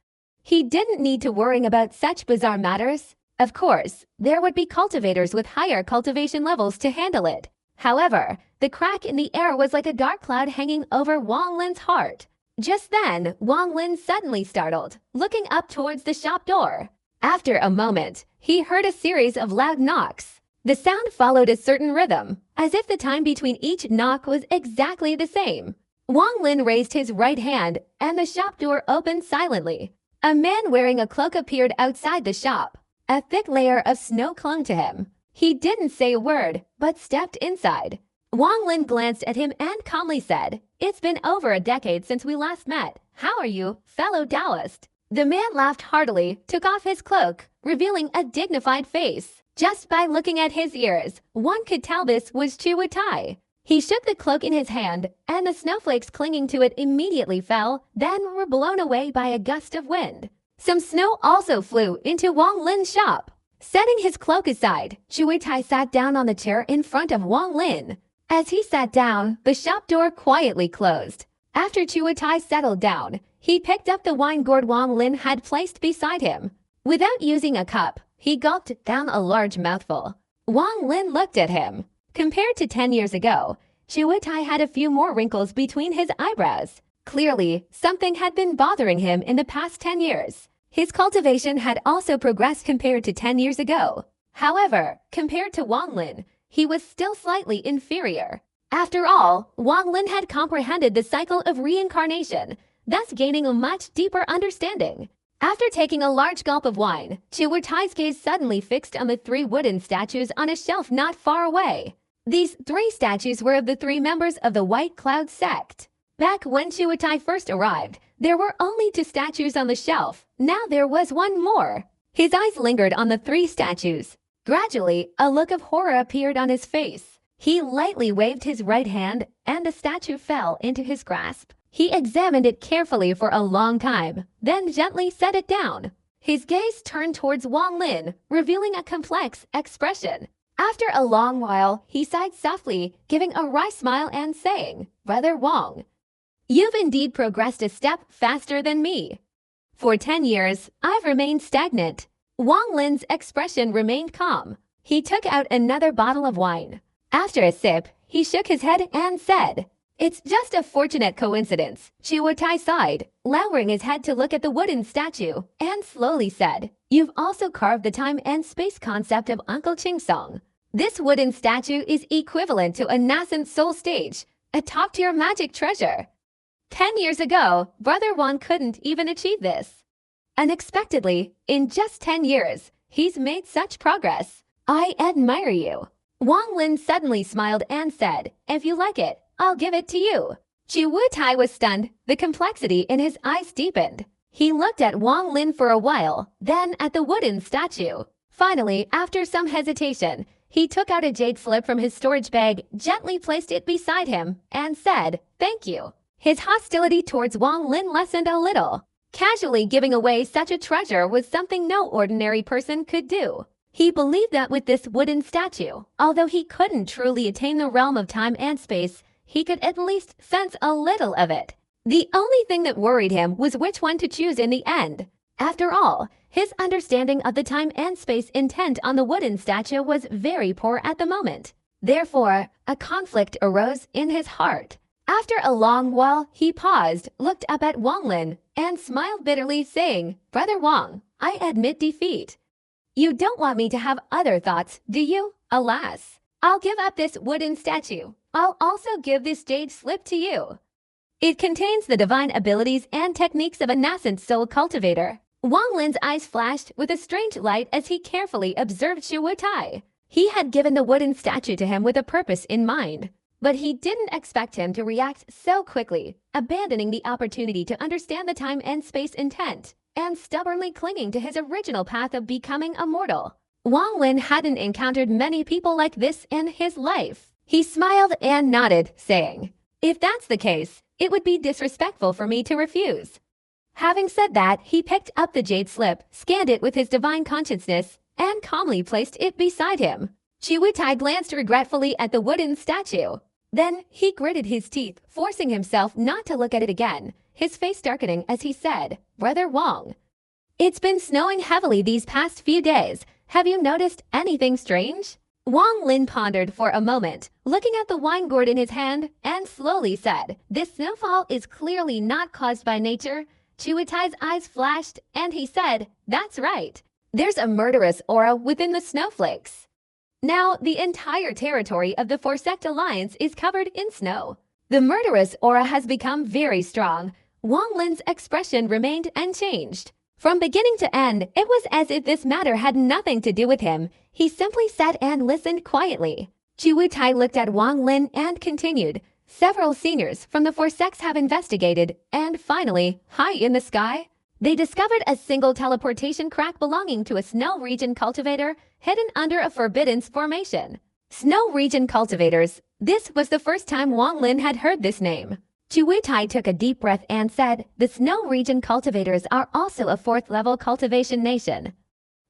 He didn't need to worry about such bizarre matters. Of course, there would be cultivators with higher cultivation levels to handle it. However, the crack in the air was like a dark cloud hanging over Wang Lin's heart. Just then, Wang Lin suddenly startled, looking up towards the shop door. After a moment, he heard a series of loud knocks. The sound followed a certain rhythm, as if the time between each knock was exactly the same. Wang Lin raised his right hand, and the shop door opened silently. A man wearing a cloak appeared outside the shop. A thick layer of snow clung to him. He didn't say a word, but stepped inside. Wang Lin glanced at him and calmly said, "It's been over a decade since we last met. How are you, fellow Taoist?" The man laughed heartily, took off his cloak, revealing a dignified face. Just by looking at his ears, one could tell this was Chuatai. He shook the cloak in his hand, and the snowflakes clinging to it immediately fell, then were blown away by a gust of wind. Some snow also flew into Wang Lin's shop. Setting his cloak aside, Chuatai sat down on the chair in front of Wang Lin. As he sat down, the shop door quietly closed. After Chuatai settled down, he picked up the wine gourd Wang Lin had placed beside him. Without using a cup, he gulped down a large mouthful. Wang Lin looked at him. Compared to 10 years ago, Chuatai had a few more wrinkles between his eyebrows. Clearly, something had been bothering him in the past 10 years. His cultivation had also progressed compared to 10 years ago. However, compared to Wang Lin, he was still slightly inferior. After all, Wang Lin had comprehended the cycle of reincarnation, thus gaining a much deeper understanding. After taking a large gulp of wine, Chuatai's gaze suddenly fixed on the 3 wooden statues on a shelf not far away. These 3 statues were of the 3 members of the White Cloud sect. Back when Chuatai first arrived, there were only 2 statues on the shelf. Now there was one more. His eyes lingered on the 3 statues. Gradually, a look of horror appeared on his face. He lightly waved his right hand, and the statue fell into his grasp. He examined it carefully for a long time, then gently set it down. His gaze turned towards Wang Lin, revealing a complex expression. After a long while, he sighed softly, giving a wry smile and saying, "Brother Wang, you've indeed progressed a step faster than me. For 10 years, I've remained stagnant." Wang Lin's expression remained calm. He took out another bottle of wine. After a sip, he shook his head and said, "It's just a fortunate coincidence." Chuatai sighed, lowering his head to look at the wooden statue, and slowly said, "You've also carved the time and space concept of Uncle Chingsong. This wooden statue is equivalent to a nascent soul stage, a top-tier magic treasure. 10 years ago, Brother Wang couldn't even achieve this. Unexpectedly, in just 10 years, he's made such progress. I admire you. Wang Lin suddenly smiled and said, if you like it, I'll give it to you. Chu Wutai was stunned. The complexity in his eyes deepened. He looked at Wang Lin for a while, then at the wooden statue. Finally, after some hesitation, he took out a jade slip from his storage bag, gently placed it beside him, and said, thank you. His hostility towards Wang Lin lessened a little. Casually giving away such a treasure was something no ordinary person could do. He believed that with this wooden statue, although he couldn't truly attain the realm of time and space, he could at least sense a little of it. The only thing that worried him was which one to choose in the end. After all, his understanding of the time and space intent on the wooden statue was very poor at the moment. Therefore, a conflict arose in his heart. After a long while, he paused, looked up at Wang Lin, and smiled bitterly, saying, Brother Wang, I admit defeat. You don't want me to have other thoughts, do you? Alas, I'll give up this wooden statue. I'll also give this jade slip to you. It contains the divine abilities and techniques of a nascent soul cultivator. Wang Lin's eyes flashed with a strange light as he carefully observed Chu Wutai. He had given the wooden statue to him with a purpose in mind, but he didn't expect him to react so quickly, abandoning the opportunity to understand the time and space intent, and stubbornly clinging to his original path of becoming immortal. Wang Lin hadn't encountered many people like this in his life. He smiled and nodded, saying, if that's the case, it would be disrespectful for me to refuse. Having said that, he picked up the jade slip, scanned it with his divine consciousness, and calmly placed it beside him. Chu Wutai glanced regretfully at the wooden statue. Then he gritted his teeth, forcing himself not to look at it again, his face darkening as he said, Brother Wang, it's been snowing heavily these past few days. Have you noticed anything strange? Wang Lin pondered for a moment, looking at the wine gourd in his hand, and slowly said, this snowfall is clearly not caused by nature. Chu Wutai's eyes flashed, and he said, that's right. There's a murderous aura within the snowflakes. Now, the entire territory of the Four-Sect Alliance is covered in snow. The murderous aura has become very strong. Wang Lin's expression remained unchanged. From beginning to end, it was as if this matter had nothing to do with him. He simply sat and listened quietly. Chu Wutai looked at Wang Lin and continued, several seniors from the Four Sects have investigated, and finally, high in the sky, they discovered a single teleportation crack belonging to a snow region cultivator hidden under a forbidden formation. Snow region cultivators. This was the first time Wang Lin had heard this name. Chu Wutai took a deep breath and said, the snow region cultivators are also a fourth-level cultivation nation.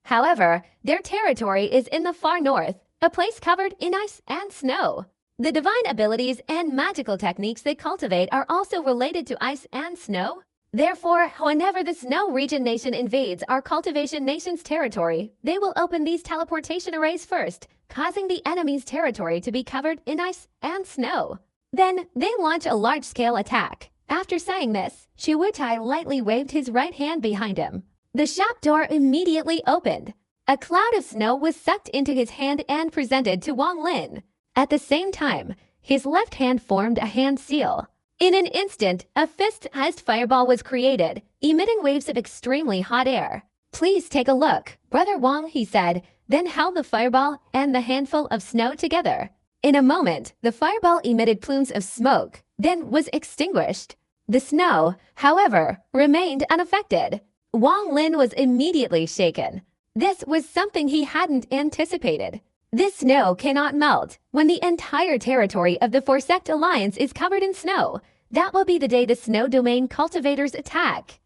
However, their territory is in the far north, a place covered in ice and snow. The divine abilities and magical techniques they cultivate are also related to ice and snow. Therefore, whenever the snow region nation invades our cultivation nation's territory, they will open these teleportation arrays first, causing the enemy's territory to be covered in ice and snow. Then, they launch a large-scale attack. After saying this, Chu Wutai lightly waved his right hand behind him. The shop door immediately opened. A cloud of snow was sucked into his hand and presented to Wang Lin. At the same time, his left hand formed a hand seal. In an instant, a fist-sized fireball was created, emitting waves of extremely hot air. Please take a look, Brother Wang, he said, then held the fireball and the handful of snow together. In a moment, the fireball emitted plumes of smoke, then was extinguished. The snow, however, remained unaffected. Wang Lin was immediately shaken. This was something he hadn't anticipated. This snow cannot melt. When the entire territory of the Four-Sect Alliance is covered in snow, that will be the day the snow domain cultivators attack.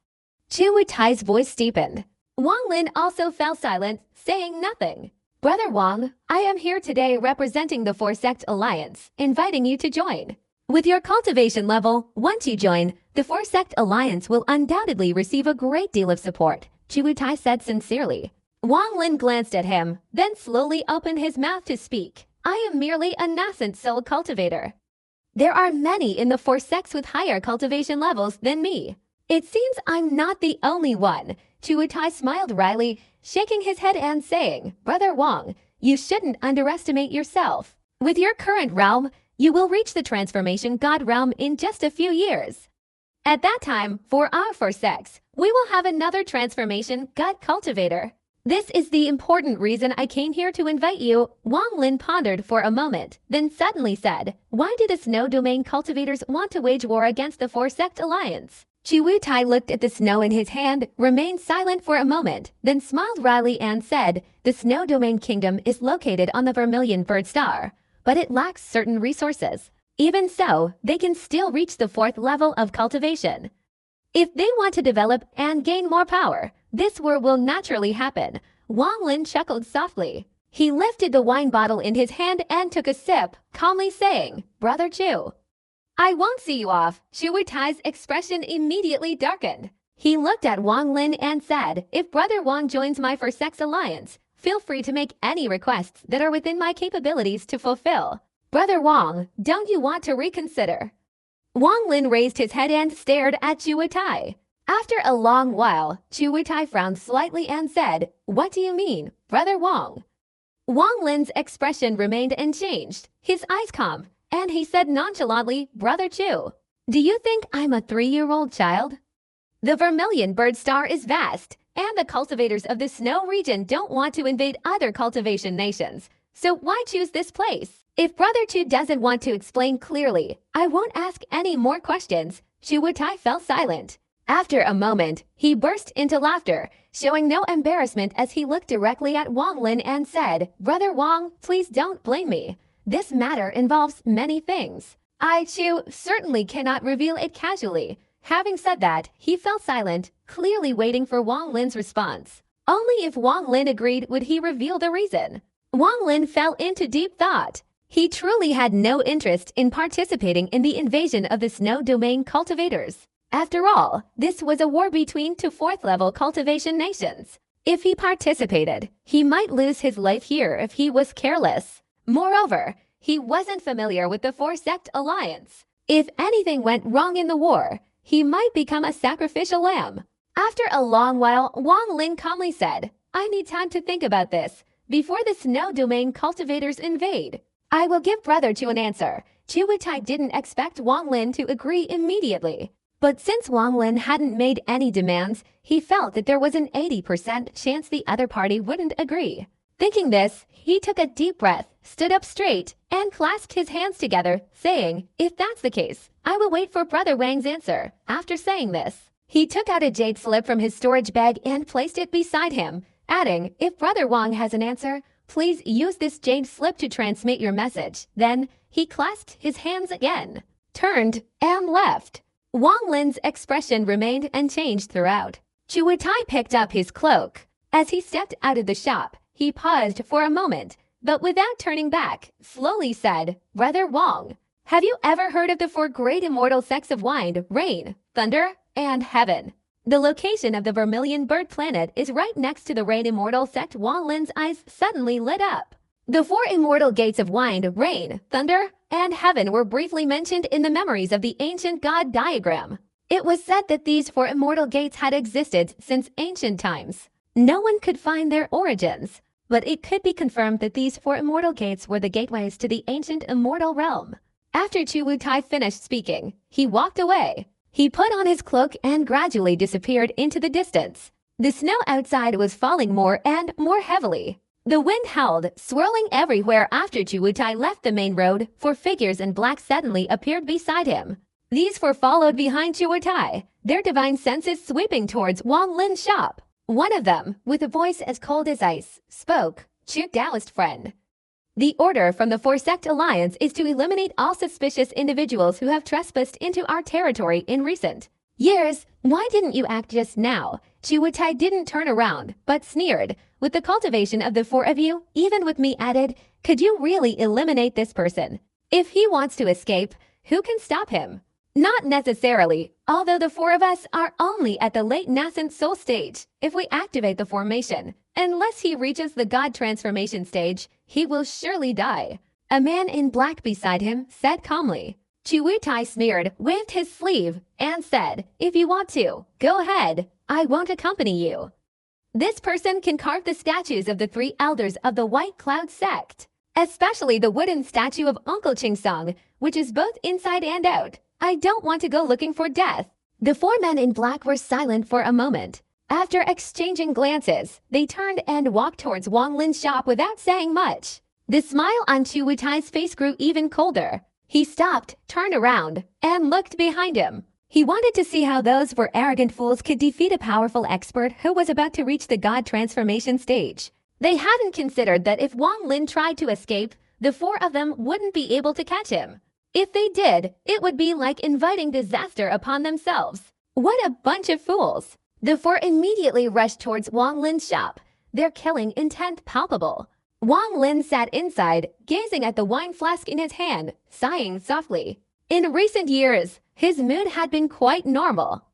Chu Wutai's voice deepened. Wang Lin also fell silent, saying nothing. Brother Wang, I am here today representing the Four-Sect Alliance, inviting you to join. With your cultivation level, once you join, the Four-Sect Alliance will undoubtedly receive a great deal of support, Chu Wutai said sincerely. Wang Lin glanced at him, then slowly opened his mouth to speak. I am merely a nascent soul cultivator. There are many in the Four Sects with higher cultivation levels than me. It seems I'm not the only one. Chu Wutai smiled wryly, shaking his head and saying, Brother Wang, you shouldn't underestimate yourself. With your current realm, you will reach the transformation God realm in just a few years. At that time, for our Four Sects, we will have another transformation God cultivator. This is the important reason I came here to invite you. Wang Lin pondered for a moment, then suddenly said, why do the snow domain cultivators want to wage war against the four-sect alliance? Chu Tai looked at the snow in his hand, remained silent for a moment, then smiled wryly and said, the snow domain kingdom is located on the Vermilion Bird Star, but it lacks certain resources. Even so, they can still reach the 4th level of cultivation. If they want to develop and gain more power, this war will naturally happen. Wang Lin chuckled softly. He lifted the wine bottle in his hand and took a sip, calmly saying, Brother Chu, I won't see you off. Chu Tai's expression immediately darkened. He looked at Wang Lin and said, if Brother Wang joins my four-sex alliance, feel free to make any requests that are within my capabilities to fulfill. Brother Wang, don't you want to reconsider? Wang Lin raised his head and stared at Chu Tai. After a long while, Chu Tai frowned slightly and said, what do you mean, Brother Wang? Wang Lin's expression remained unchanged, his eyes calm, and he said nonchalantly, Brother Chu, do you think I'm a 3-year-old child? The Vermilion Bird Star is vast, and the cultivators of the snow region don't want to invade other cultivation nations, so why choose this place? If Brother Chu doesn't want to explain clearly, I won't ask any more questions. Chu Tai fell silent. After a moment, he burst into laughter, showing no embarrassment as he looked directly at Wang Lin and said, Brother Wang, please don't blame me. This matter involves many things. Chu certainly cannot reveal it casually. Having said that, he fell silent, clearly waiting for Wang Lin's response. Only if Wang Lin agreed would he reveal the reason. Wang Lin fell into deep thought. He truly had no interest in participating in the invasion of the snow domain cultivators. After all, this was a war between 2 4th-level cultivation nations. If he participated, he might lose his life here if he was careless. Moreover, he wasn't familiar with the 4-sect alliance. If anything went wrong in the war, he might become a sacrificial lamb. After a long while, Wang Lin calmly said, I need time to think about this before the snow domain cultivators invade. I will give Brother Chu an answer. Chu Tai didn't expect Wang Lin to agree immediately. But since Wang Lin hadn't made any demands, he felt that there was an 80% chance the other party wouldn't agree. Thinking this, he took a deep breath, stood up straight, and clasped his hands together, saying, if that's the case, I will wait for Brother Wang's answer. After saying this, he took out a jade slip from his storage bag and placed it beside him, adding, if Brother Wang has an answer, please use this jade slip to transmit your message. Then, he clasped his hands again, turned, and left. Wang Lin's expression remained unchanged throughout. Chu Tai picked up his cloak. As he stepped out of the shop, he paused for a moment, but without turning back, slowly said, Brother Wang, have you ever heard of the 4 great immortal sects of wind, rain, thunder, and heaven? The location of the Vermilion Bird Planet is right next to the rain immortal sect. Wang Lin's eyes suddenly lit up. The 4 immortal gates of wind, rain, thunder, and heaven were briefly mentioned in the memories of the ancient god diagram. It was said that these 4 immortal gates had existed since ancient times. No one could find their origins, but it could be confirmed that these 4 immortal gates were the gateways to the ancient immortal realm. After Chu Tai finished speaking, he walked away. He put on his cloak and gradually disappeared into the distance. The snow outside was falling more and more heavily. The wind howled, swirling everywhere after Chu Tai left the main road. 4 figures in black suddenly appeared beside him. These 4 followed behind Chu Tai, their divine senses sweeping towards Wang Lin's shop. One of them, with a voice as cold as ice, spoke, Chu Taoist friend. The order from the 4-sect alliance is to eliminate all suspicious individuals who have trespassed into our territory in recent years. Why didn't you act just now? Chu Tai didn't turn around, but sneered. With the cultivation of the 4 of you, even with me added, could you really eliminate this person? If he wants to escape, who can stop him? Not necessarily, although the 4 of us are only at the late nascent soul stage. If we activate the formation, unless he reaches the god transformation stage, he will surely die. A man in black beside him said calmly. Chu Tai sneered, waved his sleeve, and said, if you want to, go ahead. I won't accompany you. This person can carve the statues of the 3 elders of the White Cloud sect, especially the wooden statue of Uncle Ching Song, which is both inside and out. I don't want to go looking for death. The 4 men in black were silent for a moment. After exchanging glances, they turned and walked towards Wang Lin's shop without saying much. The smile on Chu Wutai's face grew even colder. He stopped, turned around, and looked behind him. He wanted to see how those four arrogant fools could defeat a powerful expert who was about to reach the god transformation stage. They hadn't considered that if Wang Lin tried to escape, the four of them wouldn't be able to catch him. If they did, it would be like inviting disaster upon themselves. What a bunch of fools! The four immediately rushed towards Wang Lin's shop, their killing intent palpable. Wang Lin sat inside, gazing at the wine flask in his hand, sighing softly. In recent years, his mood had been quite normal.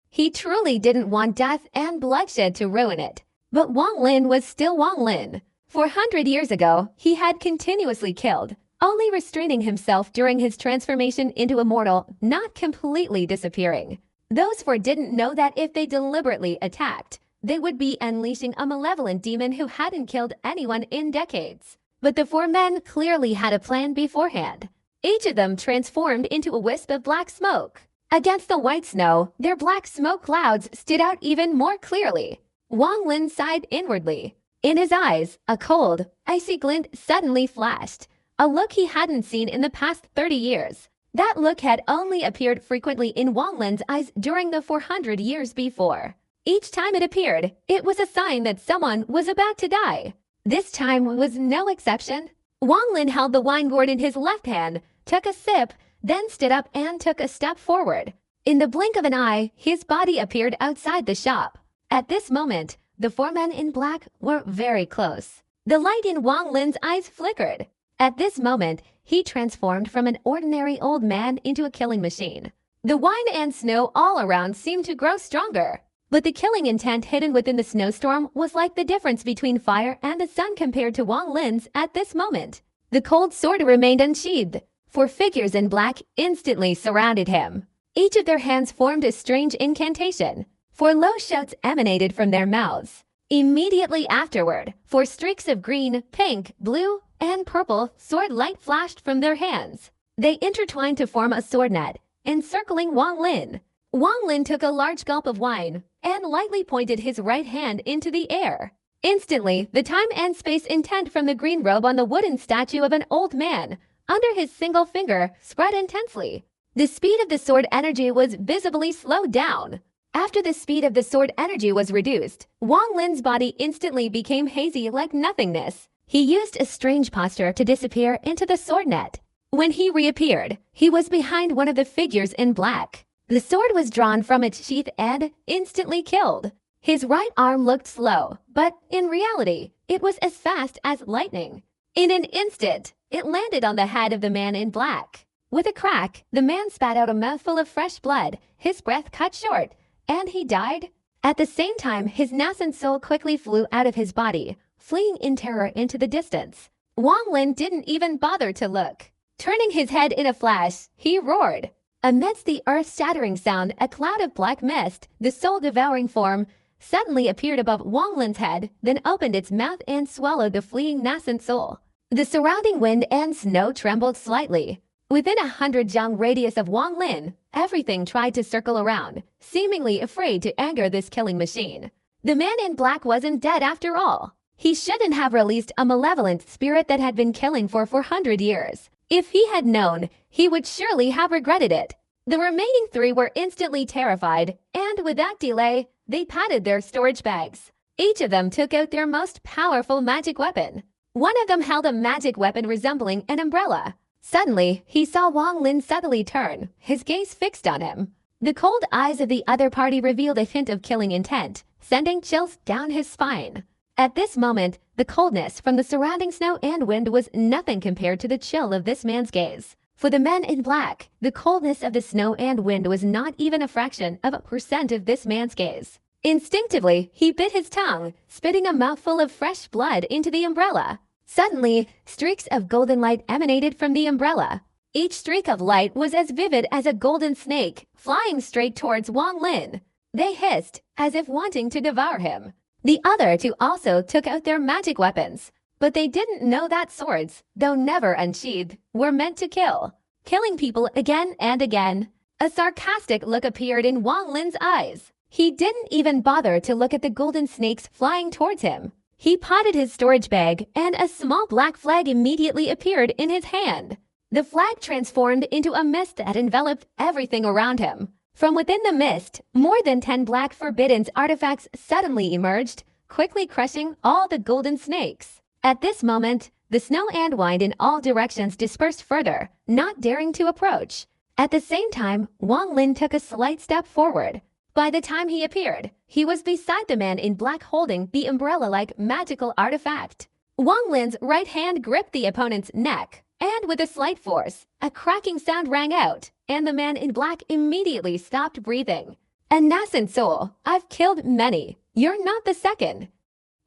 He truly didn't want death and bloodshed to ruin it. But Wang Lin was still Wang Lin. 400 years ago, he had continuously killed, only restraining himself during his transformation into immortal, not completely disappearing. Those four didn't know that if they deliberately attacked, they would be unleashing a malevolent demon who hadn't killed anyone in decades. But the four men clearly had a plan beforehand. Each of them transformed into a wisp of black smoke. Against the white snow, their black smoke clouds stood out even more clearly. Wang Lin sighed inwardly. In his eyes, a cold, icy glint suddenly flashed, a look he hadn't seen in the past 30 years. That look had only appeared frequently in Wang Lin's eyes during the 400 years before. Each time it appeared, it was a sign that someone was about to die. This time was no exception. Wang Lin held the wine gourd in his left hand, took a sip, then stood up and took a step forward. In the blink of an eye, his body appeared outside the shop. At this moment, the four men in black were very close. The light in Wang Lin's eyes flickered. At this moment, he transformed from an ordinary old man into a killing machine. The wine and snow all around seemed to grow stronger. But the killing intent hidden within the snowstorm was like the difference between fire and the sun compared to Wang Lin's at this moment. The cold sword remained unsheathed. Four figures in black instantly surrounded him. Each of their hands formed a strange incantation. Four low shouts emanated from their mouths. Immediately afterward, four streaks of green, pink, blue, and purple sword light flashed from their hands. They intertwined to form a sword net, encircling Wang Lin. Wang Lin took a large gulp of wine and lightly pointed his right hand into the air. Instantly, the time and space intent from the green robe on the wooden statue of an old man under his single finger spread intensely. The speed of the sword energy was visibly slowed down. After the speed of the sword energy was reduced, Wang Lin's body instantly became hazy like nothingness. He used a strange posture to disappear into the sword net. When he reappeared, he was behind one of the figures in black. The sword was drawn from its sheath and instantly killed. His right arm looked slow, but in reality, it was as fast as lightning. In an instant, it landed on the head of the man in black. With a crack, the man spat out a mouthful of fresh blood, his breath cut short, and he died. At the same time, his nascent soul quickly flew out of his body, fleeing in terror into the distance. Wang Lin didn't even bother to look. Turning his head in a flash, he roared. Amidst the earth-shattering sound, a cloud of black mist, the soul-devouring form, suddenly appeared above Wang Lin's head, then opened its mouth and swallowed the fleeing nascent soul. The surrounding wind and snow trembled slightly. Within 100 jang radius of Wang Lin, everything tried to circle around, seemingly afraid to anger this killing machine. The man in black wasn't dead after all. He shouldn't have released a malevolent spirit that had been killing for 400 years. If he had known, he would surely have regretted it. The remaining three were instantly terrified, and without delay, they patted their storage bags. Each of them took out their most powerful magic weapon. One of them held a magic weapon resembling an umbrella. Suddenly, he saw Wang Lin subtly turn, his gaze fixed on him. The cold eyes of the other party revealed a hint of killing intent, sending chills down his spine. At this moment, the coldness from the surrounding snow and wind was nothing compared to the chill of this man's gaze. For the men in black, the coldness of the snow and wind was not even a fraction of a percent of this man's gaze. Instinctively, he bit his tongue, spitting a mouthful of fresh blood into the umbrella. Suddenly, streaks of golden light emanated from the umbrella. Each streak of light was as vivid as a golden snake, flying straight towards Wang Lin. They hissed, as if wanting to devour him. The other two also took out their magic weapons, but they didn't know that swords, though never unsheathed, were meant to kill. Killing people again and again. A sarcastic look appeared in Wang Lin's eyes. He didn't even bother to look at the golden snakes flying towards him. He potted his storage bag, and a small black flag immediately appeared in his hand. The flag transformed into a mist that enveloped everything around him. From within the mist, more than 10 black forbidden artifacts suddenly emerged, quickly crushing all the golden snakes. At this moment, the snow and wind in all directions dispersed further, not daring to approach. At the same time, Wang Lin took a slight step forward. By the time he appeared, he was beside the man in black holding the umbrella-like magical artifact. Wang Lin's right hand gripped the opponent's neck, and with a slight force, a cracking sound rang out, and the man in black immediately stopped breathing. "A nascent soul, I've killed many. You're not the second."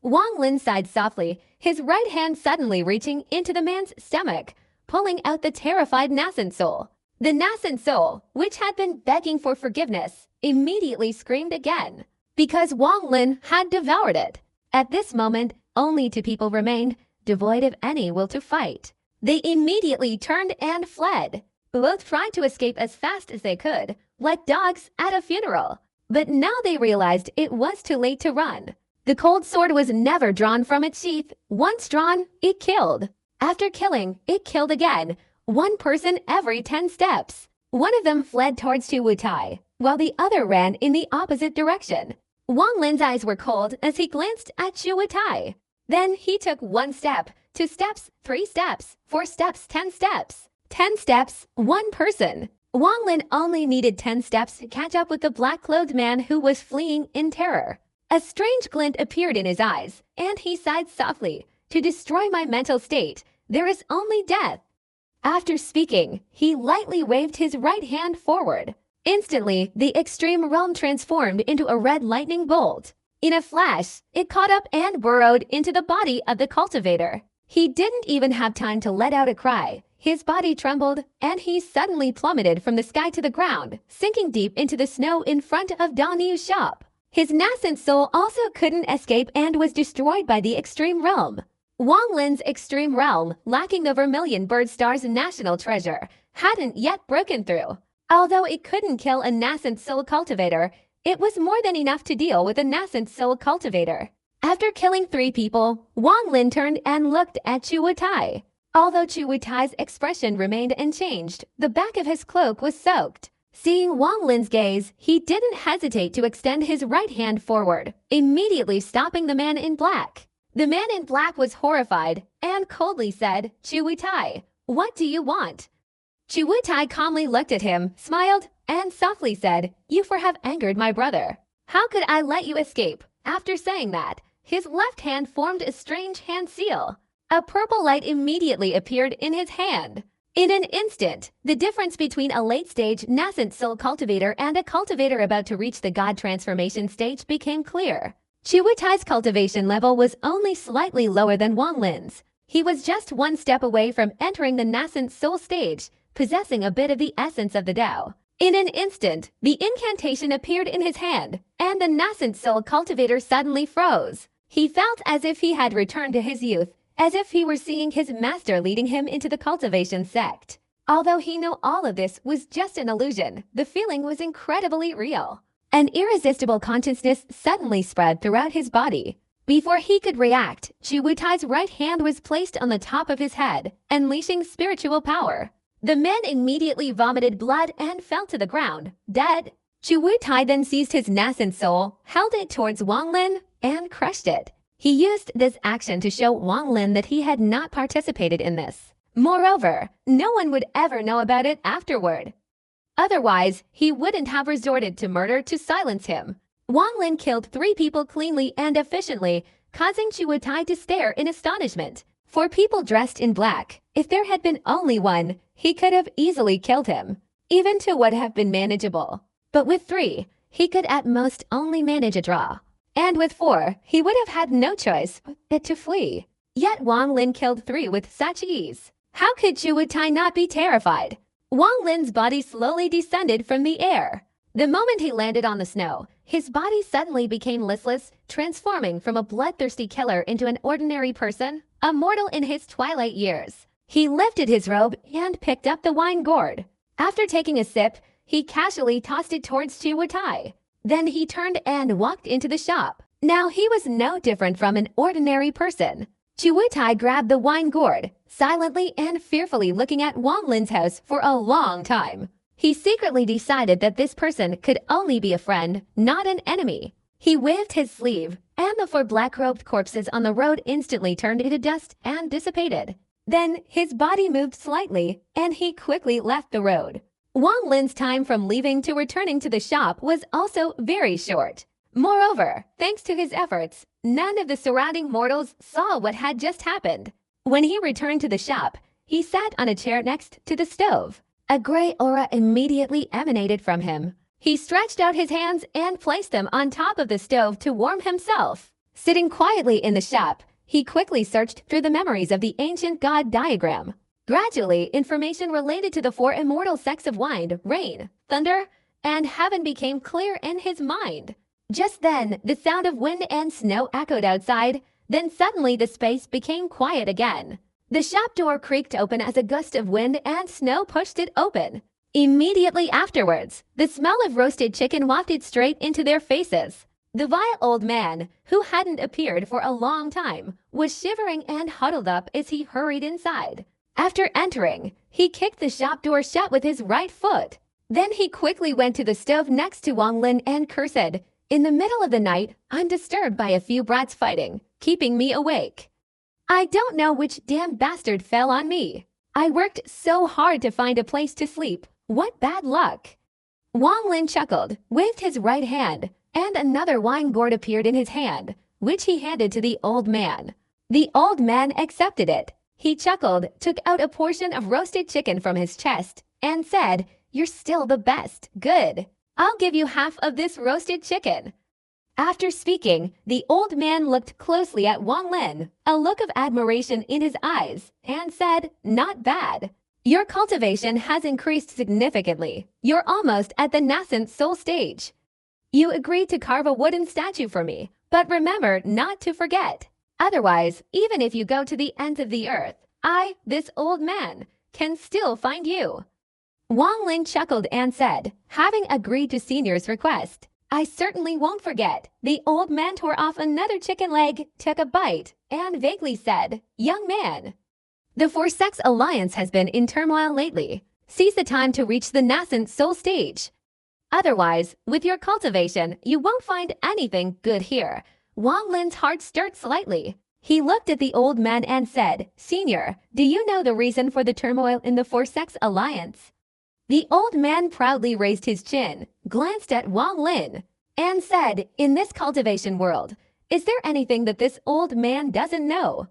Wang Lin sighed softly, his right hand suddenly reaching into the man's stomach, pulling out the terrified nascent soul. The nascent soul, which had been begging for forgiveness, immediately screamed again, because Wang Lin had devoured it. At this moment, only two people remained, devoid of any will to fight. They immediately turned and fled. Both tried to escape as fast as they could, like dogs at a funeral. But now they realized it was too late to run. The cold sword was never drawn from its sheath. Once drawn, it killed. After killing, it killed again. One person every 10 steps. One of them fled towards Chu Wutai, while the other ran in the opposite direction. Wang Lin's eyes were cold as he glanced at Chu Wutai. Then he took 1 step, 2 steps, 3 steps, 4 steps, 10 steps. 10 steps, 1 person. Wang Lin only needed 10 steps to catch up with the black-clothed man who was fleeing in terror. A strange glint appeared in his eyes, and he sighed softly. "To destroy my mental state, there is only death." After speaking, he lightly waved his right hand forward. Instantly, the extreme realm transformed into a red lightning bolt. In a flash, it caught up and burrowed into the body of the cultivator. He didn't even have time to let out a cry. His body trembled, and he suddenly plummeted from the sky to the ground, sinking deep into the snow in front of Dong Yu's shop. His nascent soul also couldn't escape and was destroyed by the extreme realm. Wang Lin's extreme realm, lacking the vermilion bird star's national treasure, hadn't yet broken through. Although it couldn't kill a nascent soul cultivator, it was more than enough to deal with a nascent soul cultivator. After killing 3 people, Wang Lin turned and looked at Chu Wutai. Although Chu Wutai's expression remained unchanged, the back of his cloak was soaked. Seeing Wang Lin's gaze, he didn't hesitate to extend his right hand forward, immediately stopping the man in black. The man in black was horrified and coldly said, "Chu Wutai, what do you want?" Chu Wutai calmly looked at him, smiled, and softly said, "You have angered my brother. How could I let you escape?" After saying that, his left hand formed a strange hand seal. A purple light immediately appeared in his hand. In an instant, the difference between a late-stage nascent soul cultivator and a cultivator about to reach the god transformation stage became clear. Chu Wutai's cultivation level was only slightly lower than Wang Lin's. He was just 1 step away from entering the nascent soul stage, possessing a bit of the essence of the Tao. In an instant, the incantation appeared in his hand, and the nascent soul cultivator suddenly froze. He felt as if he had returned to his youth, as if he were seeing his master leading him into the cultivation sect. Although he knew all of this was just an illusion, the feeling was incredibly real. An irresistible consciousness suddenly spread throughout his body. Before he could react, Chu Wutai's right hand was placed on the top of his head, unleashing spiritual power. The man immediately vomited blood and fell to the ground, dead. Chu Wutai then seized his nascent soul, held it towards Wang Lin, and crushed it. He used this action to show Wang Lin that he had not participated in this. Moreover, no one would ever know about it afterward. Otherwise, he wouldn't have resorted to murder to silence him. Wang Lin killed 3 people cleanly and efficiently, causing Chu Wutai to stare in astonishment. For people dressed in black, if there had been only one, he could have easily killed him. Even 2 would have been manageable. But with 3, he could at most only manage a draw. And with 4, he would have had no choice but to flee. Yet Wang Lin killed 3 with such ease. How could Chu Wutai not be terrified? Wang Lin's body slowly descended from the air. The moment he landed on the snow, his body suddenly became listless, transforming from a bloodthirsty killer into an ordinary person, a mortal in his twilight years. He lifted his robe and picked up the wine gourd. After taking a sip, he casually tossed it towards Chu Wutai. Then he turned and walked into the shop. Now he was no different from an ordinary person. Chuitai grabbed the wine gourd, silently and fearfully looking at Wang Lin's house for a long time. He secretly decided that this person could only be a friend, not an enemy. He waved his sleeve, and the 4 black-robed corpses on the road instantly turned into dust and dissipated. Then his body moved slightly, and he quickly left the road. Wang Lin's time from leaving to returning to the shop was also very short. Moreover, thanks to his efforts, none of the surrounding mortals saw what had just happened. When he returned to the shop, he sat on a chair next to the stove. A gray aura immediately emanated from him. He stretched out his hands and placed them on top of the stove to warm himself. Sitting quietly in the shop, he quickly searched through the memories of the ancient god diagram. Gradually, information related to the 4 immortal sects of wind, rain, thunder, and heaven became clear in his mind. Just then, the sound of wind and snow echoed outside. Then suddenly the space became quiet again. The shop door creaked open as a gust of wind and snow pushed it open. Immediately afterwards, the smell of roasted chicken wafted straight into their faces. The vile old man, who hadn't appeared for a long time, was shivering and huddled up as he hurried inside. After entering, he kicked the shop door shut with his right foot. Then he quickly went to the stove next to Wang Lin and cursed, "In the middle of the night, I'm disturbed by a few brats fighting, keeping me awake. I don't know which damn bastard fell on me. I worked so hard to find a place to sleep. What bad luck." Wang Lin chuckled, waved his right hand, and another wine gourd appeared in his hand, which he handed to the old man. The old man accepted it. He chuckled, took out a portion of roasted chicken from his chest, and said, "You're still the best. Good. I'll give you half of this roasted chicken." After speaking, the old man looked closely at Wang Lin, a look of admiration in his eyes, and said, "Not bad. Your cultivation has increased significantly. You're almost at the nascent soul stage. You agreed to carve a wooden statue for me, but remember not to forget. Otherwise, even if you go to the ends of the earth, I, this old man, can still find you." Wang Lin chuckled and said, "Having agreed to Senior's request, I certainly won't forget." The old man tore off another chicken leg, took a bite, and vaguely said, "Young man, the 4 Sects Alliance has been in turmoil lately. Seize the time to reach the nascent soul stage. Otherwise, with your cultivation, you won't find anything good here." Wang Lin's heart stirred slightly. He looked at the old man and said, "Senior, do you know the reason for the turmoil in the 4 Sects Alliance?" The old man proudly raised his chin, glanced at Wang Lin, and said, "In this cultivation world, is there anything that this old man doesn't know?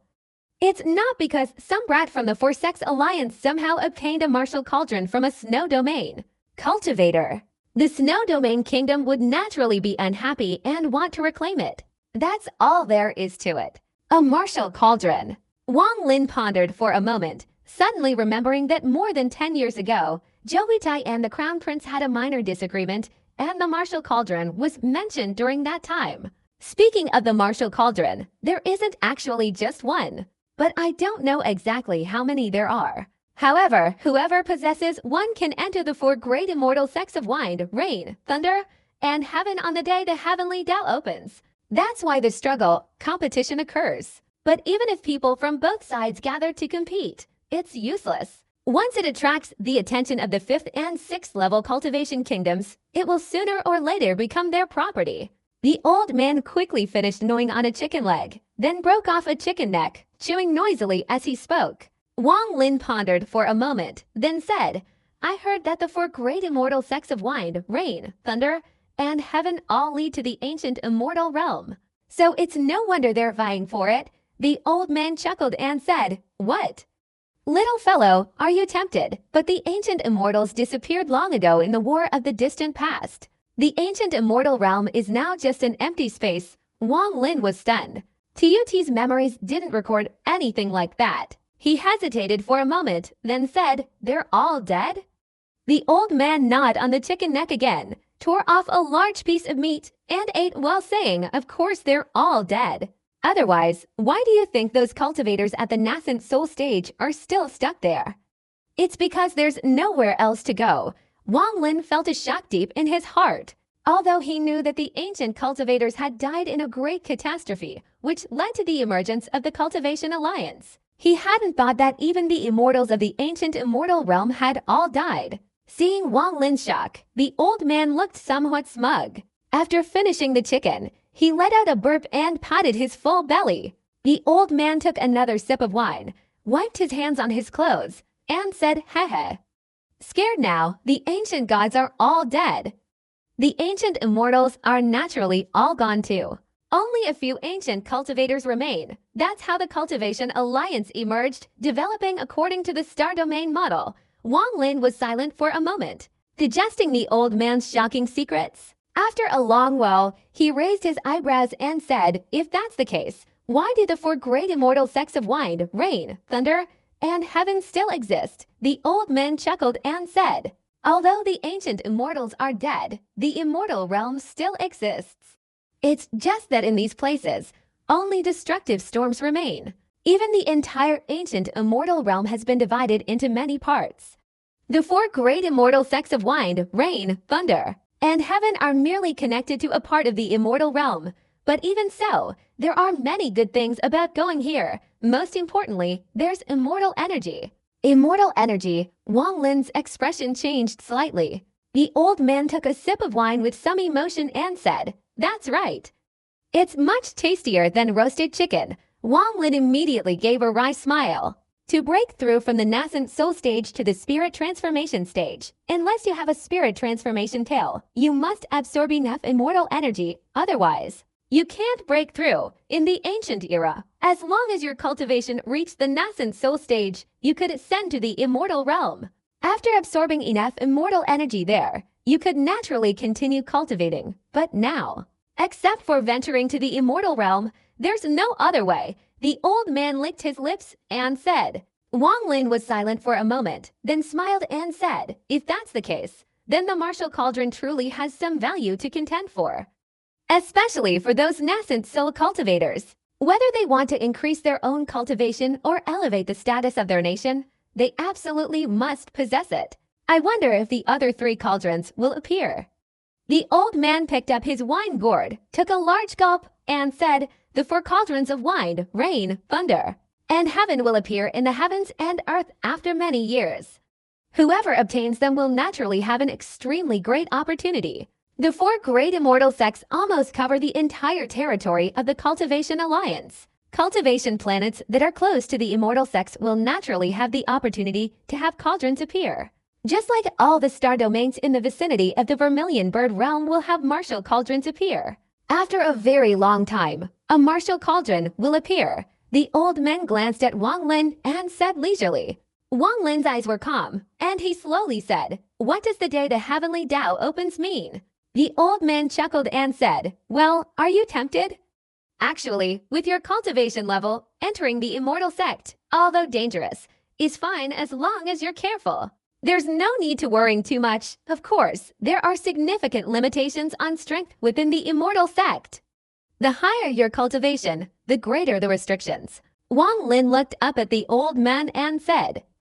It's not because some brat from the 4 Sects Alliance somehow obtained a martial cauldron from a snow domain cultivator. The snow domain kingdom would naturally be unhappy and want to reclaim it. That's all there is to it. A martial cauldron." Wang Lin pondered for a moment, suddenly remembering that more than 10 years ago, Zhouyitai and the Crown Prince had a minor disagreement, and the martial cauldron was mentioned during that time. Speaking of the martial cauldron, there isn't actually just one, but I don't know exactly how many there are. However, whoever possesses one can enter the 4 great immortal sects of wind, rain, thunder, and heaven on the day the heavenly Tao opens. That's why the competition occurs. But even if people from both sides gather to compete, it's useless. Once it attracts the attention of the 5th and 6th level cultivation kingdoms, it will sooner or later become their property. The old man quickly finished gnawing on a chicken leg, then broke off a chicken neck, chewing noisily as he spoke. Wang Lin pondered for a moment, then said, "I heard that the 4 great immortal sects of wind, rain, thunder, and heaven all lead to the ancient immortal realm. So it's no wonder they're vying for it." The old man chuckled and said, "What? Little fellow, are you tempted? But the ancient immortals disappeared long ago in the war of the distant past. The ancient immortal realm is now just an empty space." Wang Lin was stunned. Tuti's memories didn't record anything like that. He hesitated for a moment, then said, "They're all dead?" The old man gnawed on the chicken neck again, tore off a large piece of meat, and ate while saying, "Of course they're all dead. Otherwise, why do you think those cultivators at the nascent soul stage are still stuck there?" "It's because there's nowhere else to go." Wang Lin felt a shock deep in his heart. Although he knew that the ancient cultivators had died in a great catastrophe, which led to the emergence of the Cultivation Alliance, he hadn't thought that even the immortals of the ancient immortal realm had all died. Seeing Wang Lin's shock, the old man looked somewhat smug. After finishing the chicken, he let out a burp and patted his full belly. The old man took another sip of wine, wiped his hands on his clothes, and said, "Heh. Scared now, the ancient gods are all dead. The ancient immortals are naturally all gone too. Only a few ancient cultivators remain. That's how the Cultivation Alliance emerged, developing according to the Star Domain model." Wang Lin was silent for a moment, digesting the old man's shocking secrets. After a long while, he raised his eyebrows and said, "If that's the case, why do the four great immortal sects of wind, rain, thunder, and heaven still exist?" The old man chuckled and said, "Although the ancient immortals are dead, the immortal realm still exists. It's just that in these places, only destructive storms remain. Even the entire ancient immortal realm has been divided into many parts. The four great immortal sects of wind, rain, thunder, and heaven are merely connected to a part of the immortal realm. But even so, there are many good things about going here. Most importantly, there's immortal energy." Immortal energy. Wang Lin's expression changed slightly. The old man took a sip of wine with some emotion and said, "That's right. It's much tastier than roasted chicken." Wang Lin immediately gave a wry smile. To break through from the nascent soul stage to the spirit transformation stage, unless you have a spirit transformation tail, you must absorb enough immortal energy, otherwise, you can't break through. In the ancient era, as long as your cultivation reached the nascent soul stage, you could ascend to the immortal realm. After absorbing enough immortal energy there, you could naturally continue cultivating. But now, except for venturing to the immortal realm, there's no other way. The old man licked his lips and said. Wang Lin was silent for a moment, then smiled and said, "If that's the case, then the martial cauldron truly has some value to contend for. Especially for those nascent soul cultivators. Whether they want to increase their own cultivation or elevate the status of their nation, they absolutely must possess it. I wonder if the other three cauldrons will appear." The old man picked up his wine gourd, took a large gulp, and said, "The four cauldrons of wind, rain, thunder, and heaven will appear in the heavens and earth after many years. Whoever obtains them will naturally have an extremely great opportunity. The four great immortal sects almost cover the entire territory of the Cultivation Alliance. Cultivation planets that are close to the immortal sects will naturally have the opportunity to have cauldrons appear. Just like all the star domains in the vicinity of the Vermilion Bird realm will have martial cauldrons appear. After a very long time, a martial cauldron will appear." The old man glanced at Wang Lin and said leisurely. Wang Lin's eyes were calm, and he slowly said, "What does the day the heavenly Tao opens mean?" The old man chuckled and said, "Well, are you tempted? Actually, with your cultivation level, entering the immortal sect, although dangerous, is fine as long as you're careful. There's no need to worrying too much. Of course, there are significant limitations on strength within the immortal sect. The higher your cultivation, the greater the restrictions." Wang Lin looked up at the old man and said,